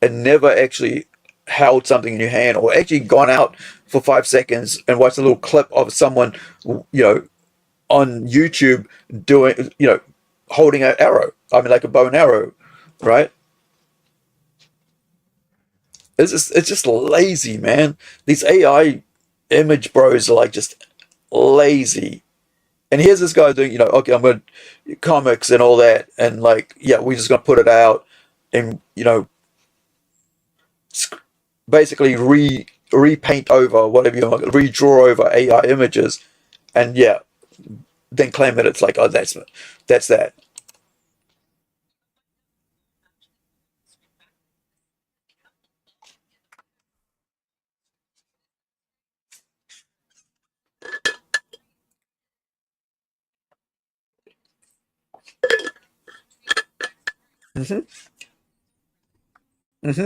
S4: and never actually held something in your hand or actually gone out for 5 seconds and watched a little clip of someone, on YouTube doing, holding an arrow. I mean, like a bow and arrow, right? It's just lazy, man. These AI image bros are like just lazy. And here's this guy doing, okay, I'm going to comics and all that, and like, yeah, we're just going to put it out and basically repaint over whatever you want, redraw over AI images, and yeah, then claim that it's like, oh, that's that. Hmm. Hmm.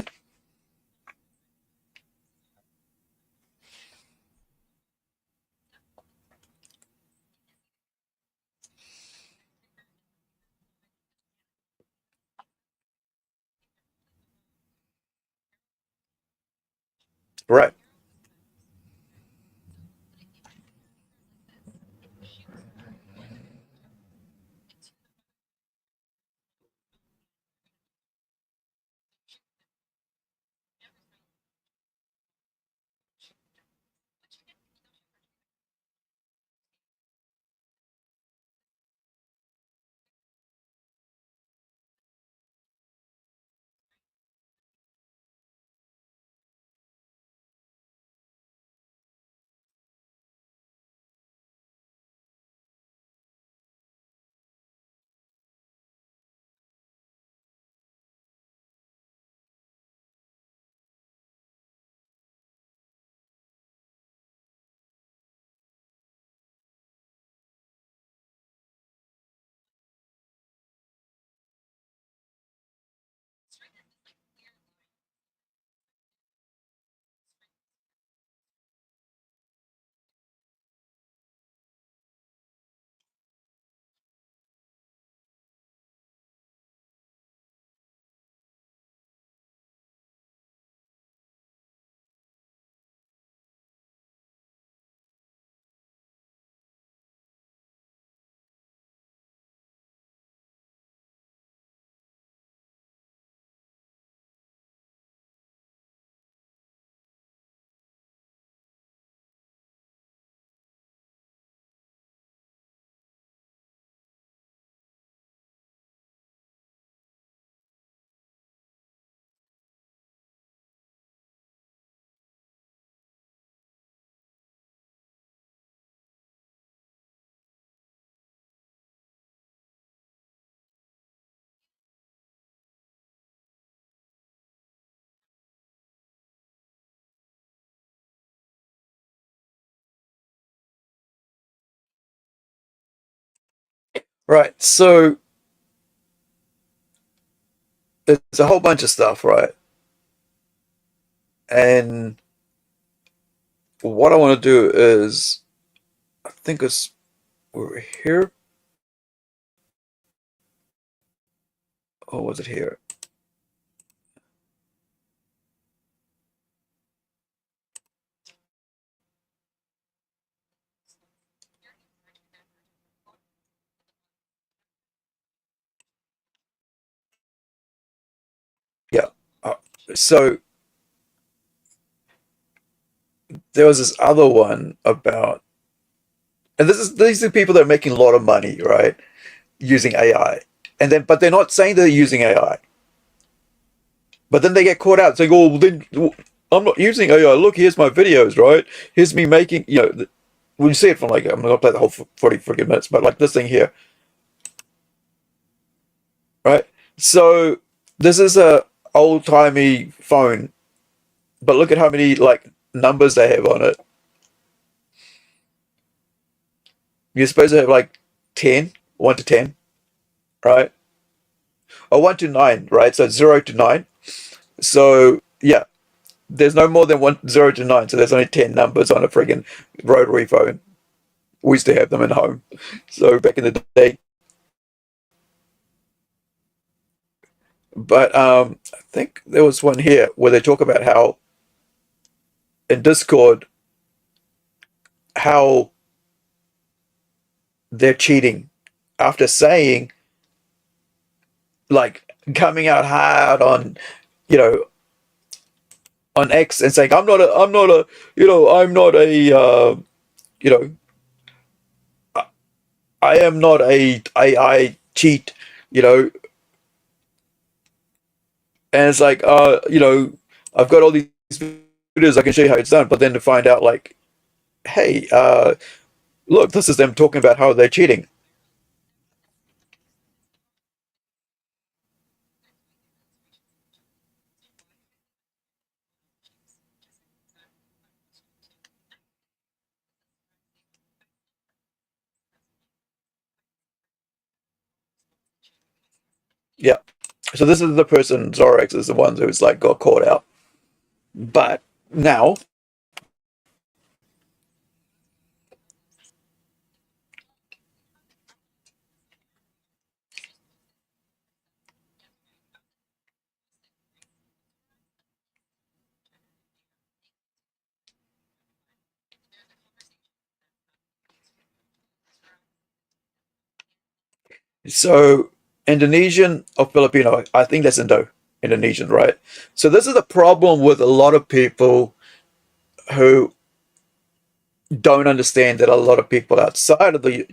S4: Right. Right. So it's a whole bunch of stuff, right? And what I want to do is, I think it's over here. Or was it here? Yeah. Uh, so there was this other one about, and these are people that are making a lot of money, right? Using AI. And then, but they're not saying they're using AI. But then they get caught out saying, oh, well, then I'm not using AI. Look, here's my videos, right? Here's me making, when you see it from like, I'm not going to play the whole 40 freaking minutes, but like this thing here, right? So this is a old timey phone, but look at how many like numbers they have on it. You're supposed to have like 10, 1 to 10, right? Or 1 to 9, right? So 0 to 9. So yeah, there's no more than 0 to 9. So there's only 10 numbers on a friggin' rotary phone. We used to have them in home. So back in the day. But I think there was one here where they talk about how in Discord, how they're cheating after saying, like, coming out hard on, you know, on X and saying, I'm not a, I'm not a, you know, I am not a AI cheat, you know, and it's like, I've got all these videos I can show you how it's done, but then to find out, like, hey, look, this is them talking about how they're cheating. Yeah. So this is the person, Zorex is the one who's like got caught out. But now, so Indonesian or Filipino, I think that's Indonesian, right? So this is the problem with a lot of people who don't understand that a lot of people outside of the,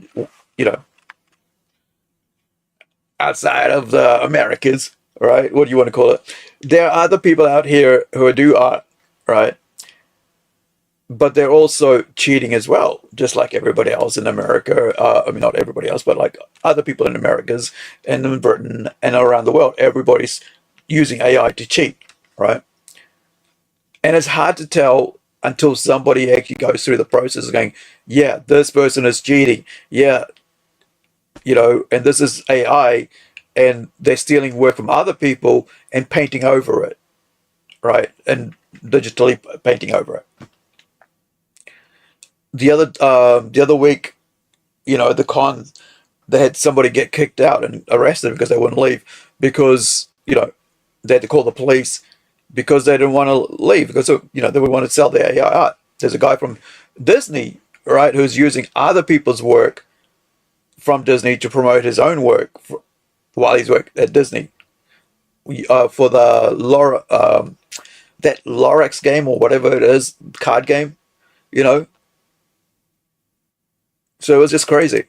S4: you know, outside of the Americas, right? What do you want to call it? There are other people out here who do art, right? But they're also cheating as well, just like everybody else in America. I mean, not everybody else, but like other people in Americas and in Britain and around the world. Everybody's using AI to cheat, right? And it's hard to tell until somebody actually goes through the process of going, yeah, this person is cheating. Yeah, and this is AI, and they're stealing work from other people and painting over it, right? And digitally painting over it. The other week, the con, they had somebody get kicked out and arrested because they wouldn't leave because they had to call the police because they didn't want to leave because they would want to sell their AI art. There's a guy from Disney, right, who's using other people's work from Disney to promote his own work while he's working at Disney. For the that Lorax game or whatever it is, card game, you know. So it was just crazy.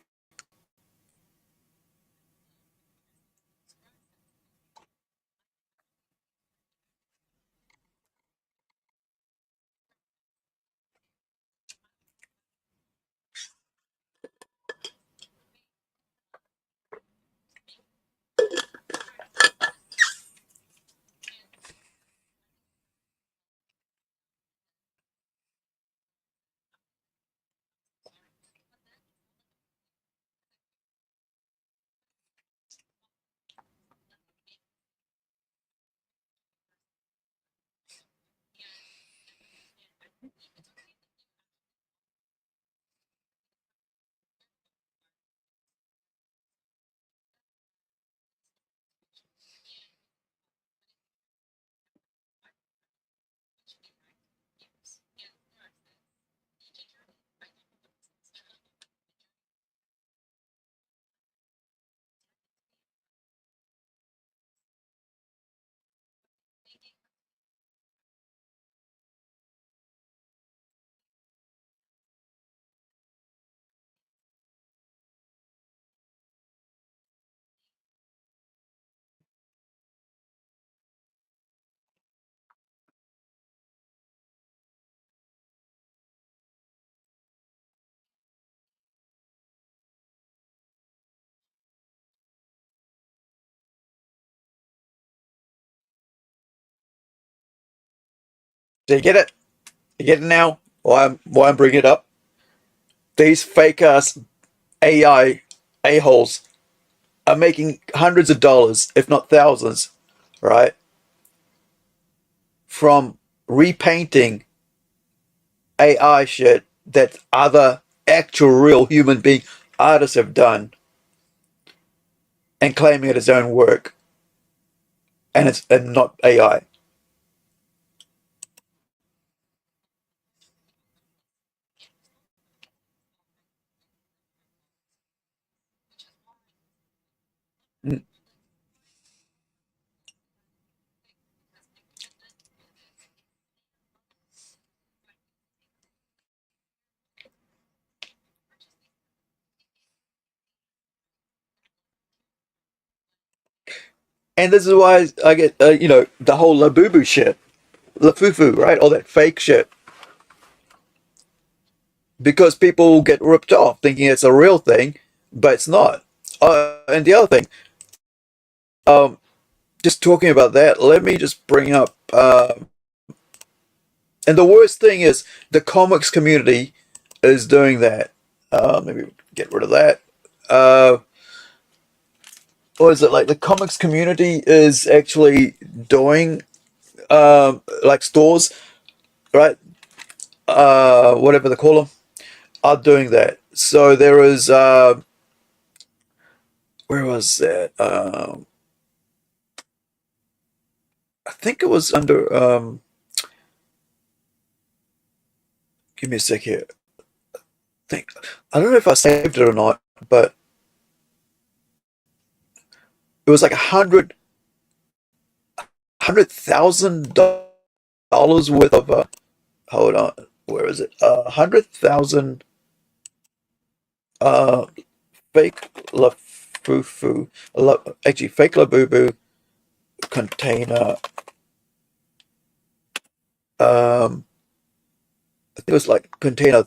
S4: Do you get it? You get it now? Why I'm bringing it up? These fake ass AI a-holes are making hundreds of dollars, if not thousands, right? From repainting AI shit that other actual real human being artists have done and claiming it as own work. And it's not AI. Mm. And this is why I get, the whole Labubu shit, Lafufu, right? All that fake shit. Because people get ripped off thinking it's a real thing, but it's not. And the other thing, um, just talking about that, let me just bring up, and the worst thing is the comics community is doing that. Maybe get rid of that. Or is it like the comics community is actually doing, like stores, right? Whatever they call them, are doing that. So there is, where was that? I think it was under, give me a sec here. I don't know if I saved it or not, but it was like $100,000 worth of, hold on, where is it? 100,000 uh fake Lafufu, actually fake Labubu container. I think it was like container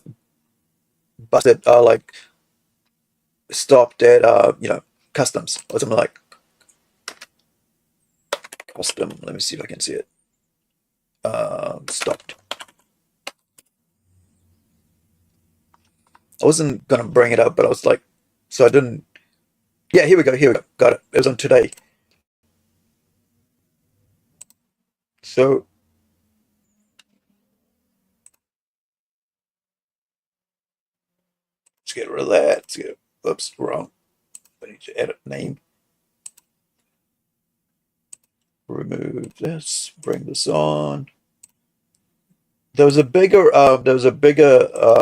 S4: bus that are like stopped at customs or something like custom. Let me see if I can see it. Stopped. I wasn't gonna bring it up, but I was like, so I didn't. Yeah, here we go. Here we go. Got it. It was on today. So let's get rid of that. Let's get. Oops, wrong. I need to edit name. Remove this. Bring this on. There was a bigger,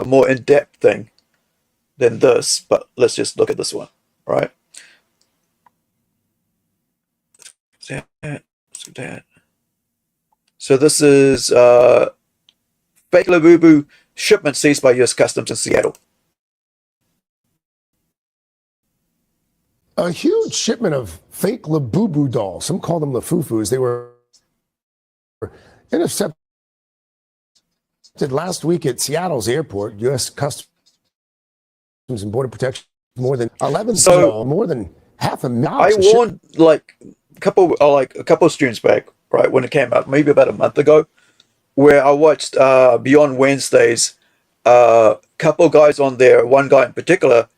S4: more in-depth thing than this, but let's just look at this one, right? Let's do that. So this is fake Labubu shipment seized by U.S. Customs in Seattle.
S10: A huge shipment of fake Labubu dolls, some call them Lafufus, they were intercepted last week at Seattle's airport. U.S. Customs and Border Protection more than 11,
S4: So
S10: more than half a million.
S4: I warned like a couple of streams back, right, when it came out, maybe about a month ago, where I watched Beyond Wednesdays, couple guys on there, one guy in particular,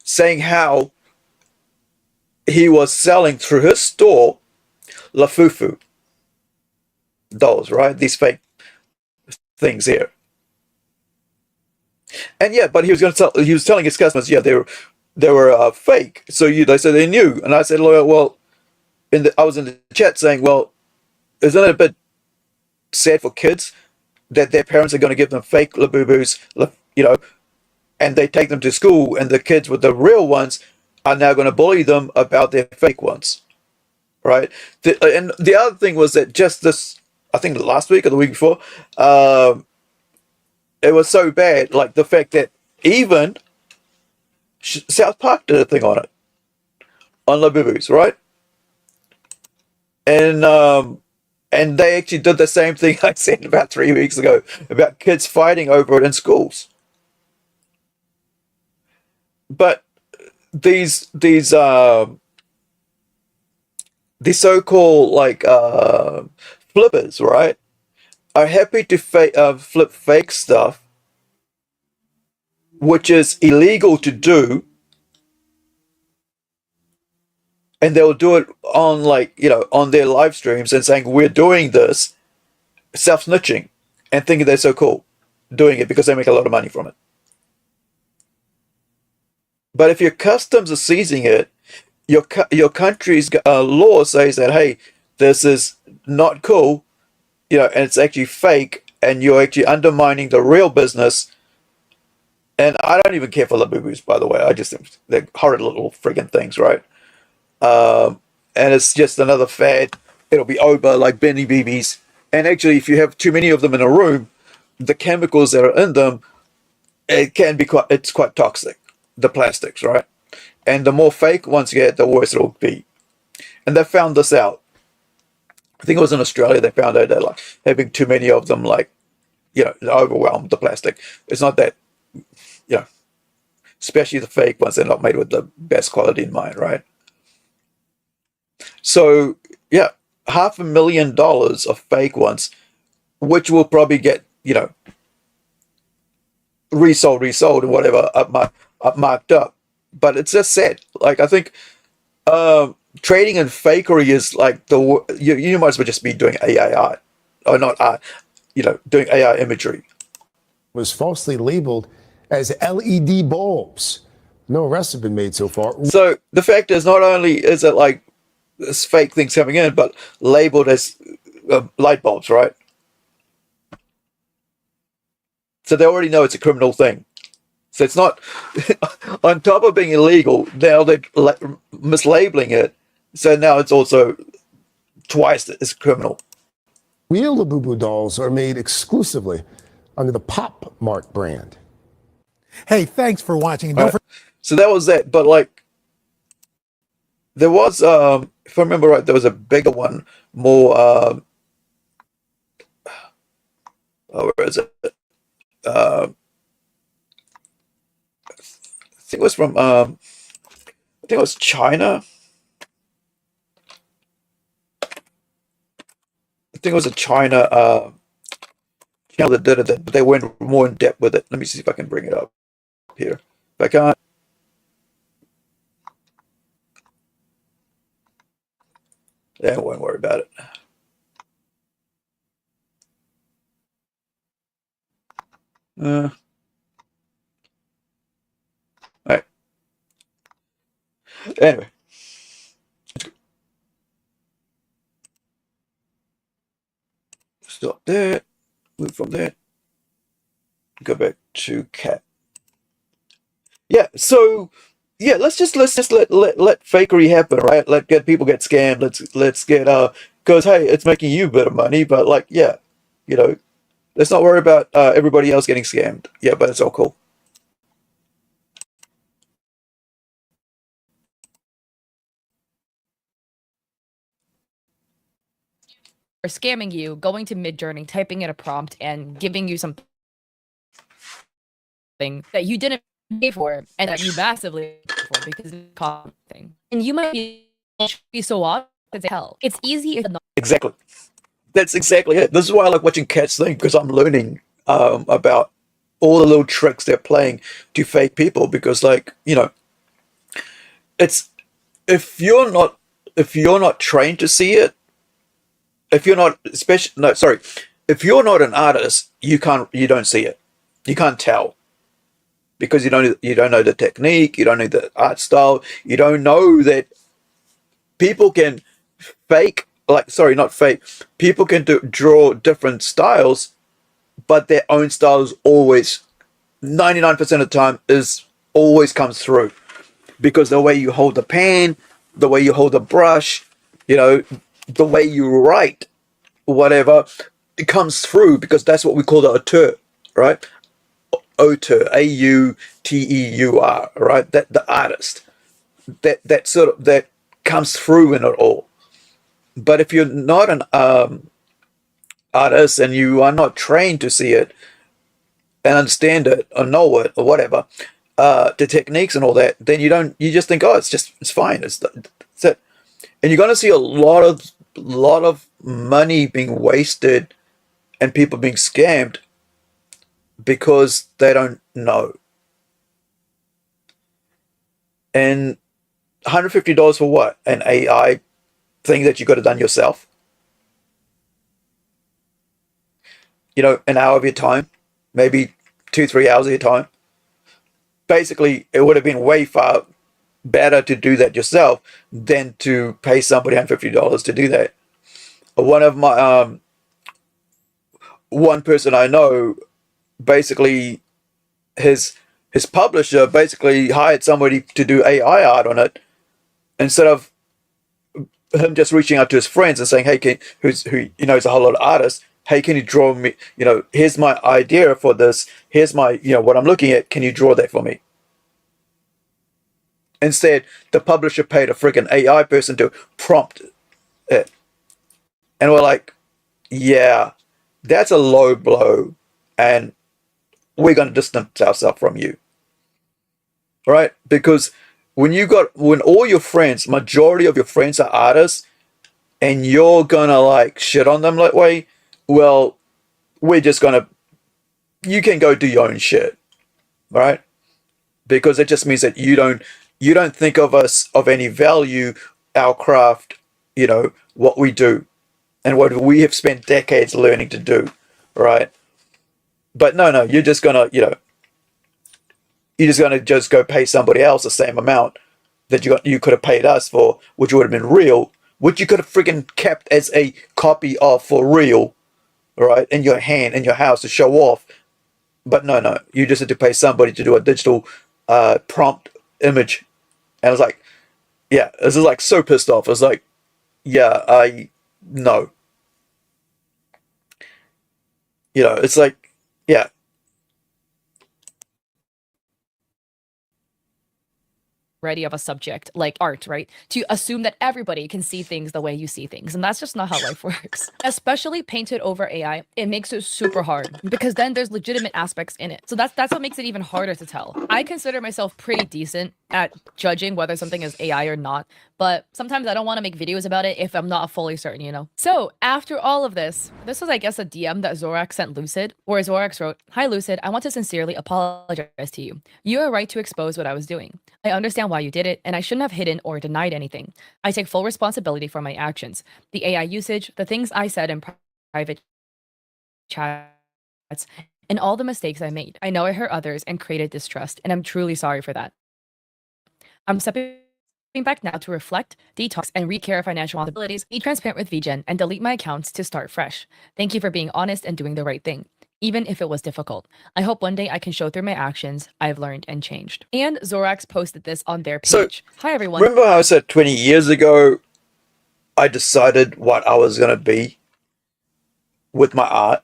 S4: saying how he was selling through his store Lafufu dolls, right? These fake things here. And yeah, but he was telling his customers, yeah, they were fake. So they said they knew, and I said, well, I was in the chat saying, well, isn't it a bit sad for kids that their parents are going to give them fake Labubus, and they take them to school, and the kids with the real ones are now going to bully them about their fake ones, right? And the other thing was that just this, I think last week or the week before, it was so bad, like the fact that even South Park did a thing on it, on Labubus, right? And they actually did the same thing I said about 3 weeks ago about kids fighting over it in schools. But these so-called like flippers, right? are happy to flip fake stuff, which is illegal to do, and they'll do it on, like, on their live streams and saying we're doing this, self-snitching, and thinking they're so cool doing it because they make a lot of money from it. But if your customs are seizing it, your country's law says that, hey, this is not cool, and it's actually fake, and you're actually undermining the real business. And I don't even care for Labubus, by the way. I just think they're horrid little friggin' things, right? And it's just another fad. It'll be over like Benny BBs. And actually, if you have too many of them in a room, the chemicals that are in them, it's quite toxic, the plastics, right? And the more fake ones you get, the worse it'll be. And they found this out. I think it was in Australia. They found out that, like, having too many of them, like, overwhelmed the plastic. It's not that, especially the fake ones, they're not made with the best quality in mind, right? So, yeah, $500,000 of fake ones, which will probably get, resold and whatever, marked up. But it's just sad. Like, I think trading in fakery is like you might as well just be doing AI art, or not art, doing AI imagery.
S10: Was falsely labeled as LED bulbs. No arrests have been made so far.
S4: So the fact is, not only is it like this fake things coming in, but labeled as light bulbs, right? So they already know it's a criminal thing. So it's not, on top of being illegal, now they're mislabeling it. So now it's also twice as criminal.
S10: Real Labubu dolls are made exclusively under the Pop Mart brand.
S5: Hey, thanks for watching.
S4: So that was that. But, like, there was, if I remember right, there was a bigger one, more, where is it? I think it was from, I think it was China. I think it was a China channel that did it, but they went more in depth with it. Let me see if I can bring it up here. If I can't, yeah, I won't worry about it. All right. Anyway. Stop there. Move from there. Go back to cat. Yeah, so yeah, let's just let fakery happen, right? Let people get scammed. Let's get because hey, it's making you a bit of money, but, like, yeah, let's not worry about everybody else getting scammed. Yeah, but it's all cool.
S11: Or scamming you, going to Midjourney, typing in a prompt, and giving you something that you didn't pay for and that you massively paid for because it's a thing. And you might be so off as hell. It's easy if not.
S4: Exactly. That's exactly it. This is why I like watching cats think, because I'm learning about all the little tricks they're playing to fake people. Because, like, it's if you're not trained to see it, if you're not if you're not an artist, you don't see it. You can't tell. Because you don't know the technique, you don't know the art style, you don't know that people can fake, not fake, people can draw different styles, but their own style is always, 99% of the time, always comes through. Because the way you hold the pen, the way you hold the brush, the way you write, whatever, it comes through, because that's what we call the auteur, right? Auteur, auteur, right? That the artist, that comes through in it all. But if you're not an artist and you are not trained to see it and understand it or know it or whatever, the techniques and all that, then you just think, oh, it's fine, it's it. And you're going to see a lot of money being wasted and people being scammed because they don't know. And $150 for what? An AI thing that you got to done yourself? You know, an hour of your time, maybe 2-3 hours of your time. Basically, it would have been way far better to do that yourself than to pay somebody $150 to do that. One of my one person I know, basically his publisher basically hired somebody to do AI art on it instead of him just reaching out to his friends and saying, hey, who you know is a whole lot of artists, hey, can you draw me, you know, here's my idea for this, here's my, you know, what I'm looking at, can you draw that for me? Instead, the publisher paid a freaking AI person to prompt it. And we're like, yeah, that's a low blow, and we're going to distance ourselves from you. Right? Because when all your friends, majority of your friends are artists, and you're going to like shit on them that way, well, we're just going to, you can go do your own shit. Right? Because it just means that you don't think of us of any value, our craft, you know, what we do and what we have spent decades learning to do, right? But no, you're just gonna, you know, just go pay somebody else the same amount that you could have paid us for, which would have been real, which you could have freaking kept as a copy of for real, right, in your hand, in your house to show off. But no, you just had to pay somebody to do a digital prompt image. And I was like, yeah, this is like so pissed off. I was like, yeah, no. You know, it's like, yeah.
S11: Already of a subject like art, right? To assume that everybody can see things the way you see things. And that's just not how life works. Especially painted over AI, it makes it super hard because then there's legitimate aspects in it. So that's what makes it even harder to tell. I consider myself pretty decent at judging whether something is AI or not, but sometimes I don't want to make videos about it if I'm not fully certain, you know? So after all of this was, I guess, a DM that Zorax sent Lucid, where Zorax wrote, "Hi Lucid, I want to sincerely apologize to you. You are right to expose what I was doing. I understand why you did it, and I shouldn't have hidden or denied anything. I take full responsibility for my actions. The AI usage, the things I said in private chats, and all the mistakes I made. I know I hurt others and created distrust, and I'm truly sorry for that. I'm stepping back now to reflect, detox, and re-care of financial responsibilities, be transparent with VGen, and delete my accounts to start fresh. Thank you for being honest and doing the right thing, even if it was difficult. I hope one day I can show through my actions I've learned and changed." And Zorax posted this on their page.
S4: So,
S11: hi everyone.
S4: Remember how I said 20 years ago, I decided what I was going to be with my art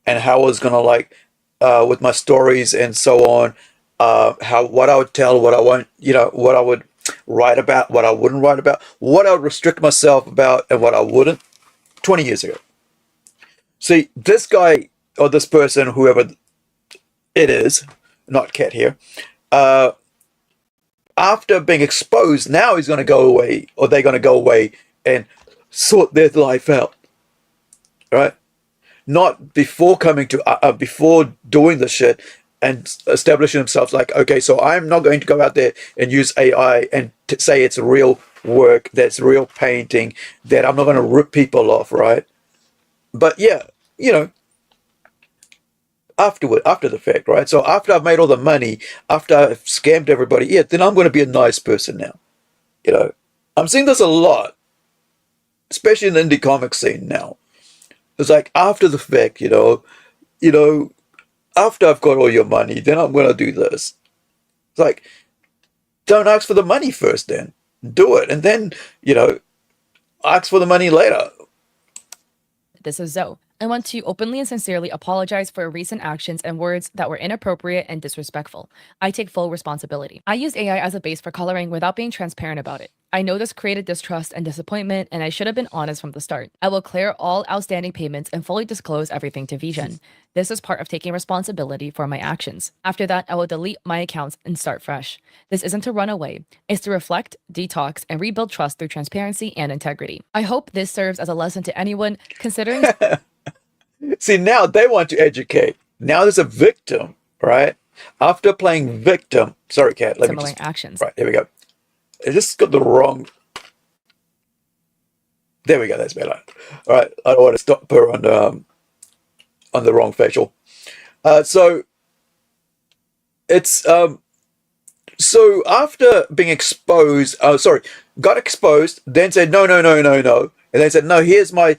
S4: and how I was going to like, with my stories and so on, what I would tell, what I won't, you know, what I would write about, what I wouldn't write about, what I would restrict myself about and what I wouldn't 20 years ago. See, this guy or this person, whoever it is, not Cat here, after being exposed, now he's going to go away, or they're going to go away and sort their life out, right? Not before coming to, before doing the shit and establishing themselves like, okay, so I'm not going to go out there and use AI and say it's real work, that's real painting, that I'm not going to rip people off, right? But yeah, you know, after the fact, right? So after I've made all the money, after I've scammed everybody, yeah, then I'm going to be a nice person now. You know, I'm seeing this a lot, especially in the indie comic scene now. It's like after the fact, you know, after I've got all your money, then I'm going to do this. It's like, don't ask for the money first, then do it, and then, you know, ask for the money later.
S11: This is Zoe. I want to openly and sincerely apologize for recent actions and words that were inappropriate and disrespectful. I take full responsibility. I used AI as a base for coloring without being transparent about it. I know this created distrust and disappointment, and I should have been honest from the start. I will clear all outstanding payments and fully disclose everything to VGen. This is part of taking responsibility for my actions. After that, I will delete my accounts and start fresh. This isn't to run away. It's to reflect, detox, and rebuild trust through transparency and integrity. I hope this serves as a lesson to anyone considering
S4: See, now they want to educate. Now there's a victim, right? After playing victim, sorry, Kat, let me
S11: similar
S4: just,
S11: actions.
S4: right, here we go. I just got the wrong, there we go, that's better. All right, I don't want to stop her on the wrong facial. So it's, so after being exposed, sorry, got exposed, then said, no, no, no, no, no. And then said, no, here's my,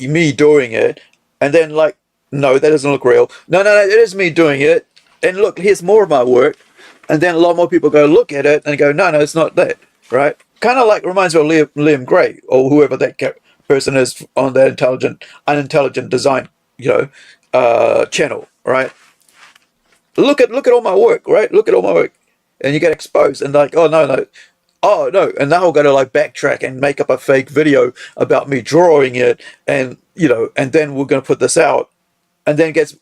S4: me doing it. And then like, no, that doesn't look real. No, no, no, it is me doing it. And look, here's more of my work. And then a lot more people go look at it and go, no, no, it's not that, right? Kind of like reminds me of Liam Gray or whoever that person is on that unintelligent design, channel, right? Look at all my work, right? Look at all my work, and you get exposed, and like, oh no, no, oh no, and now I'm going to like backtrack and make up a fake video about me drawing it, and and then we're going to put this out, and then gets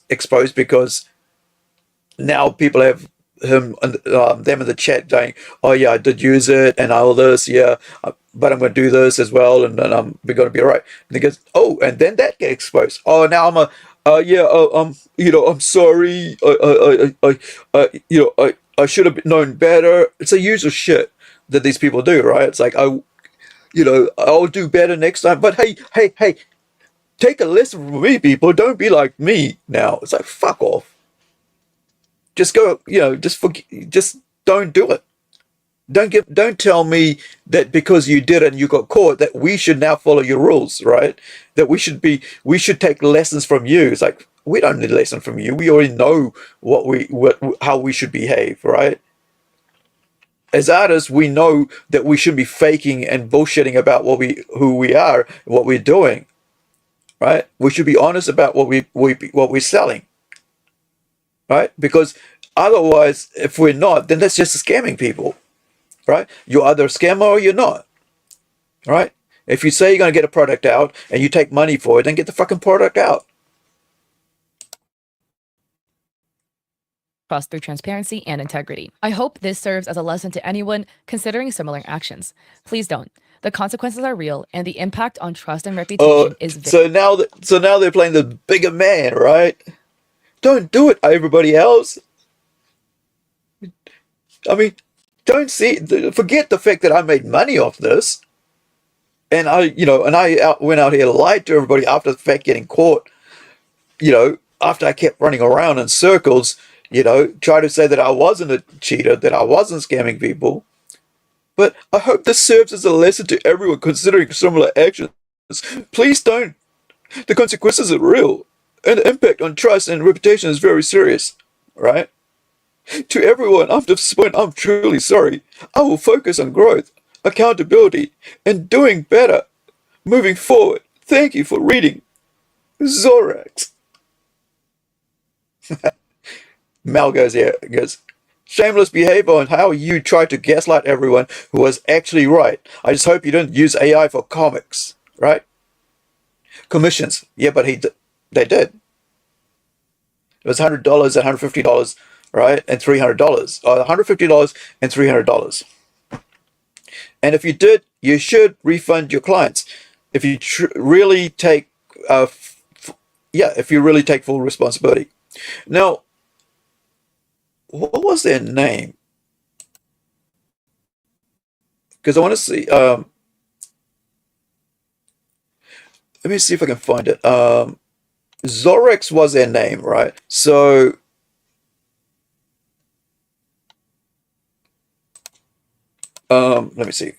S4: exposed because now people have him and them in the chat saying, "Oh yeah, I did use it and all this, yeah, but I'm going to do this as well, and then we're going to be all right." And he goes, "Oh," and then that gets exposed. Oh, now I'm a, yeah, I'm sorry, I should have known better. It's a usual shit that these people do, right? It's like I'll do better next time. But hey, hey, hey, take a lesson from me, people. Don't be like me now. It's like fuck off. Just go, just don't do it. Don't tell me that because you did it and you got caught that we should now follow your rules, right? That we should take lessons from you. It's like we don't need a lesson from you. We already know how we should behave, right? As artists, we know that we shouldn't be faking and bullshitting about who we are, what we're doing, right? We should be honest about what we're selling, right? Because otherwise, if we're not, then that's just scamming people, right? You're either a scammer or you're not, right? If you say you're going to get a product out and you take money for it, then get the fucking product out.
S11: Trust through transparency and integrity. I hope this serves as a lesson to anyone considering similar actions. Please don't. The consequences are real, and the impact on trust and reputation is
S4: so now they're playing the bigger man, right? Don't do it, everybody else. I mean, don't forget the fact that I made money off this, and I went out here lied to everybody after the fact, getting caught. After I kept running around in circles, try to say that I wasn't a cheater, that I wasn't scamming people. But I hope this serves as a lesson to everyone considering similar actions. Please don't. The consequences are real, and the impact on trust and reputation is very serious, right? To everyone after this point, I'm truly sorry. I will focus on growth, accountability, and doing better moving forward. Thank you for reading. Zorax. Mal goes here, goes, shameless behavior on how you try to gaslight everyone who was actually right. I just hope you didn't use AI for comics, right? Commissions. Yeah, but they did. It was $100 and $150, right? And $300. $150 and $300. And if you did, you should refund your clients. If you really take, if you really take full responsibility. Now, what was their name? Because I want to see. Let me see if I can find it. Zorex was their name, right? So, let me see.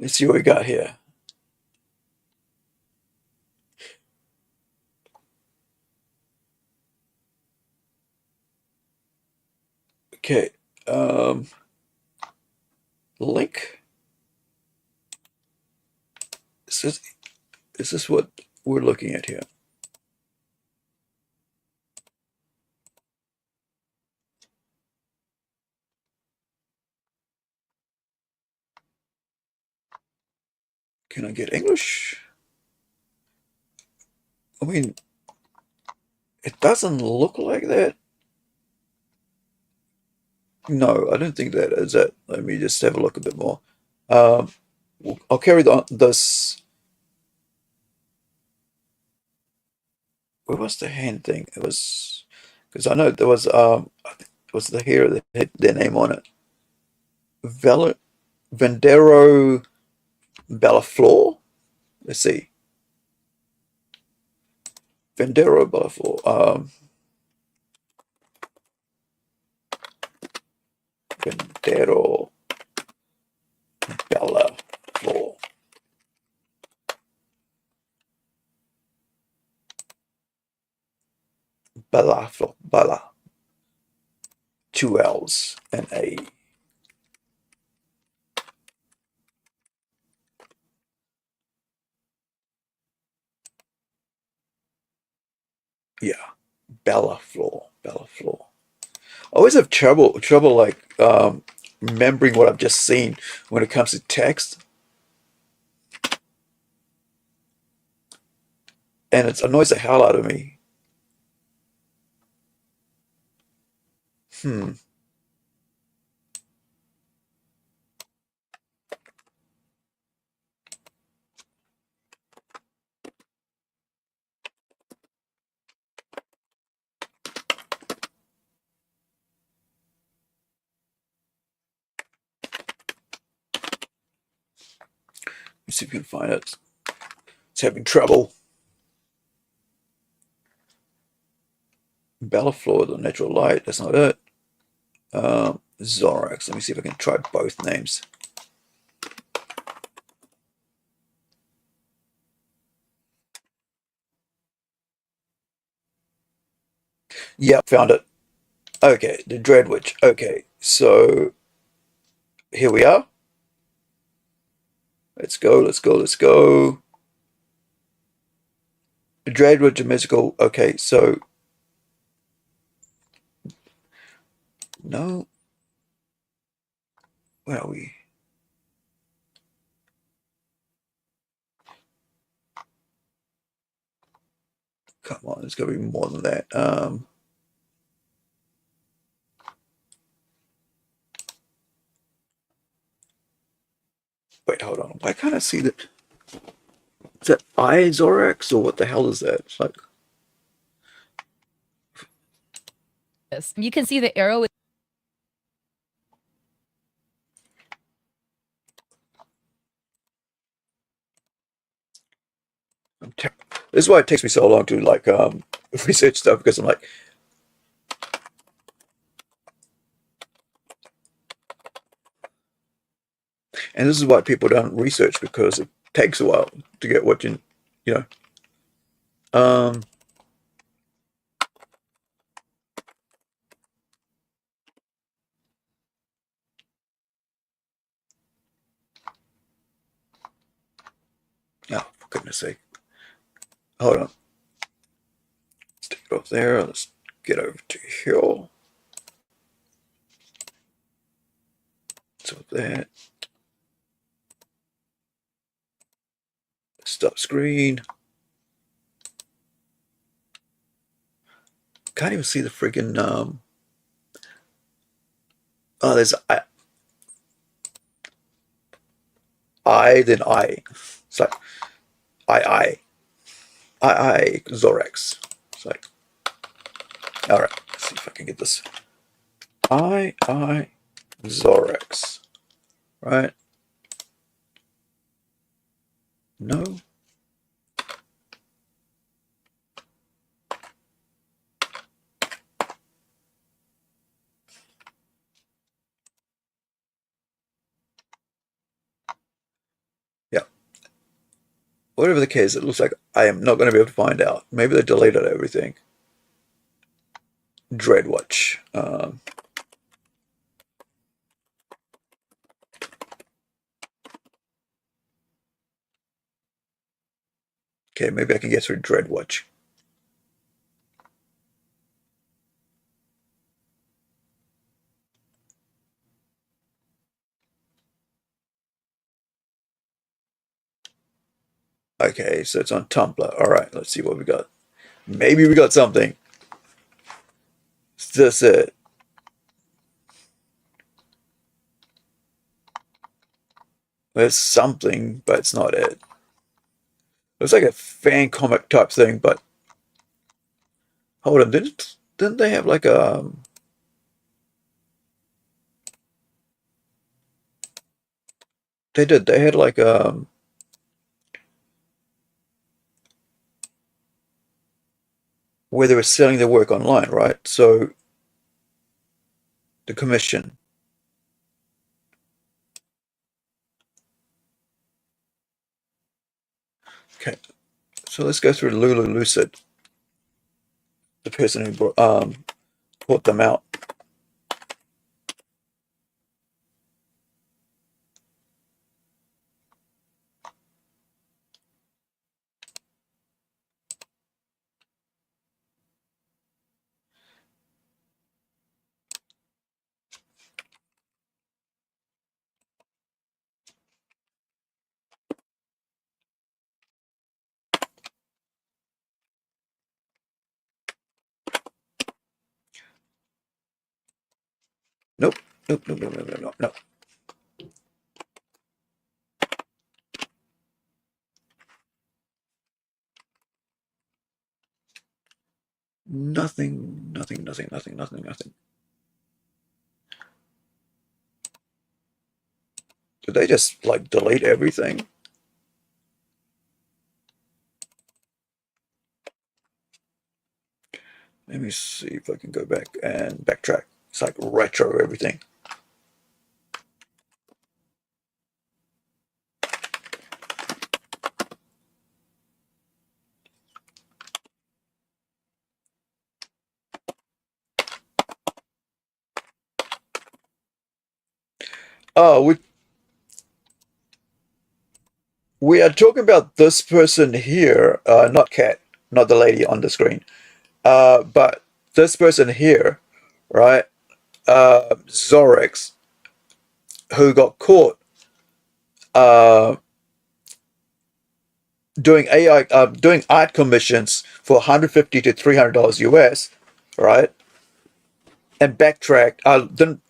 S4: Let's see what we got here. Okay. Link. Is this what we're looking at here? Can I get English? I mean, it doesn't look like that. No, I don't think that is it. Let me just have a look a bit more. Um, I'll carry this. Where was the hand thing? It was because I know there was I think it was the hero that had their name on it. Vendero Bellaflor. Let's see. Vendero Bellaflor. Vendero Bellaflor. Bellaflor. Bella. Two L's and A. Yeah. Bellaflor. Bellaflor. I always have trouble like remembering what I've just seen when it comes to text. And it annoys the hell out of me. Hmm. Let's see if we can find it. It's having trouble. Bellaflor, the natural light. That's not it. Zorax. Let me see if I can try both names. Yeah, found it. Okay, the Dread Witch. Okay, so here we are. Let's go, let's go, let's go. The Dread Witch and Mystical. Okay, so no. Where are we? Come on, there's gotta be more than that. Wait, hold on. Why can't I see that? Is that Zorax or what the hell is that? It's like
S11: You can see the arrow.
S4: this is why it takes me so long to like research stuff because I'm like, and this is why people don't research because it takes a while to get what you know. Oh, for goodness sake. Hold on. Let's take it off there. Let's get over to here. So that. Stop screen. Can't even see the freaking oh, there's I then I. It's like I Zorax. It's like all right. Let's see if I can get this. I Zorax. Right? No. Yeah. Whatever the case, it looks like I am not going to be able to find out. Maybe they deleted everything. Dreadwatch. Okay, maybe I can get through Dreadwatch. Okay, so it's on Tumblr. All right, let's see what we got. Maybe we got something. Is this it? There's something, but it's not it. Looks like a fan comic type thing, but hold on, didn't they have like a they did. They had like where they were selling their work online, right? So the commission. Okay, so let's go through Lulu Lucid, the person who brought them out. Nope, nope, nope, nope, nope, nope, nope. Nothing, nothing, nothing, nothing, nothing, nothing. Did they just like delete everything? Let me see if I can go back and backtrack. It's like retro everything. Oh, we are talking about this person here, not Cat, not the lady on the screen, but this person here, right? Zorex, who got caught doing doing art commissions for $150 to $300 US, right? And backtracked, didn't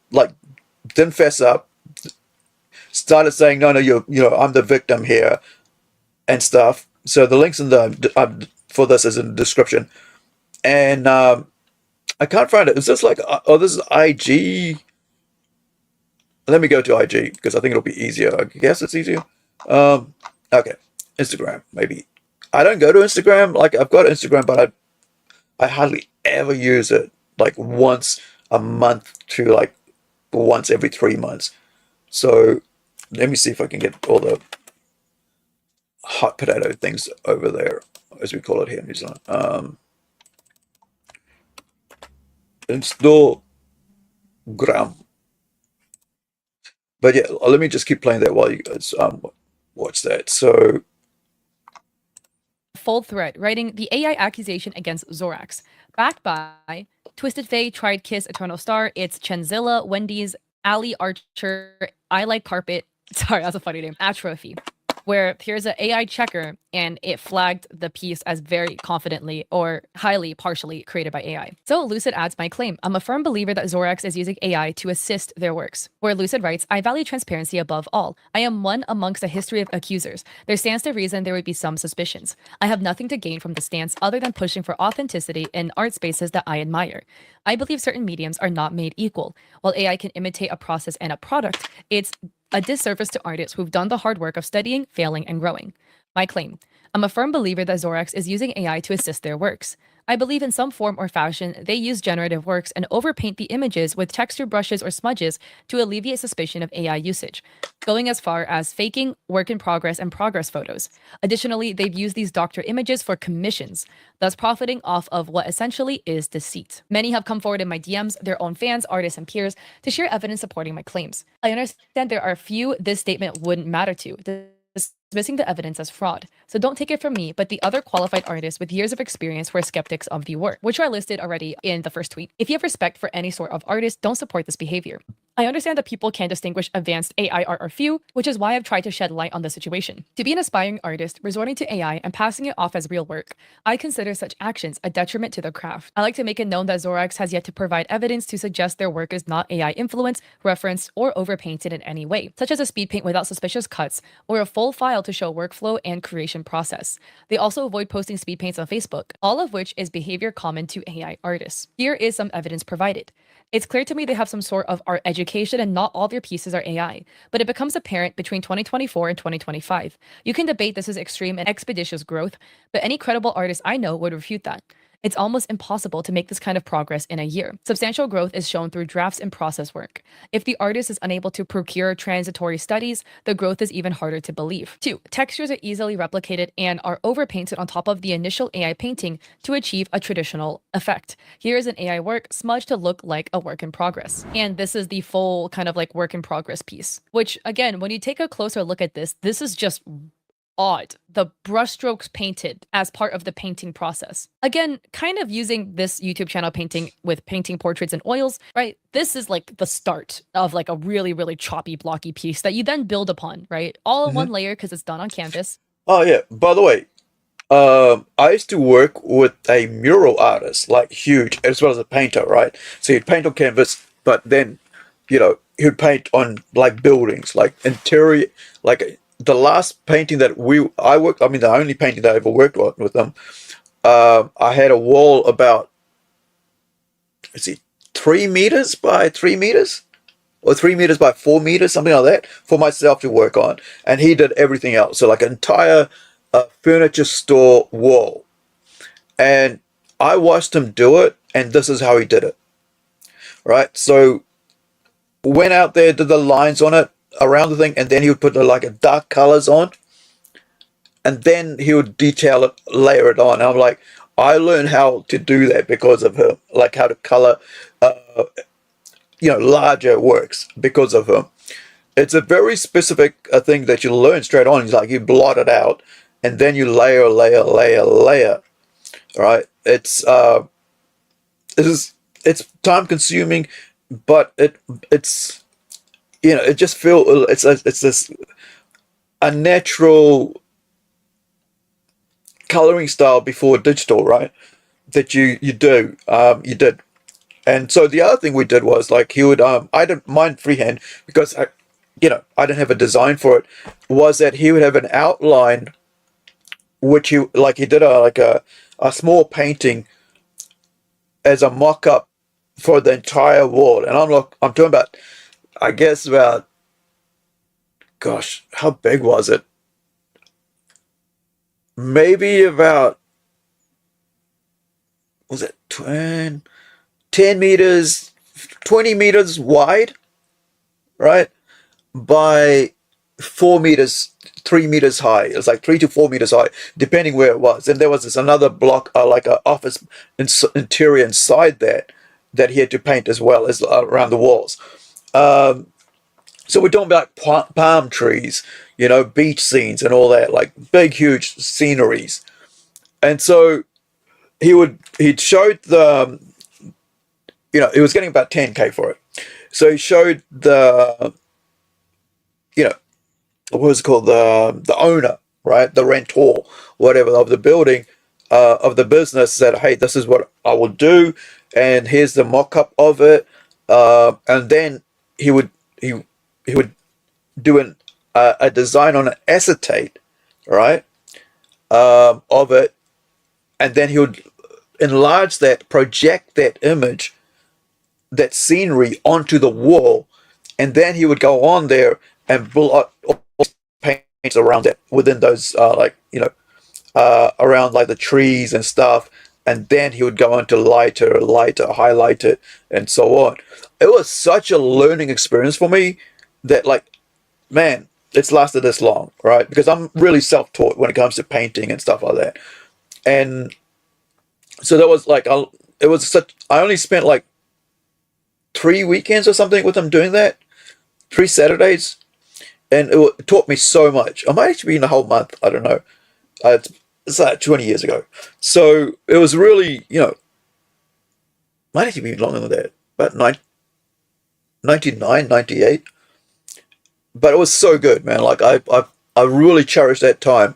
S4: fess up, started saying, no, I'm the victim here and stuff. So the links in the for this is in the description. And I can't find it. Is this like, this is IG? Let me go to IG because I think it'll be easier. I guess it's easier. Okay, Instagram, maybe. I don't go to Instagram. Like, I've got Instagram, but I hardly ever use it. Like once a month to like once every 3 months. So let me see if I can get all the hot potato things over there, as we call it here in New Zealand. Instagram. But yeah, let me just keep playing that while you guys watch that. So
S11: Full thread writing the AI accusation against Zorax, backed by Twisted Fae, Tried Kiss, Eternal Star, It's Chenzilla, Wendy's, Ali Archer, I Like Carpet. Sorry, that's a funny name. Atrophy. Where here's an AI checker and it flagged the piece as very confidently or highly partially created by AI. So Lucid adds my claim. I'm a firm believer that Zorax is using AI to assist their works. Where Lucid writes, I value transparency above all. I am one amongst a history of accusers. There stands to reason there would be some suspicions. I have nothing to gain from the stance other than pushing for authenticity in art spaces that I admire. I believe certain mediums are not made equal. While AI can imitate a process and a product, it's a disservice to artists who've done the hard work of studying, failing, and growing. My claim. I'm a firm believer that Zorax is using AI to assist their works. I believe in some form or fashion they use generative works and overpaint the images with texture brushes or smudges to alleviate suspicion of AI usage, going as far as faking work in progress and progress photos. Additionally, they've used these doctor images for commissions, thus profiting off of what essentially is deceit. Many have come forward in my DMs, their own fans, artists, and peers, to share evidence supporting my claims. I understand there are few this statement wouldn't matter to, dismissing the evidence as fraud. So don't take it from me, but the other qualified artists with years of experience who are skeptics of the work, which are listed already in the first tweet. If you have respect for any sort of artist, don't support this behavior. I understand that people can't distinguish advanced AI art or few, which is why I've tried to shed light on the situation. To be an aspiring artist, resorting to AI and passing it off as real work, I consider such actions a detriment to their craft. I like to make it known that Zorax has yet to provide evidence to suggest their work is not AI influenced, referenced, or overpainted in any way, such as a speed paint without suspicious cuts, or a full file to show workflow and creation process. They also avoid posting speed paints on Facebook, all of which is behavior common to AI artists. Here is some evidence provided. It's clear to me they have some sort of art education and not all their pieces are AI, but it becomes apparent between 2024 and 2025. You can debate this is extreme and expeditious growth, but any credible artist I know would refute that. It's almost impossible to make this kind of progress in a year. Substantial growth is shown through drafts and process work. If the artist is unable to procure transitory studies, the growth is even harder to believe. 2. Textures are easily replicated and are overpainted on top of the initial AI painting to achieve a traditional effect. Here is an AI work smudged to look like a work in progress. And this is the full kind of like work in progress piece, which again, when you take a closer look at this is just odd. The brushstrokes painted as part of the painting process. Again, kind of using this YouTube channel painting with painting portraits in oils, right? This is like the start of like a really, really choppy, blocky piece that you then build upon, right? All in one layer because it's done on canvas.
S4: Oh yeah, by the way, I used to work with a mural artist, like huge, as well as a painter, right? So he'd paint on canvas, but then, you know, he'd paint on like buildings, like interior, like the last painting that the only painting that I ever worked on with them, I had a wall about, 3 meters by 3 meters? Or 3 meters by 4 meters, something like that, for myself to work on. And he did everything else. So like an entire furniture store wall. And I watched him do it, and this is how he did it. Right? So went out there, did the lines on it, around the thing, and then he would put like a dark colors on, and then he would detail it, layer it on. And I'm like, I learned how to do that because of him, like how to color, larger works because of him. It's a very specific thing that you learn straight on. It's like you blot it out, and then you layer, right? It's time consuming, but it's it just feels it's this a natural coloring style before digital, right? That you did. And so the other thing we did was like he would I didn't mind freehand because I didn't have a design for it, was that he would have an outline which he did a small painting as a mock-up for the entire wall. And I'm talking about, I guess about, gosh, how big was it? Maybe about, was it 10 meters, 20 meters wide, right? By 4 meters, 3 meters high. It was like 3 to 4 meters high, depending where it was. And there was this another block, like an office interior inside that he had to paint as well as around the walls. So we're talking about palm trees, beach scenes and all that, like big, huge sceneries. And so he'd showed the, he was getting about 10K for it. So he showed the, what was it called? The owner, right? The rentor, whatever, of the building, of the business, said, hey, this is what I will do. And here's the mock-up of it. And then he would do a design on an acetate, right, of it, and then he would enlarge that, project that image, that scenery onto the wall, and then he would go on there and blot all paints around it within those around like the trees and stuff. And then he would go on to lighter, highlight it, and so on. It was such a learning experience for me that, like, man, it's lasted this long, right? Because I'm really self-taught when it comes to painting and stuff like that. And so that was like, I only spent like 3 weekends or something with him doing that, 3 Saturdays. And it taught me so much. I might actually be in a whole month. I don't know. It's like 20 years ago. So it was really, might actually be longer than that. About 99, 98. But it was so good, man. Like I really cherished that time.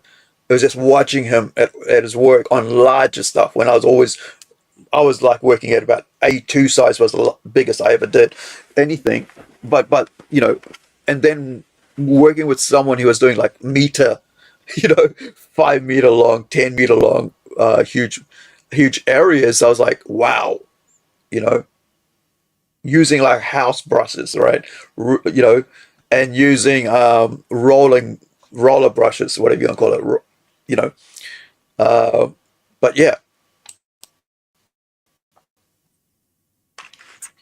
S4: It was just watching him at his work on larger stuff when I was like working at about A2 size was the biggest I ever did anything. But you know, and then working with someone who was doing like meter, 5 meter long, 10 meter long, huge areas. I was like, wow, you know, using like house brushes, right? And using roller brushes, whatever you want to call it, you know. But yeah,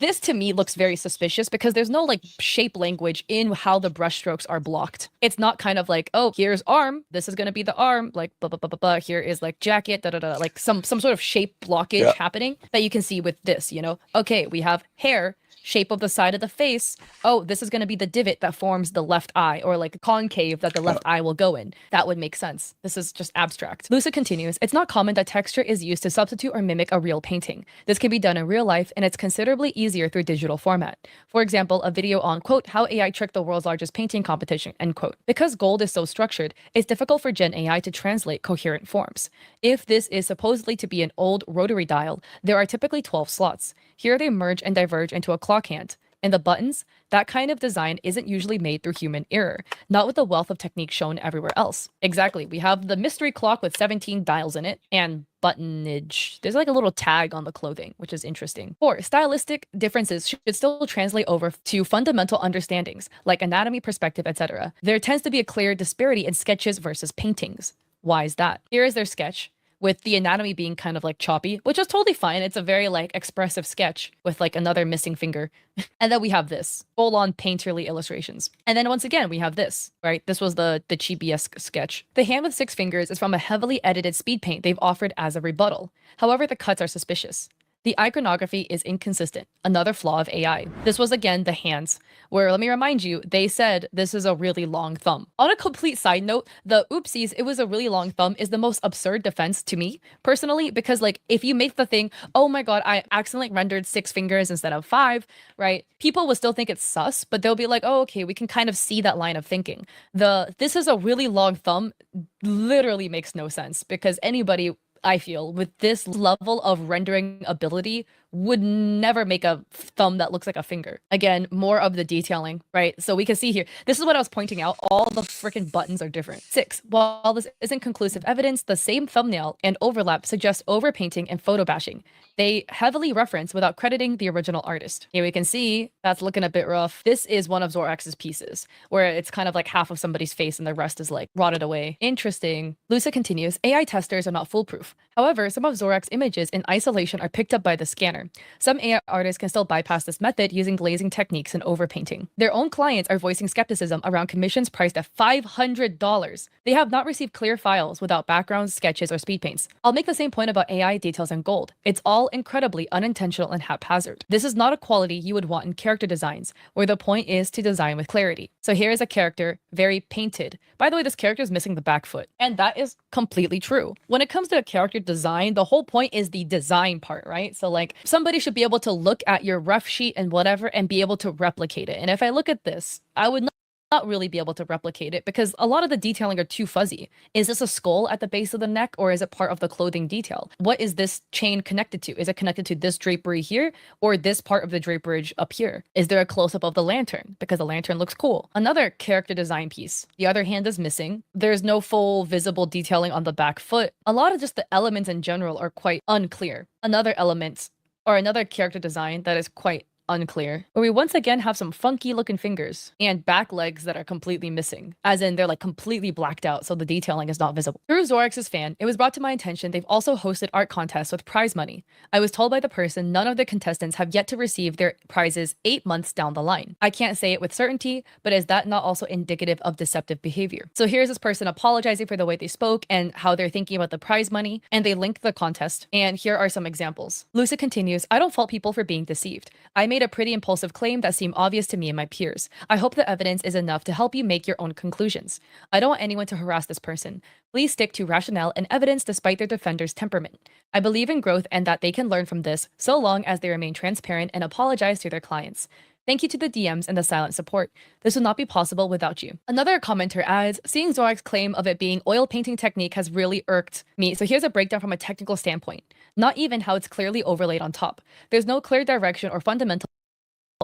S11: This to me looks very suspicious because there's no like shape language in how the brushstrokes are blocked. It's not kind of like, oh, here's arm, this is gonna be the arm, like blah blah blah blah blah. Here is like jacket, da da da, like some sort of shape blockage happening that you can see with this. Okay, we have hair. Shape of the side of the face. Oh, this is going to be the divot that forms the left eye, or like a concave that the left eye will go in. That would make sense. This is just abstract. Lucid continues, it's not common that texture is used to substitute or mimic a real painting. This can be done in real life, and it's considerably easier through digital format. For example, a video on, quote, how AI tricked the world's largest painting competition, end quote. Because gold is so structured, it's difficult for Gen AI to translate coherent forms. If this is supposedly to be an old rotary dial, there are typically 12 slots. Here they merge and diverge into a clock hand. And the buttons, that kind of design isn't usually made through human error, not with the wealth of techniques shown everywhere else. Exactly, we have the mystery clock with 17 dials in it, and buttonage. There's like a little tag on the clothing, which is interesting. 4. Stylistic differences should still translate over to fundamental understandings, like anatomy, perspective, etc. There tends to be a clear disparity in sketches versus paintings. Why is that? Here is their sketch, with the anatomy being kind of like choppy, which is totally fine. It's a very like expressive sketch with like another missing finger. And then we have this full on painterly illustrations. And then once again, we have this, right? This was the chibi-esque sketch. The hand with 6 fingers is from a heavily edited speed paint they've offered as a rebuttal. However, the cuts are suspicious. The iconography is inconsistent, another flaw of AI. This was again the hands, where let me remind you, they said this is a really long thumb. On a complete side note, the oopsies, it was a really long thumb is the most absurd defense to me, personally, because like if you make the thing, oh my god, I accidentally rendered 6 fingers instead of 5, right? People will still think it's sus, but they'll be like, oh, okay, we can kind of see that line of thinking. This is a really long thumb literally makes no sense because anybody, I feel, with this level of rendering ability would never make a thumb that looks like a finger. Again, more of the detailing, right? So we can see here, this is what I was pointing out, all the freaking buttons are different. 6, while this isn't conclusive evidence, the same thumbnail and overlap suggest overpainting and photo bashing. They heavily reference without crediting the original artist. Here we can see that's looking a bit rough. This is one of Zorax's pieces, where it's kind of like half of somebody's face and the rest is like rotted away. Interesting. Lucid continues, AI testers are not foolproof. However, some of Zorax's images in isolation are picked up by the scanner. Some AI artists can still bypass this method using glazing techniques and overpainting. Their own clients are voicing skepticism around commissions priced at $500. They have not received clear files without backgrounds, sketches, or speed paints. I'll make the same point about AI details and gold. It's all incredibly unintentional and haphazard. This is not a quality you would want in character designs, where the point is to design with clarity. So here is a character, very painted. By the way, this character is missing the back foot, and that is completely true. When it comes to a character design, the whole point is the design part, right? So like somebody should be able to look at your ref sheet and whatever and be able to replicate it. And if I look at this, I would not really be able to replicate it because a lot of the detailing are too fuzzy. Is this a skull at the base of the neck or is it part of the clothing detail? What is this chain connected to? Is it connected to this drapery here or this part of the draperage up here? Is there a close-up of the lantern? Because the lantern looks cool. Another character design piece. The other hand is missing. There's no full visible detailing on the back foot. A lot of just the elements in general are quite unclear. Another element or another character design that is quite unclear, where we once again have some funky looking fingers and back legs that are completely missing, as in they're like completely blacked out so the detailing is not visible. Through Zorax's fan, it was brought to my attention they've also hosted art contests with prize money. I was told by the person none of the contestants have yet to receive their prizes 8 months down the line. I can't say it with certainty, but is that not also indicative of deceptive behavior? So here's this person apologizing for the way they spoke and how they're thinking about the prize money, and they link the contest, and here are some examples. Lucid continues, I don't fault people for being deceived. I made a pretty impulsive claim that seemed obvious to me and my peers. I hope the evidence is enough to help you make your own conclusions. I don't want anyone to harass this person. Please stick to rationale and evidence despite their defender's temperament. I believe in growth and that they can learn from this so long as they remain transparent and apologize to their clients. Thank you to the DMs and the silent support. This would not be possible without you. Another commenter adds, seeing Zorak's claim of it being oil painting technique has really irked me. So here's a breakdown from a technical standpoint. Not even how it's clearly overlaid on top. There's no clear direction or fundamental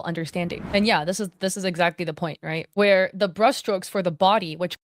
S11: understanding. And yeah, this is exactly the point, right? Where the brushstrokes for the body, which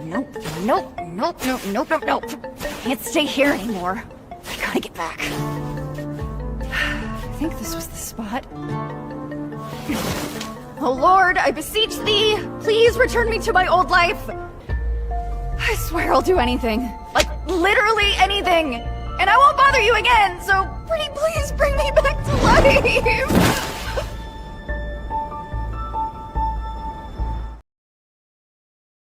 S2: Nope, nope, nope, nope, nope, nope, nope. Can't stay here anymore. I gotta get back. I think this was the spot. Oh Lord, I beseech thee, please return me to my old life. I swear I'll do anything. Like, literally anything. And I won't bother you again, so pretty please bring me back to life.